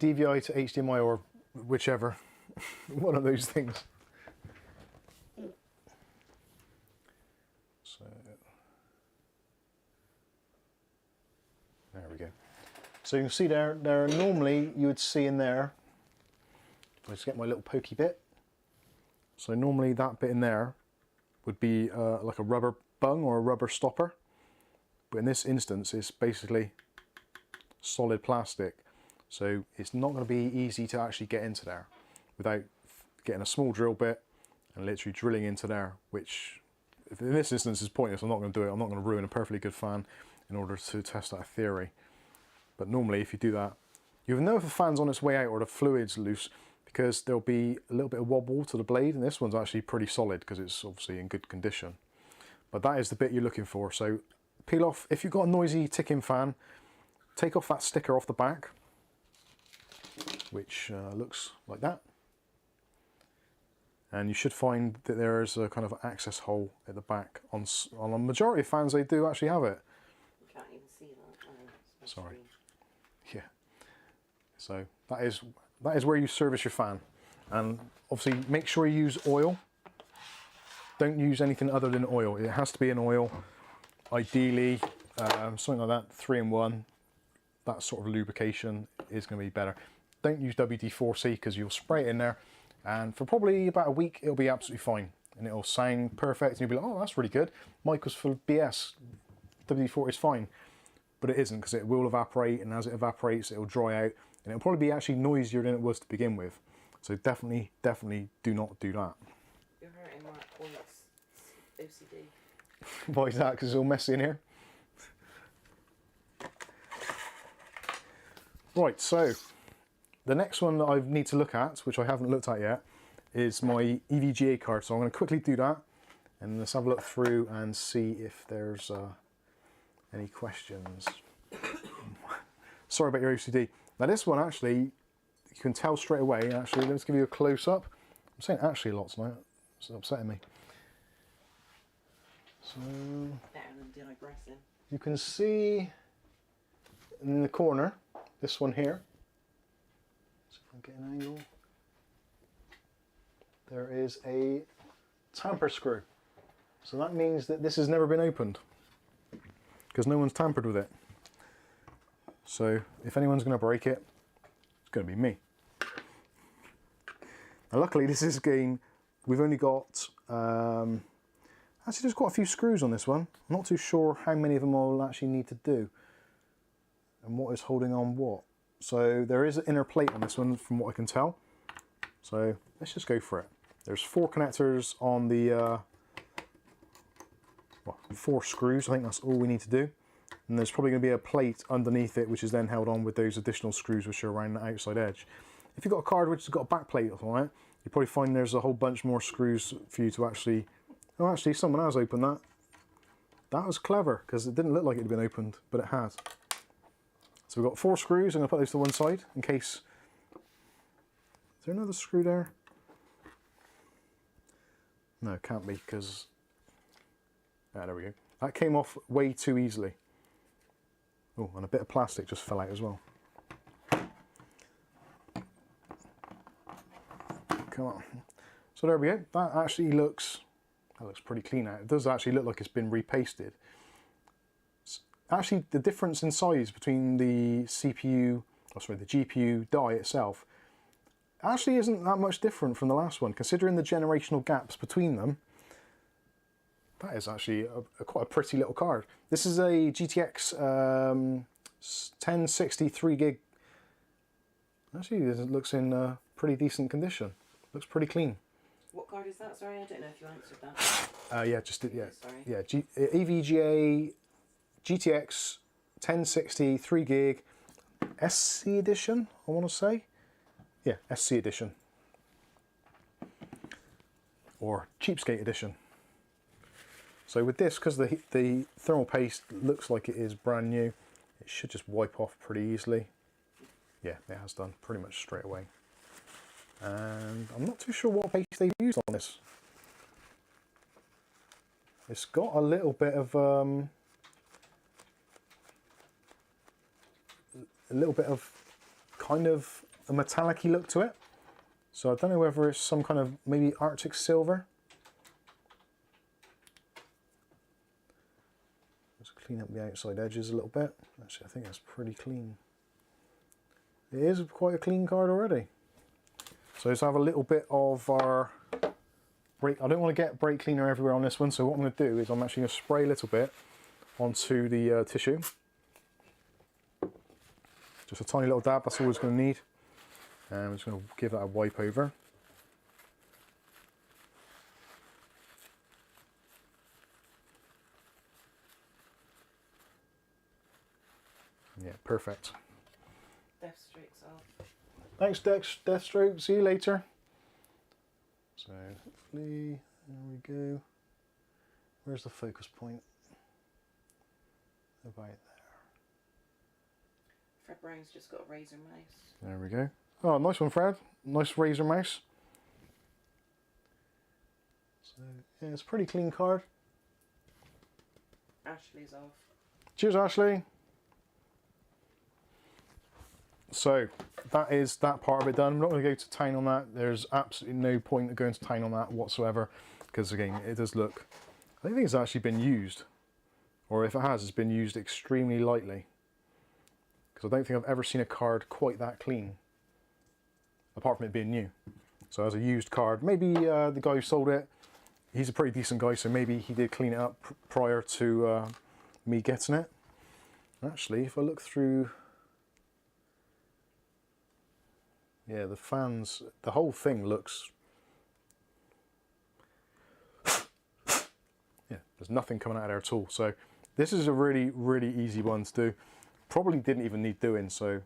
DVI to HDMI, or whichever. One of those things. So, there we go. So you can see there normally you would see in there, let's get my little pokey bit. So normally that bit in there would be like a rubber bung or a rubber stopper, but in this instance it's basically solid plastic, so it's not going to be easy to actually get into there without getting a small drill bit and literally drilling into there, which in this instance is pointless. I'm not going to do it. I'm not going to ruin a perfectly good fan in order to test that theory. But normally if you do that, you'll know if the fan's on its way out or the fluid's loose, because there'll be a little bit of wobble to the blade, and this one's actually pretty solid because it's obviously in good condition. But that is the bit you're looking for. So peel off, if you've got a noisy ticking fan, take off that sticker off the back, which looks like that. And you should find that there is a kind of access hole at the back. On a majority of fans, they do actually have it. You can't even see that. Sorry. Yeah. So that is where you service your fan. And obviously make sure you use oil. Don't use anything other than oil. It has to be an oil. Ideally, something like that, 3-in-1. That sort of lubrication is going to be better. Don't use WD-40 because you'll spray it in there, and for probably about a week it'll be absolutely fine and it'll sound perfect and you'll be like, oh, that's really good. Mike was full of BS. WD-40 is fine, but it isn't, because it will evaporate, and as it evaporates it'll dry out and it'll probably be actually noisier than it was to begin with. So definitely do not do that. You're hurting my points. OCD. Why is that? Because it's all messy in here. Right, so the next one that I need to look at, which I haven't looked at yet, is my EVGA card. So I'm going to quickly do that and let's have a look through and see if there's any questions. Sorry about your OCD. Now this one actually, you can tell straight away. Actually, let's give you a close-up. I'm saying actually a lot tonight. It's upsetting me. So Better than digressing. you can see in the corner, this one here. See if I can get an angle. There is a tamper screw. So that means that this has never been opened, because no one's tampered with it. So if anyone's going to break it, it's going to be me. Now luckily this is again, we've only got, actually there's quite a few screws on this one. I'm not too sure how many of them I'll actually need to do and what is holding on what. So there is an inner plate on this one from what I can tell. So let's just go for it. There's 4 connectors on the, well, 4 screws. I think that's all we need to do. And there's probably going to be a plate underneath it, which is then held on with those additional screws which are around the outside edge. If you've got a card which has got a back plate on it, you probably find there's a whole bunch more screws for you to actually... Oh, actually, someone has opened that. That was clever, because it didn't look like it had been opened, but it has. So we've got 4 screws. I'm going to put those to one side in case... Is there another screw there? No, it can't be because... Ah, there we go. That came off way too easily. Oh, and a bit of plastic just fell out as well. Come on. So there we go. That actually looks... That looks pretty clean out. It does actually look like it's been repasted. Actually, the difference in size between the CPU, oh sorry, the GPU die itself, actually isn't that much different from the last one, considering the generational gaps between them. That is actually quite a pretty little card. This is a GTX 1060 3 gig. Actually, this looks in pretty decent condition. Looks pretty clean. What card is that? Sorry, I don't know if you answered that. Yeah, just did. Yeah, Sorry. yeah. EVGA GTX 1060 3 gig SC edition. I want to say, yeah, SC edition or cheapskate edition. So with this, because the thermal paste looks like it is brand new, it should just wipe off pretty easily. Yeah, it has done pretty much straight away. And I'm not too sure what paste they used on this. It's got a little bit of kind of a metallic-y look to it. So I don't know whether it's some kind of maybe Arctic silver. Let's clean up the outside edges a little bit. Actually, I think that's pretty clean. It is quite a clean card already. So let's have a little bit of our brake. I don't want to get brake cleaner everywhere on this one, so what I'm going to do is I'm actually going to spray a little bit onto the tissue. Just a tiny little dab, that's all it's going to need. And I'm just going to give that a wipe over. Yeah, perfect. Deathstroke's off. Thanks, Deathstroke. See you later. So, hopefully, there we go. Where's the focus point? About there. Fred Brown's just got a razor mouse. There we go. Oh, nice one, Fred. Nice razor mouse. So, yeah, it's a pretty clean card. Ashley's off. Cheers, Ashley. So that is that part of it done. I'm not going to go to town on that. There's absolutely no point in going to town on that whatsoever, because again, it does look, I don't think it's actually been used, or if it has, it's been used extremely lightly, because I don't think I've ever seen a card quite that clean, apart from it being new. So as a used card, maybe the guy who sold it, he's a pretty decent guy, so maybe he did clean it up prior to me getting it. Actually, if I look through, yeah, the fans, the whole thing looks, yeah, there's nothing coming out of there at all. So this is a really, really easy one to do. Probably didn't even need doing, so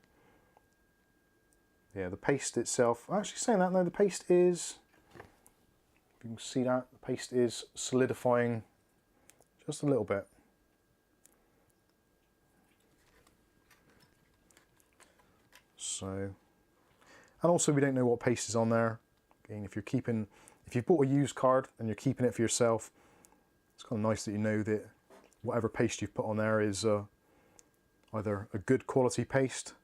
yeah, the paste itself, actually saying that, no, the paste is, if you can see that, the paste is solidifying just a little bit. So, and also we don't know what paste is on there. Again, if you've bought a used card and you're keeping it for yourself, it's kind of nice that you know that whatever paste you've put on there is either a good quality paste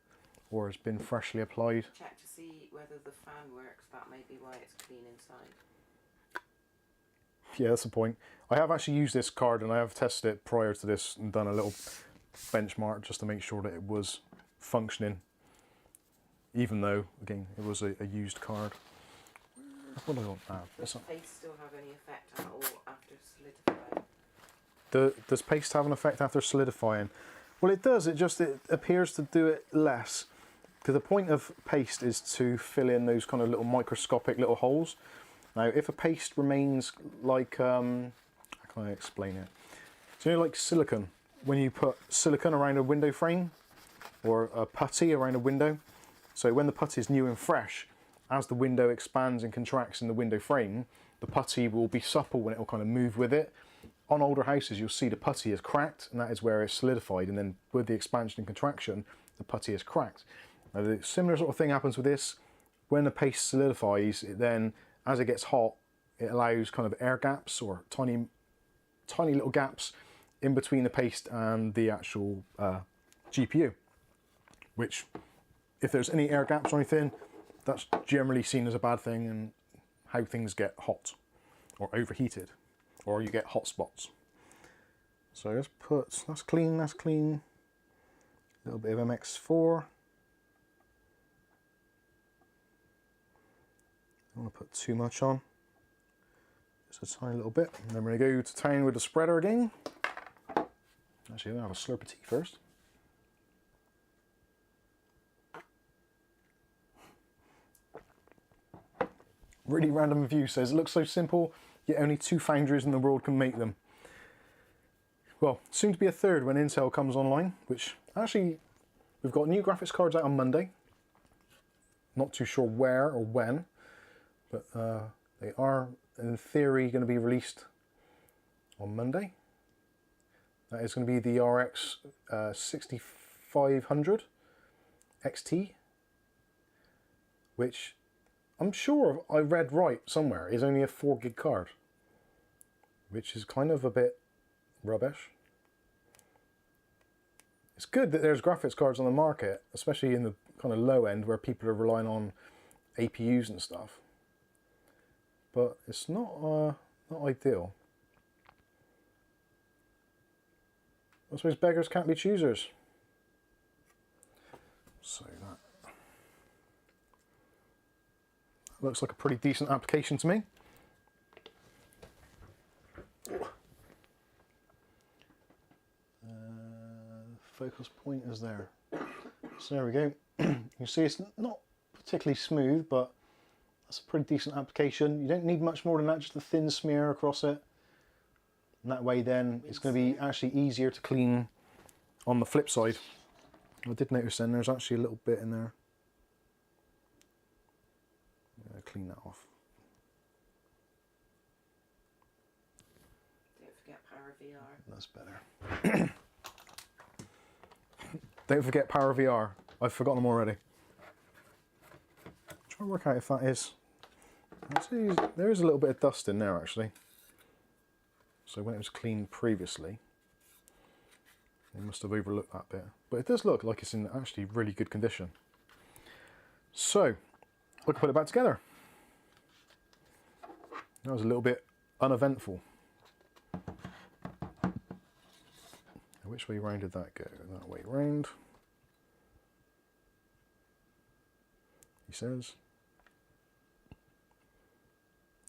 or has been freshly applied. Check to see whether the fan works. That may be why it's clean inside. Yeah, that's the point. I have actually used this card and I have tested it prior to this and done a little benchmark just to make sure that it was functioning, even though, again, it was a used card. What do I want to add? Does paste still have any effect at all after solidifying? Does paste have an effect after solidifying? Well, it does. It appears to do it less. Because the point of paste is to fill in those kind of little microscopic little holes. Now, if a paste remains like, how can I explain it? So, you know, like silicone. When you put silicone around a window frame or a putty around a window. So when the putty is new and fresh, as the window expands and contracts in the window frame, the putty will be supple and it will kind of move with it. On older houses, you'll see the putty is cracked, and that is where it's solidified, and then with the expansion and contraction, the putty is cracked. Now, the similar sort of thing happens with this. When the paste solidifies, it then, as it gets hot, it allows kind of air gaps or tiny little gaps in between the paste and the actual GPU, which if there's any air gaps or anything, that's generally seen as a bad thing and how things get hot or overheated, or you get hot spots. So let's put, that's clean, a little bit of MX4. Don't want to put too much on, just a tiny little bit. And then we're going to go to town with the spreader again. Actually, I'm going to have a slurp of tea first. Really random review says, it looks so simple, yet only 2 foundries in the world can make them. Well, soon to be a third when Intel comes online, which actually, we've got new graphics cards out on Monday. Not too sure where or when, but they are, in theory, going to be released on Monday. That is going to be the RX 6500 XT, which I'm sure I read right somewhere is only a 4 gig card, which is kind of a bit rubbish. It's good that there's graphics cards on the market, especially in the kind of low end where people are relying on APUs and stuff, but it's not ideal. I suppose beggars can't be choosers. So that looks like a pretty decent application to me. Focus point is there. So there we go. You see it's not particularly smooth, but that's a pretty decent application. You don't need much more than that, just a thin smear across it. And that way then it's going to be actually easier to clean on the flip side. I did notice then there's actually a little bit in there. Clean that off. Don't forget Power VR. That's better. Don't forget Power VR. I've forgotten them already. Try and work out if that is. Actually, there is a little bit of dust in there actually. So when it was cleaned previously, they must have overlooked that bit. But it does look like it's in actually really good condition. So we can put it back together. That was a little bit uneventful. Which way round did that go? That way round. He says.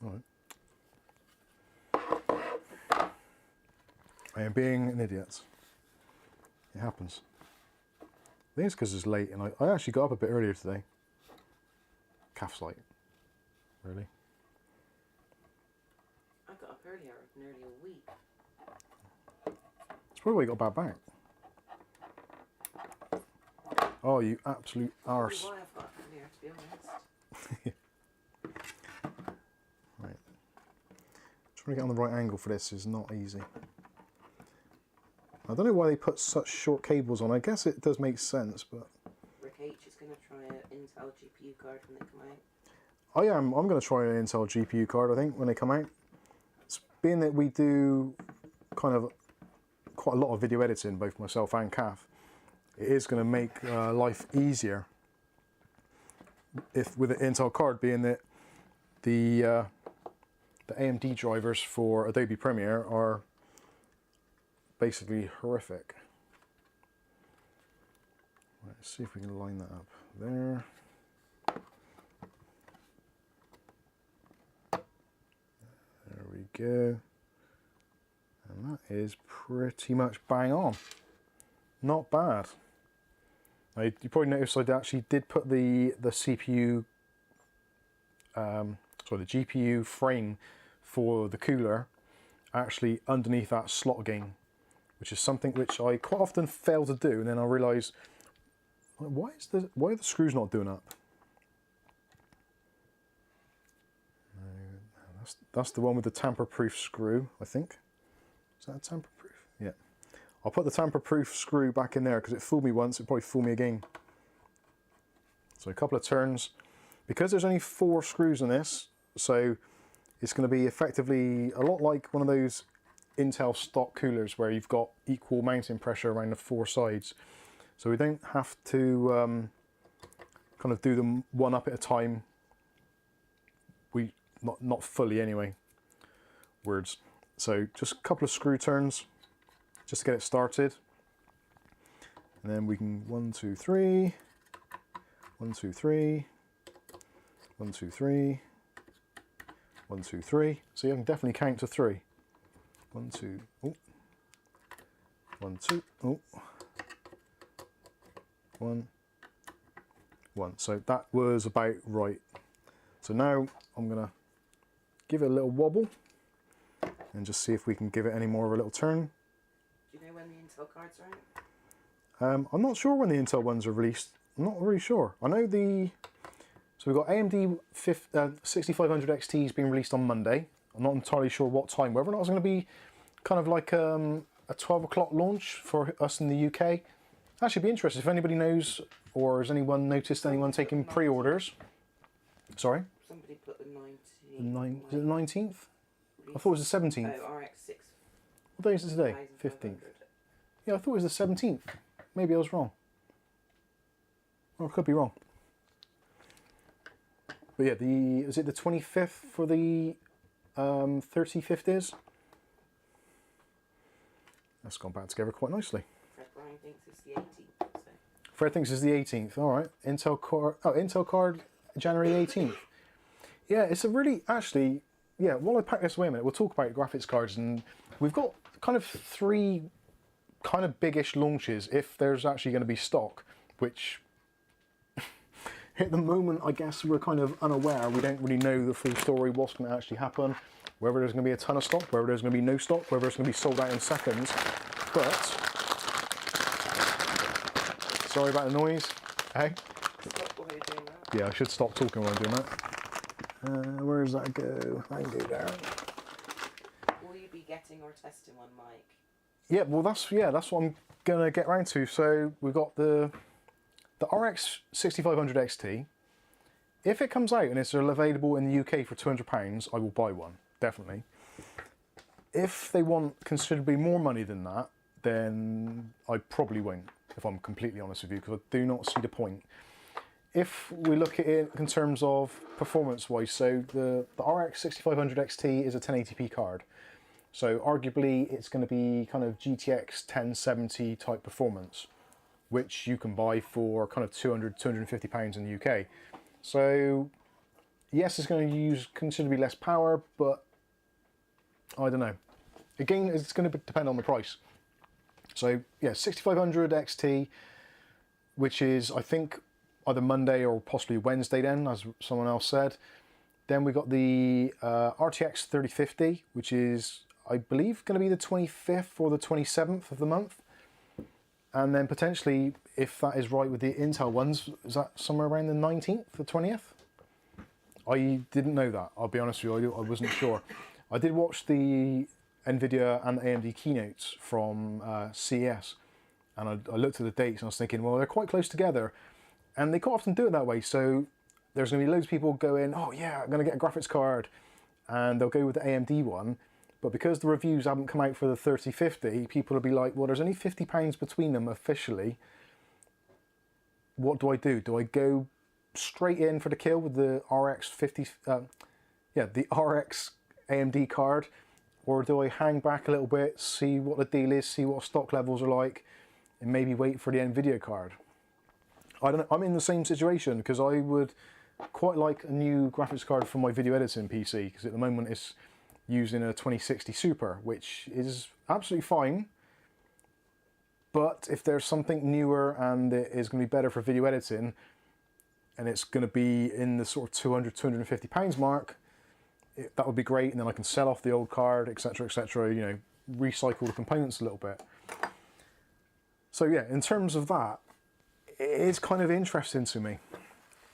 All right. I am being an idiot. It happens. I think it's because it's late and I actually got up a bit earlier today. Calf's light. Really? I got up earlier, nearly a week. It's probably why you got a bad back. Oh, you absolute arse. Why I've got up earlier, to be honest. Right. Trying to get on the right angle for this is not easy. I don't know why they put such short cables on. I guess it does make sense, but Rick H is going to try an Intel GPU card when they come out. I'm going to try an Intel GPU card, I think, when they come out. It's being that we do kind of quite a lot of video editing, both myself and Kath, it is going to make life easier if with an Intel card, being that the AMD drivers for Adobe Premiere are basically horrific. Right, let's see if we can line that up there. There we go. And that is pretty much bang on. Not bad. Now, you probably noticed I actually did put the CPU, sorry, the GPU frame for the cooler actually underneath that slot again, which is something which I quite often fail to do, and then I realise, why are the screws not doing up? That's the one with the tamper-proof screw, I think. Is that a tamper-proof? Yeah. I'll put the tamper-proof screw back in there because it fooled me once, it'll probably fool me again. So a couple of turns. Because there's only 4 screws in this, so It's going to be effectively a lot like one of those Intel stock coolers where you've got equal mounting pressure around the four sides. So we don't have to kind of do them one up at a time. Not fully anyway. Words. So just a couple of screw turns just to get it started. And then we can 1, 2, 3, 1, 2, 3, 1, 2, 3, 1, 2, 3. So you can definitely count to 3. 1, 2, oh. 1, 2, oh. 1, 1. So that was about right. So now I'm gonna give it a little wobble and just see if we can give it any more of a little turn. Do you know when the Intel cards are out? I'm not sure when the Intel ones are released. I'm not really sure. I know so we've got AMD 6500 XT is being released on Monday. I'm not entirely sure what time, whether or not it's going to be kind of like a 12 o'clock launch for us in the UK. That should be interesting. If anybody knows, or has anyone noticed anyone taking pre-orders? Sorry? Somebody put the 19th. Is it the 19th? I thought it was the 17th. Oh, RX6. What day is it today? 15th. Yeah, I thought it was the 17th. Maybe I was wrong. Or I could be wrong. But yeah, is it the 25th for the 3050s? That's gone back together quite nicely. Fred Bryan thinks it's the 18th. So. Fred thinks it's the 18th. All right. Intel card January 18th. Yeah, it's a really, actually, yeah, while I pack this away a minute, we'll talk about graphics cards, and we've got kind of 3 kind of biggish launches if there's actually going to be stock, which at the moment, I guess we're kind of unaware. We don't really know the full story, what's going to actually happen, whether there's going to be a ton of stock, whether there's going to be no stock, whether it's going to be sold out in seconds. But, sorry about the noise. Hey? Stop while you're doing that. Yeah, I should stop talking while I'm doing that. Where does that go? That can go down. Will you be getting or testing one, Mike? Yeah, well that's what I'm gonna get round to. So we've got the RX 6500 XT. If it comes out and it's available in the UK for £200, I will buy one, definitely. If they want considerably more money than that, then I probably won't, if I'm completely honest with you, because I do not see the point. If we look at it in terms of performance-wise, so the RX 6500 XT is a 1080p card. So arguably it's going to be kind of GTX 1070 type performance, which you can buy for kind of £200, £250 in the UK. So yes, it's going to use considerably less power, but I don't know. Again, it's going to depend on the price. So yeah, 6500 XT, which is I think either Monday or possibly Wednesday then, as someone else said. Then we got the RTX 3050, which is I believe going to be the 25th or the 27th of the month. And then potentially, if that is right with the Intel ones, is that somewhere around the 19th, the 20th? I didn't know that, I'll be honest with you, I wasn't sure. I did watch the NVIDIA and AMD keynotes from CES, and I looked at the dates and I was thinking, well, they're quite close together, and they quite often do it that way. So there's going to be loads of people going, oh yeah, I'm going to get a graphics card, and they'll go with the AMD one. But because the reviews haven't come out for the 3050, people will be like, well, there's only £50 between them officially. What do I do? Do I go straight in for the kill with the the RX AMD card? Or do I hang back a little bit, see what the deal is, see what stock levels are like, and maybe wait for the NVIDIA card? I don't know. I'm in the same situation because I would quite like a new graphics card for my video editing PC, because at the moment it's using a 2060 Super, which is absolutely fine. But if there's something newer and it is going to be better for video editing, and it's going to be in the sort of £200, £250 mark, that would be great. And then I can sell off the old card, etc., etc., you know, recycle the components a little bit. So yeah, in terms of that, it is kind of interesting to me.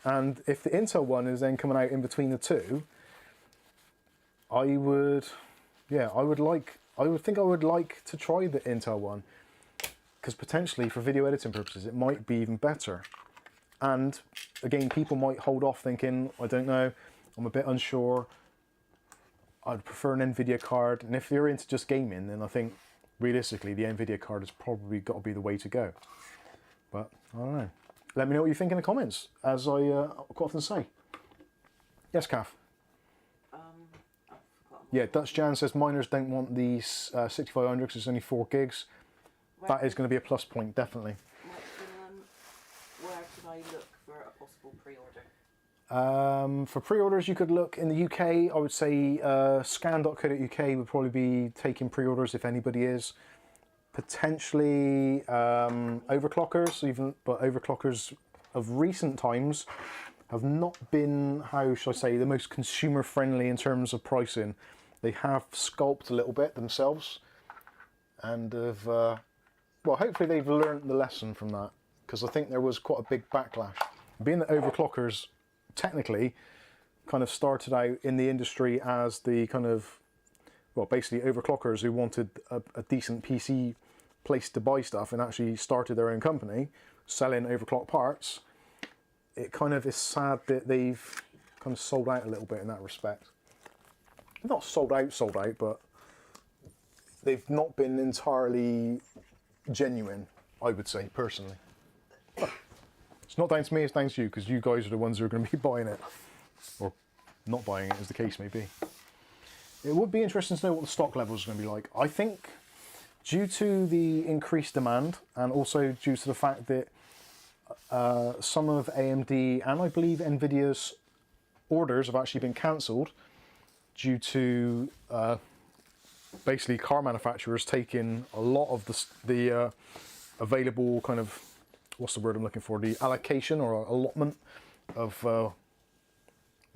And if the Intel one is then coming out in between the two, I would think I would like to try the Intel one, because potentially for video editing purposes it might be even better. And again, people might hold off thinking, I don't know, I'm a bit unsure. I'd prefer an NVIDIA card, and if you're into just gaming, then I think realistically the NVIDIA card has probably got to be the way to go. But I don't know. Let me know what you think in the comments, as I quite often say. Yes, Kath? I've forgotten. Yeah, Dutch Jan says miners don't want the 6500 because it's only 4 gigs. That is going to be a plus point, definitely. Where could I look for a possible pre-order? For pre-orders, you could look in the UK. I would say scan.co.uk would probably be taking pre-orders if anybody is. Potentially overclockers, but overclockers of recent times have not been, how shall I say, the most consumer friendly in terms of pricing. They have sculpted a little bit themselves, and have well, hopefully they've learned the lesson from that, because I think there was quite a big backlash. Being that overclockers technically kind of started out in the industry as the kind of, well, basically overclockers who wanted a decent PC place to buy stuff and actually started their own company selling overclock parts. It kind of is sad that they've kind of sold out a little bit in that respect. Not sold out, but they've not been entirely genuine, I would say, personally. It's not down to me, it's down to you, because you guys are the ones who are going to be buying it. Or not buying it, as the case may be. It would be interesting to know what the stock levels are going to be like. I think due to the increased demand, and also due to the fact that some of AMD and I believe NVIDIA's orders have actually been cancelled due to basically car manufacturers taking a lot of the available kind of, what's the word I'm looking for, the allocation or allotment of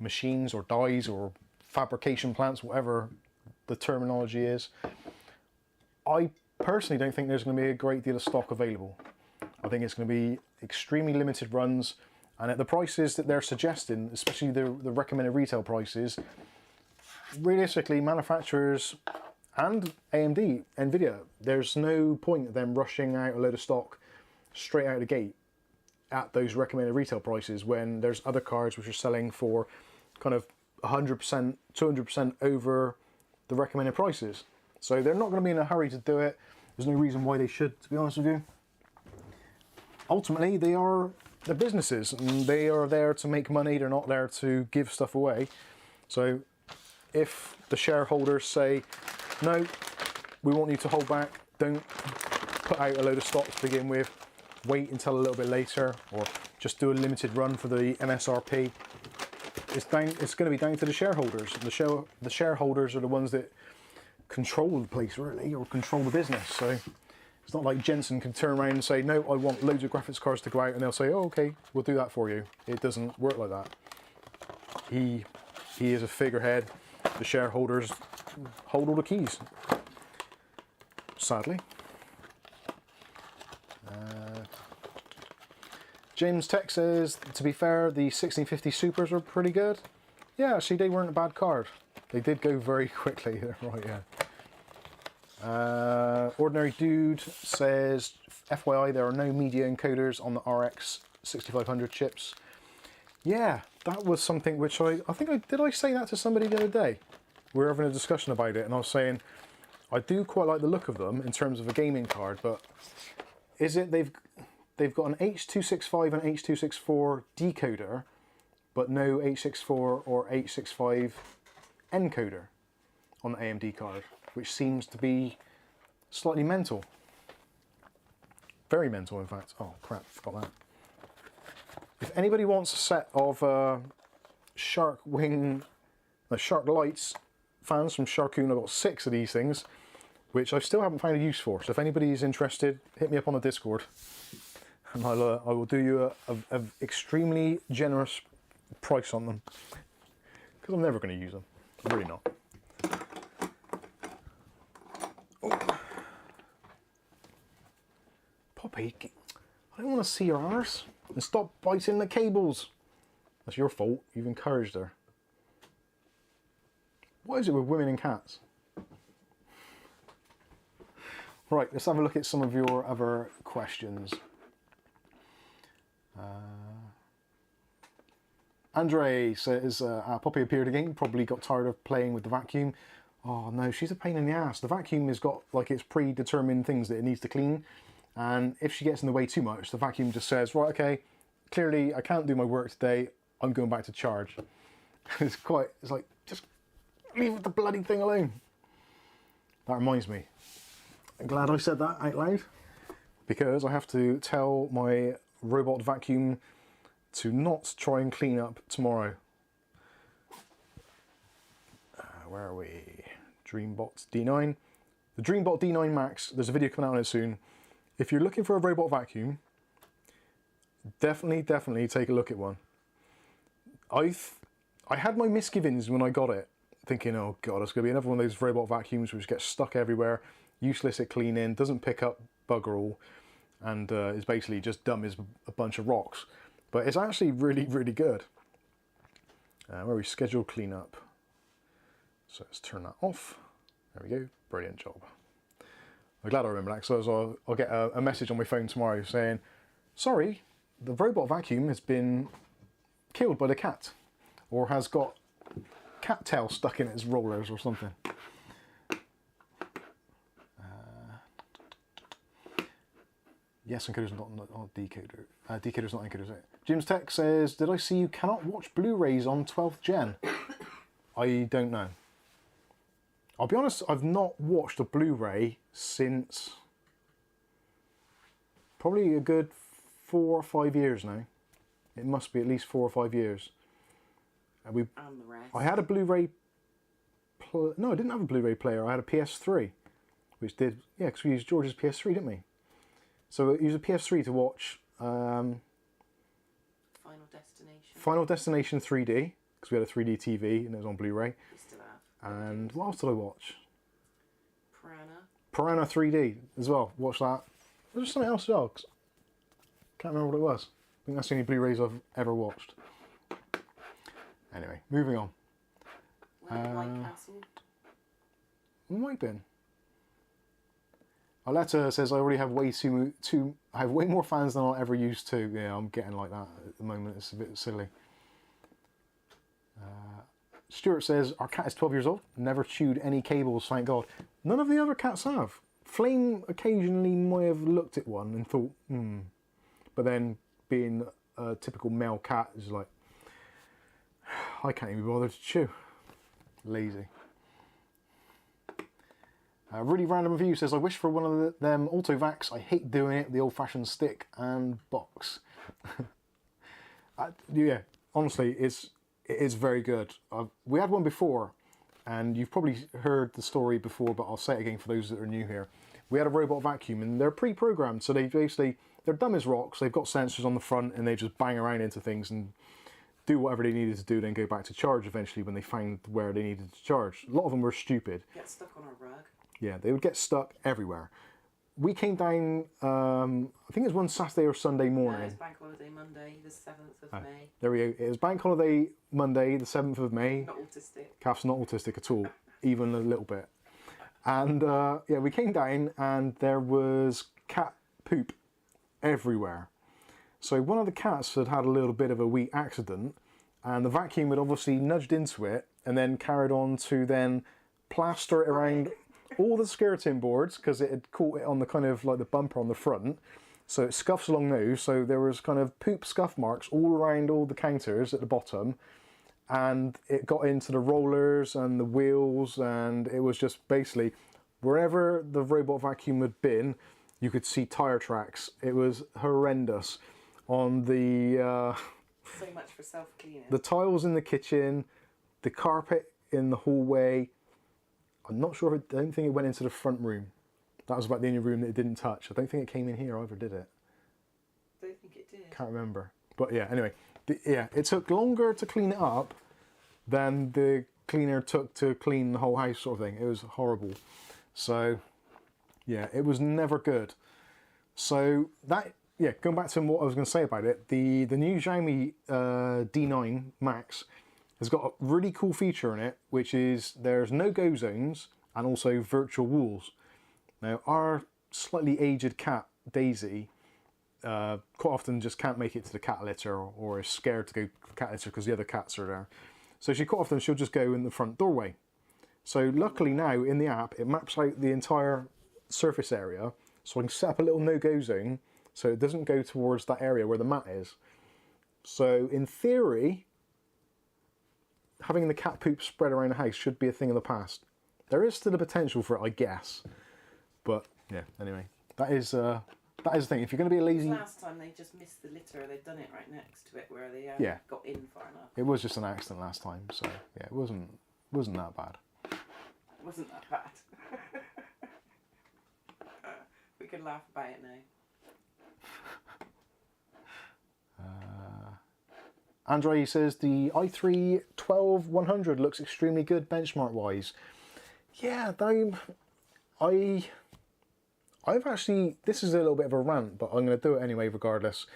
machines or dies or fabrication plants, whatever the terminology is. I personally don't think there's going to be a great deal of stock available. I think it's going to be extremely limited runs, and at the prices that they're suggesting, especially the recommended retail prices, realistically manufacturers and AMD, NVIDIA, there's no point of them rushing out a load of stock straight out of the gate at those recommended retail prices when there's other cards which are selling for kind of 100%, 200% over the recommended prices. So they're not going to be in a hurry to do it. There's no reason why they should, to be honest with you. Ultimately, they're businesses, and they are there to make money. They're not there to give stuff away. So if the shareholders say, no, we want you to hold back, don't put out a load of stock to begin with, wait until a little bit later, or just do a limited run for the MSRP, it's going to be down to the shareholders. The shareholders are the ones that control the place, really, or control the business. So it's not like Jensen can turn around and say, no, I want loads of graphics cards to go out, and they'll say, oh, okay, we'll do that for you. It doesn't work like that. He is a figurehead. The shareholders hold all the keys, sadly. James Tech says, to be fair, the 1650 Supers were pretty good. Yeah, actually, they weren't a bad card. They did go very quickly. Right, yeah. Ordinary Dude says, FYI, there are no media encoders on the RX 6500 chips. Yeah, that was something which I think did I say that to somebody the other day? We were having a discussion about it, and I was saying, I do quite like the look of them in terms of a gaming card, but is it they've got an H.265 and H.264 decoder, but no H.64 or H.65 encoder on the AMD card, which seems to be slightly mental. Very mental, in fact. Oh crap, forgot that. If anybody wants a set of Shark Lights fans from Sharkoon, I've got 6 of these things, which I still haven't found a use for. So if anybody is interested, hit me up on the Discord, and I will do you a extremely generous price on them, because I'm never going to use them. I'm really not. Oh. Poppy, I don't want to see your arse. And stop biting the cables. That's your fault. You've encouraged her. What is it with women and cats? Right, let's have a look at some of your other questions. Andre says, our puppy appeared again, probably got tired of playing with the vacuum. Oh no, she's a pain in the ass. The vacuum has got like its predetermined things that it needs to clean. And if she gets in the way too much, the vacuum just says, right, okay, clearly I can't do my work today. I'm going back to charge. It's like, just leave the bloody thing alone. That reminds me. I'm glad I said that out loud, because I have to tell my robot vacuum to not try and clean up tomorrow. Where are we? Dreambot D9. The Dreambot D9 Max, there's a video coming out on it soon. If you're looking for a robot vacuum, definitely take a look at one. I had my misgivings when I got it, thinking, oh god, it's going to be another one of those robot vacuums which gets stuck everywhere, useless at cleaning, doesn't pick up bugger all, and is basically just dumb as a bunch of rocks. But it's actually really good. Where are we? Scheduled cleanup. So let's turn that off. There we go. Brilliant job. I'm glad I remember that, so I'll get a message on my phone tomorrow saying, sorry, the robot vacuum has been killed by the cat, or has got cat tail stuck in its rollers or something. Yes, encoder's not decoder. Decoder's not encoder, is it? Jim's Tech says, did I see you cannot watch Blu-rays on 12th gen? I don't know. I'll be honest, I've not watched a Blu-ray since probably a good 4 or 5 years now. It must be at least 4 or 5 years. And the rest. I had a Blu-ray... No, I didn't have a Blu-ray player. I had a PS3, which did... Yeah, because we used George's PS3, didn't we? So we used a PS3 to watch... Final Destination. Final Destination 3D, because we had a 3D TV and it was on Blu-ray. We still have. And what else did I watch? Piranha 3D as well. Watch that. There was something else as well. Can't remember what it was. I think that's the only Blu-rays I've ever watched. Anyway, moving on. White Castle. Might have been. Aletta says I already have I have way more fans than I'll ever used to. Yeah, I'm getting like that at the moment. It's a bit silly. Stuart says, our cat is 12 years old, never chewed any cables, thank God. None of the other cats have. Flame occasionally might have looked at one and thought, But then, being a typical male cat, is like, I can't even bother to chew. Lazy. A really random review says, I wish for one of them auto-vacs. I hate doing it, the old-fashioned stick and box. Yeah, honestly, it is very good. We had one before, and you've probably heard the story before, but I'll say it again for those that are new here. We had a robot vacuum, and they're pre-programmed, so they're dumb as rocks. They've got sensors on the front, and they just bang around into things and do whatever they needed to do, then go back to charge eventually when they found where they needed to charge. A lot of them were stupid. Get stuck on a rug. Yeah, they would get stuck everywhere. We came down, I think it was one Saturday or Sunday morning. No, it's Bank Holiday Monday, the 7th of May. There we go. It was Bank Holiday Monday, the 7th of May. Not autistic. Kath's not autistic at all, even a little bit. And yeah, we came down and there was cat poop everywhere. So one of the cats had had a little bit of a wee accident, and the vacuum had obviously nudged into it and then carried on to then plaster it around all the skirting boards, because it had caught it on the kind of like the bumper on the front, so it scuffs along those, so there was kind of poop scuff marks all around all the counters at the bottom, and it got into the rollers and the wheels, and it was just basically wherever the robot vacuum had been, you could see tire tracks. It was horrendous. On the so much for self-cleaning. The tiles in the kitchen, the carpet in the hallway. I'm not sure if I don't think it went into the front room. That was about the only room that it didn't touch. I don't think it came in here either, did it? I don't think it did. Can't remember. But yeah, anyway. Yeah, it took longer to clean it up than the cleaner took to clean the whole house, sort of thing. It was horrible. So, yeah, it was never good. So, that, yeah, going back to what I was going to say about it, the new Xiaomi D9 Max has got a really cool feature in it, which is there's no-go zones and also virtual walls. Now, our slightly aged cat, Daisy, quite often just can't make it to the cat litter, or is scared to go cat litter because the other cats are there. So quite often she'll just go in the front doorway. So luckily now in the app, it maps out the entire surface area, so I can set up a little no-go zone so it doesn't go towards that area where the mat is. So in theory, having the cat poop spread around the house should be a thing of the past. There is still a potential for it, I guess. But yeah, anyway, that is the thing. If you're going to be a lazy... Last time they just missed the litter, they'd done it right next to it where they got in far enough. It was just an accident last time, so yeah, it wasn't that bad. It wasn't that bad. We can laugh about it now. Andre says the i3 12100 looks extremely good benchmark wise. Yeah, I've actually, this is a little bit of a rant, but I'm going to do it anyway regardless.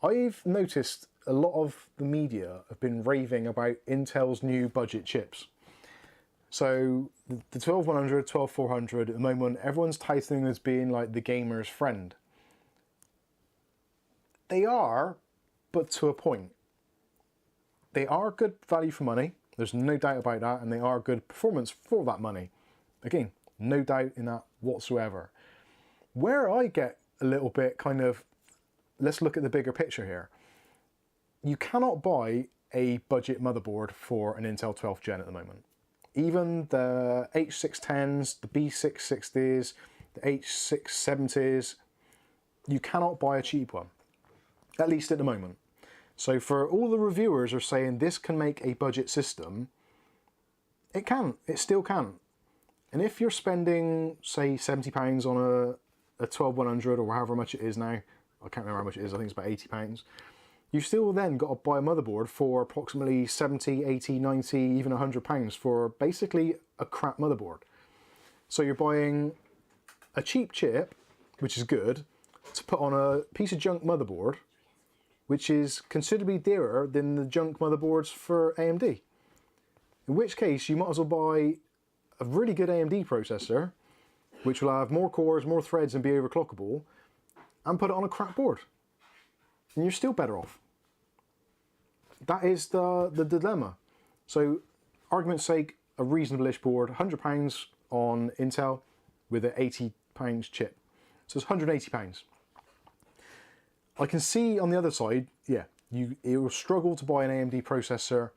I've noticed a lot of the media have been raving about Intel's new budget chips. So the 12100, 12400 at the moment, everyone's touting them as being like the gamer's friend. They are, but to a point. They are good value for money, there's no doubt about that, and they are good performance for that money. Again, no doubt in that whatsoever. Where I get a little bit kind of, let's look at the bigger picture here. You cannot buy a budget motherboard for an Intel 12th gen at the moment. Even the H610s, the B660s, the H670s, you cannot buy a cheap one, at least at the moment. So for all the reviewers are saying this can make a budget system, it can, it still can. And if you're spending, say, £70 on a 12100 or however much it is now, I can't remember how much it is, I think it's about £80, you've still then got to buy a motherboard for approximately 70, 80, 90, even £100 for basically a crap motherboard. So you're buying a cheap chip, which is good, to put on a piece of junk motherboard, which is considerably dearer than the junk motherboards for AMD. In which case, you might as well buy a really good AMD processor, which will have more cores, more threads, and be overclockable, and put it on a crap board. And you're still better off. That is the dilemma. So, argument's sake, a reasonable-ish board, £100 on Intel with an £80 chip. So it's £180. I can see on the other side, yeah, you will struggle to buy an AMD processor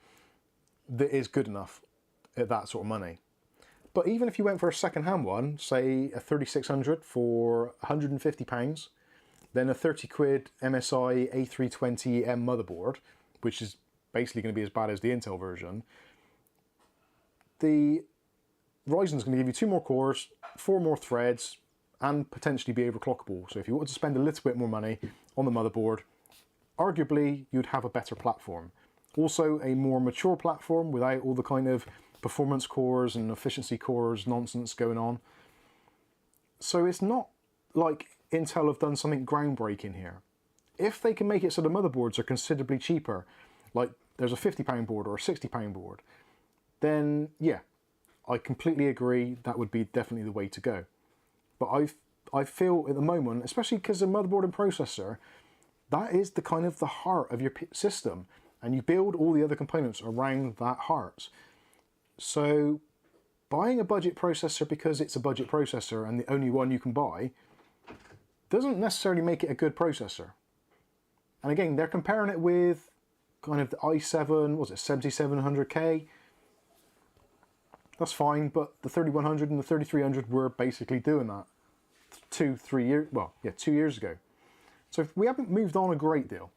that is good enough at that sort of money. But even if you went for a second-hand one, say a 3600 for £150, then a 30 quid MSI A320M motherboard, which is basically going to be as bad as the Intel version, the Ryzen's going to give you 2 more cores, 4 more threads, and potentially be overclockable. So if you wanted to spend a little bit more money on the motherboard, arguably you'd have a better platform. Also a more mature platform without all the kind of performance cores and efficiency cores nonsense going on. So it's not like Intel have done something groundbreaking here. If they can make it so the motherboards are considerably cheaper, like there's a £50 board or a £60 board, then yeah, I completely agree that would be definitely the way to go. But I feel at the moment, especially because the motherboard and processor, that is the kind of the heart of your system, and you build all the other components around that heart. So buying a budget processor because it's a budget processor and the only one you can buy doesn't necessarily make it a good processor. And again, they're comparing it with kind of the i7, was it 7700K? That's fine, but the 3100 and the 3300 were basically doing that 2 years ago. So we haven't moved on a great deal.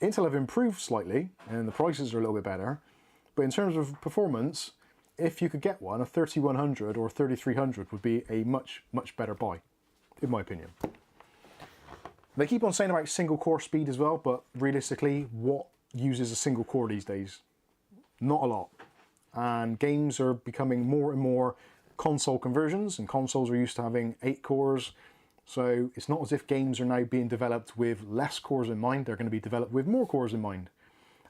Intel have improved slightly, and the prices are a little bit better, but in terms of performance, if you could get one, a 3100 or 3300 would be a much, much better buy, in my opinion. They keep on saying about single core speed as well, but realistically, what uses a single core these days? Not a lot. And games are becoming more and more console conversions, and consoles are used to having 8 cores. So it's not as if games are now being developed with less cores in mind, they're going to be developed with more cores in mind.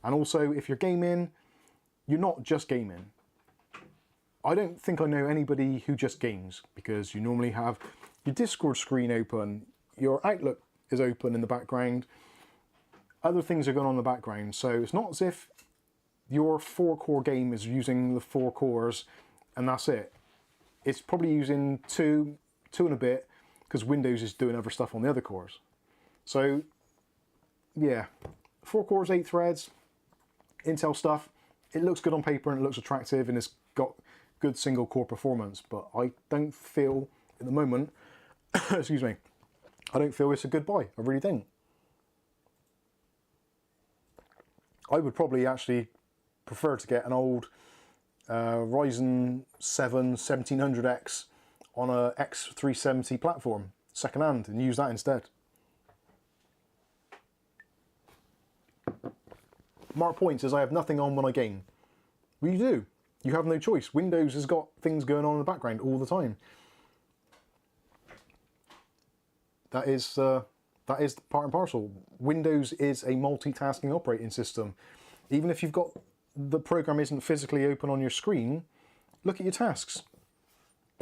And also, if you're gaming, you're not just gaming. I don't think I know anybody who just games, because you normally have your Discord screen open, your Outlook is open in the background. Other things are going on in the background. So it's not as if your 4-core game is using the 4 cores and that's it. It's probably using two and a bit, because Windows is doing other stuff on the other cores. So yeah, 4 cores, 8 threads, Intel stuff. It looks good on paper and it looks attractive and it's got good single core performance, but I don't feel at the moment, excuse me, I don't feel it's a good buy. I really don't. I would probably actually prefer to get an old Ryzen 7 1700X on a X370 platform, second hand, and use that instead. Mark Point says, I have nothing on when I game. Well, you do. You have no choice. Windows has got things going on in the background all the time. That is part and parcel. Windows is a multitasking operating system. Even if you've got the program isn't physically open on your screen, look at your tasks.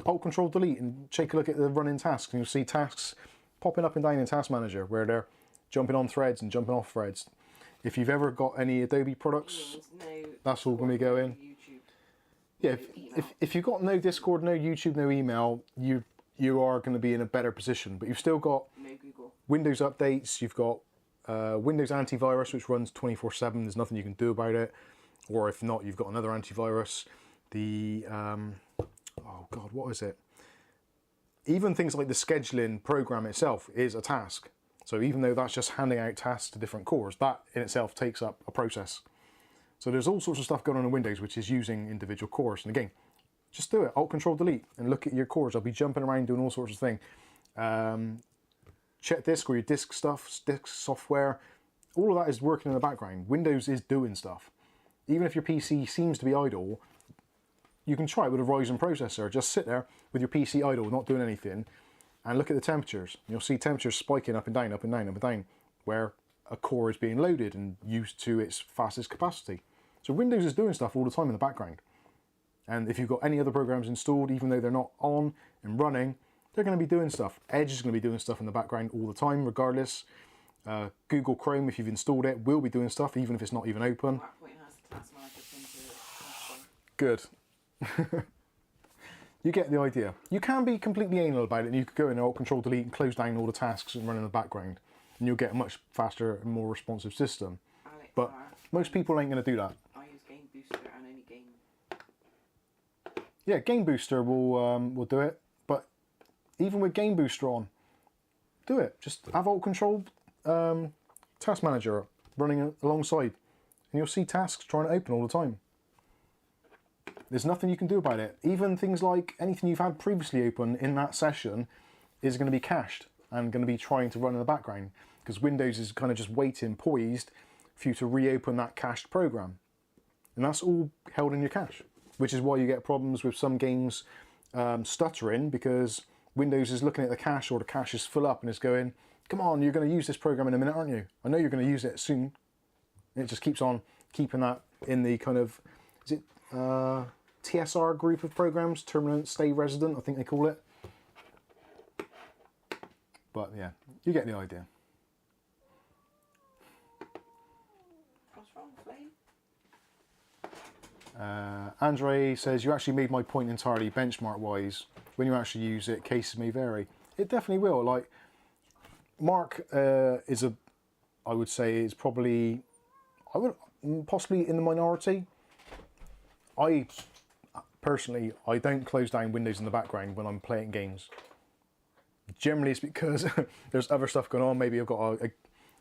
Alt Control Delete and take a look at the running tasks, and you'll see tasks popping up and down in Task Manager where they're jumping on threads and jumping off threads. If you've ever got any Adobe products, that's all going to be going. Yeah, if you've got no Discord, no YouTube, no email, you are going to be in a better position. But you've still got Windows updates, you've got Windows antivirus, which runs 24/7. There's nothing you can do about it. Or if not, you've got another antivirus. The oh god, what is it? Even things like the scheduling program itself is a task. So even though that's just handing out tasks to different cores, that in itself takes up a process. So there's all sorts of stuff going on in Windows which is using individual cores. And again, just do it. Alt Control Delete and look at your cores. I'll be jumping around doing all sorts of things. Check disk or your disk stuff, disk software. All of that is working in the background. Windows is doing stuff. Even if your PC seems to be idle, you can try it with a Ryzen processor. Just sit there with your PC idle, not doing anything, and look at the temperatures. You'll see temperatures spiking up and down, up and down, up and down, where a core is being loaded and used to its fastest capacity. So Windows is doing stuff all the time in the background. And if you've got any other programs installed, even though they're not on and running, they're going to be doing stuff. Edge is going to be doing stuff in the background all the time, regardless. Google Chrome, if you've installed it, will be doing stuff, even if it's not even open. Good. You get the idea. You can be completely anal about it, and you could go in Alt Control Delete and close down all the tasks and run in the background, and you'll get a much faster and more responsive system. But most people ain't going to do that. I use Game Booster and only Game. Yeah, Game Booster will do it, but even with Game Booster on, do it. Just have Alt Control Task Manager running alongside, and you'll see tasks trying to open all the time. There's nothing you can do about it. Even things like anything you've had previously open in that session is going to be cached and going to be trying to run in the background, because Windows is kind of just waiting, poised for you to reopen that cached program. And that's all held in your cache, which is why you get problems with some games stuttering, because Windows is looking at the cache, or the cache is full up and it's going, come on, you're going to use this program in a minute, aren't you? I know you're going to use it soon. And it just keeps on keeping that in the kind of, is it TSR group of programs, Terminant Stay Resident, I think they call it. But yeah, you get the idea. What's wrong, Flame? Andre says, you actually made my point entirely benchmark wise. When you actually use it, cases may vary. It definitely will. Like, Mark is a, I would say, is probably, I would possibly in the minority. I personally, I don't close down Windows in the background when I'm playing games. Generally, it's because there's other stuff going on. Maybe I've got a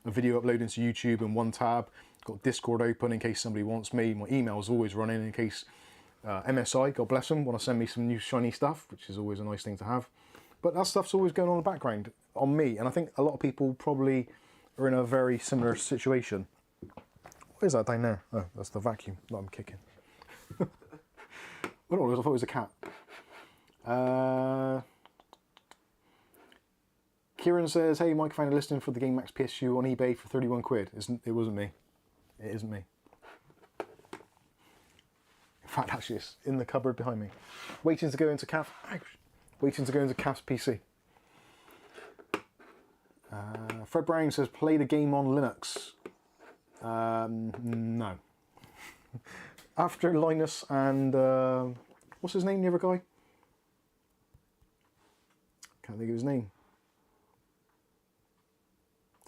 video uploading to YouTube in one tab. Got Discord open in case somebody wants me. My email is always running in case MSI, God bless them, want to send me some new shiny stuff, which is always a nice thing to have. But that stuff's always going on in the background on me, and I think a lot of people probably are in a very similar situation. What is that down there? Oh, that's the vacuum that I'm kicking. Oh, no, I thought it was a cat. Kieran says, hey Mike, I found a listing for the Game Max PSU on eBay for 31 quid. It wasn't me. It isn't me. In fact, actually, it's in the cupboard behind me. Waiting to go into Fans PC. Fred Brown says, play the game on Linux. No. After Linus and, what's his name, the other guy? Can't think of his name.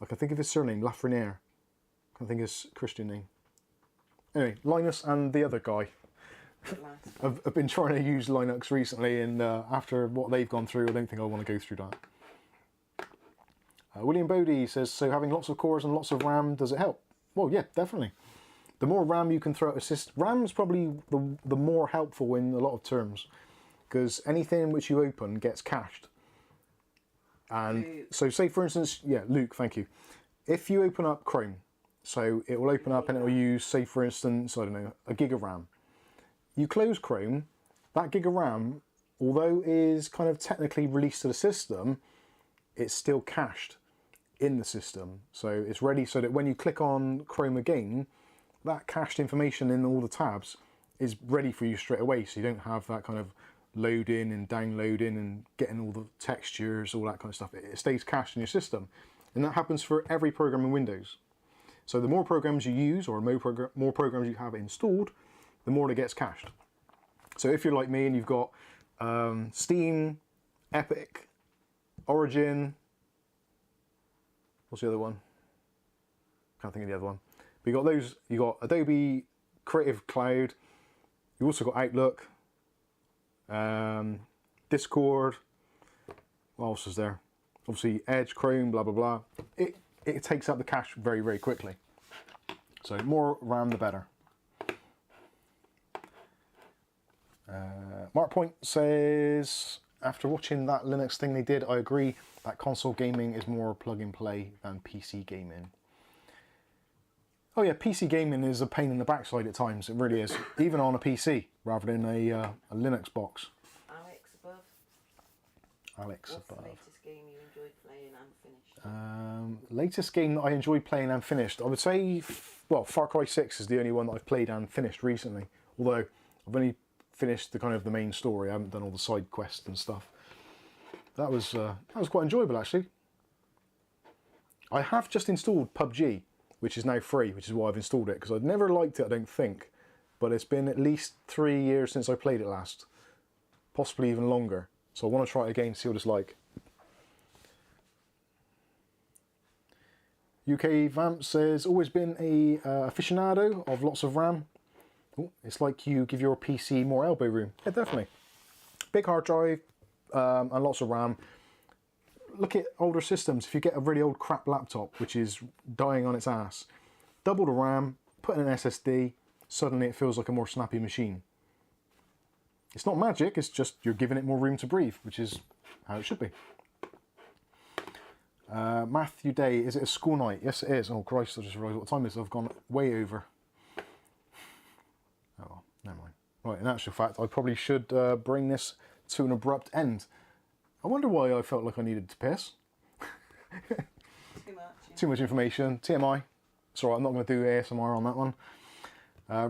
I can think of his surname, Lafreniere. Can't think of his Christian name. Anyway, Linus and the other guy have been trying to use Linux recently, and after what they've gone through, I don't think I want to go through that. William Bodie says, so having lots of cores and lots of RAM, does it help? Well, yeah, definitely. The more RAM you can throw at a system, RAM's probably the more helpful in a lot of terms, because anything which you open gets cached. And so say for instance, yeah, Luke, thank you. If you open up Chrome, so it will open up and it will use, say for instance, I don't know, a gig of RAM. You close Chrome, that gig of RAM, although is kind of technically released to the system, it's still cached in the system. So it's ready so that when you click on Chrome again, that cached information in all the tabs is ready for you straight away. So you don't have that kind of loading and downloading and getting all the textures, all that kind of stuff. It stays cached in your system. And that happens for every program in Windows. So the more programs you use, or more programs you have installed, the more it gets cached. So if you're like me and you've got Steam, Epic, Origin, what's the other one? Can't think of the other one. But you got those, you got Adobe Creative Cloud, you also got Outlook, Discord, what else is there? Obviously Edge, Chrome, blah, blah, blah. It takes up the cache very, very quickly. So more RAM, the better. Mark Point says, after watching that Linux thing they did, I agree that console gaming is more plug and play than PC gaming. Oh yeah, PC gaming is a pain in the backside at times, it really is. Even on a PC, rather than a Linux box. Alex above. Alex What's above. the latest game you enjoyed playing and finished? Latest game that I enjoyed playing and finished, I would say, well, Far Cry 6 is the only one that I've played and finished recently. Although I've only finished the kind of the main story, I haven't done all the side quests and stuff. That was quite enjoyable actually. I have just installed PUBG, which is now free, which is why I've installed it, because I'd never liked it, I don't think. But it's been at least 3 years since I played it last. Possibly even longer. So I want to try it again, see what it's like. UK Vamp says, always been a aficionado of lots of RAM. Ooh, it's like you give your PC more elbow room. Yeah, definitely. Big hard drive and lots of RAM. Look at older systems. If you get a really old crap laptop, which is dying on its ass, double the RAM, put in an SSD, suddenly it feels like a more snappy machine. It's not magic, it's just you're giving it more room to breathe, which is how it should be. Matthew Day, is it a school night? Yes, it is. Oh Christ, I just realised what time it is. I've gone way over. Oh well, never mind. Right, in actual fact, I probably should bring this to an abrupt end. I wonder why I felt like I needed to piss. Too much. Yeah. Too much information. TMI. It's alright, I'm not going to do ASMR on that one.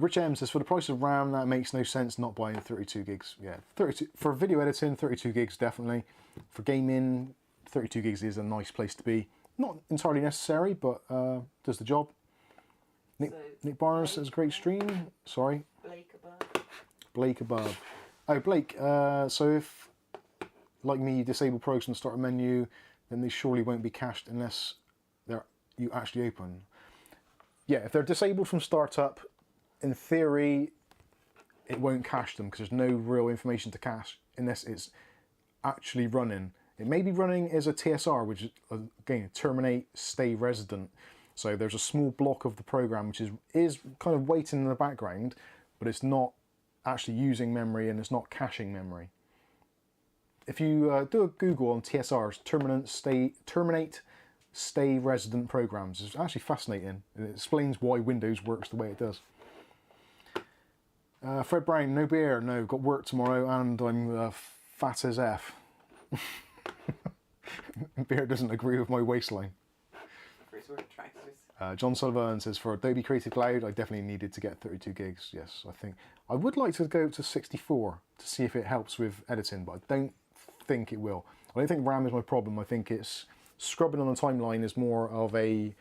Rich M says, for the price of RAM, that makes no sense not buying 32 gigs. Yeah, 32 for video editing, 32 gigs definitely. For gaming, 32 gigs is a nice place to be. Not entirely necessary, but does the job. Nick Barnes says, great stream. Sorry. Blake above. Blake above. Oh, Blake, so if, like me, you disable programs from the starter menu, then they surely won't be cached unless you actually open. Yeah, if they're disabled from startup, in theory, it won't cache them because there's no real information to cache unless it's actually running. It may be running as a TSR, which is, again, terminate, stay resident. So there's a small block of the program which is kind of waiting in the background, but it's not actually using memory and it's not caching memory. If you do a Google on TSRs, terminate, stay resident programs, it's actually fascinating. It explains why Windows works the way it does. Fred Brown, no beer, no, got work tomorrow and I'm fat as F. Beer doesn't agree with my waistline. John Sullivan says, for Adobe Creative Cloud, I definitely needed to get 32 gigs. Yes, I think. I would like to go to 64 to see if it helps with editing, but I don't think it will. I don't think RAM is my problem. I think it's scrubbing on the timeline is more of a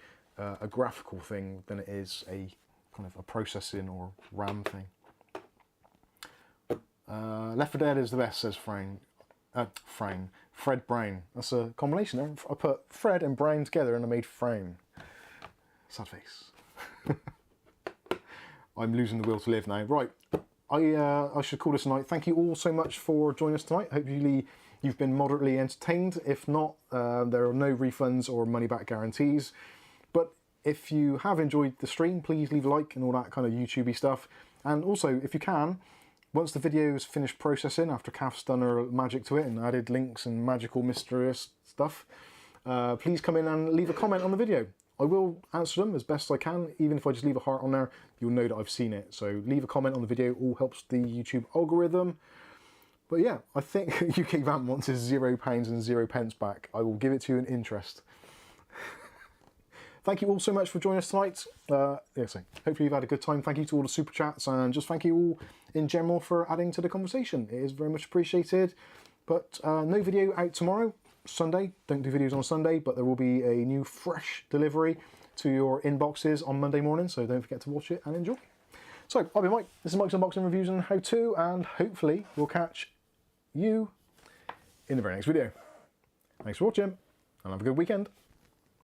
graphical thing than it is a kind of a processing or RAM thing. Left 4 Dead is the best, says Fred Brown. That's a combination there. I put Fred and Brown together and I made Frown. Sad face. I'm losing the will to live now. Right, I should call this a night. Thank you all so much for joining us tonight. Hopefully you've been moderately entertained. If not, there are no refunds or money back guarantees. But if you have enjoyed the stream, please leave a like and all that kind of YouTubey stuff. And also, if you can, once the video is finished processing, after Kath's done her magic to it and added links and magical mysterious stuff, please come in and leave a comment on the video. I will answer them as best I can. Even if I just leave a heart on there, you'll know that I've seen it. So leave a comment on the video, all helps the YouTube algorithm. But yeah, I think UK VAT wants his £0 and 0 pence back. I will give it to you in interest. Thank you all so much for joining us tonight. So hopefully you've had a good time. Thank you to all the super chats, and just thank you all in general for adding to the conversation. It is very much appreciated. But no video out tomorrow, Sunday. Don't do videos on Sunday, but there will be a new fresh delivery to your inboxes on Monday morning, so don't forget to watch it and enjoy. So I've been Mike. This is Mike's Unboxing Reviews and How To, and hopefully we'll catch you in the very next video. Thanks for watching, and have a good weekend.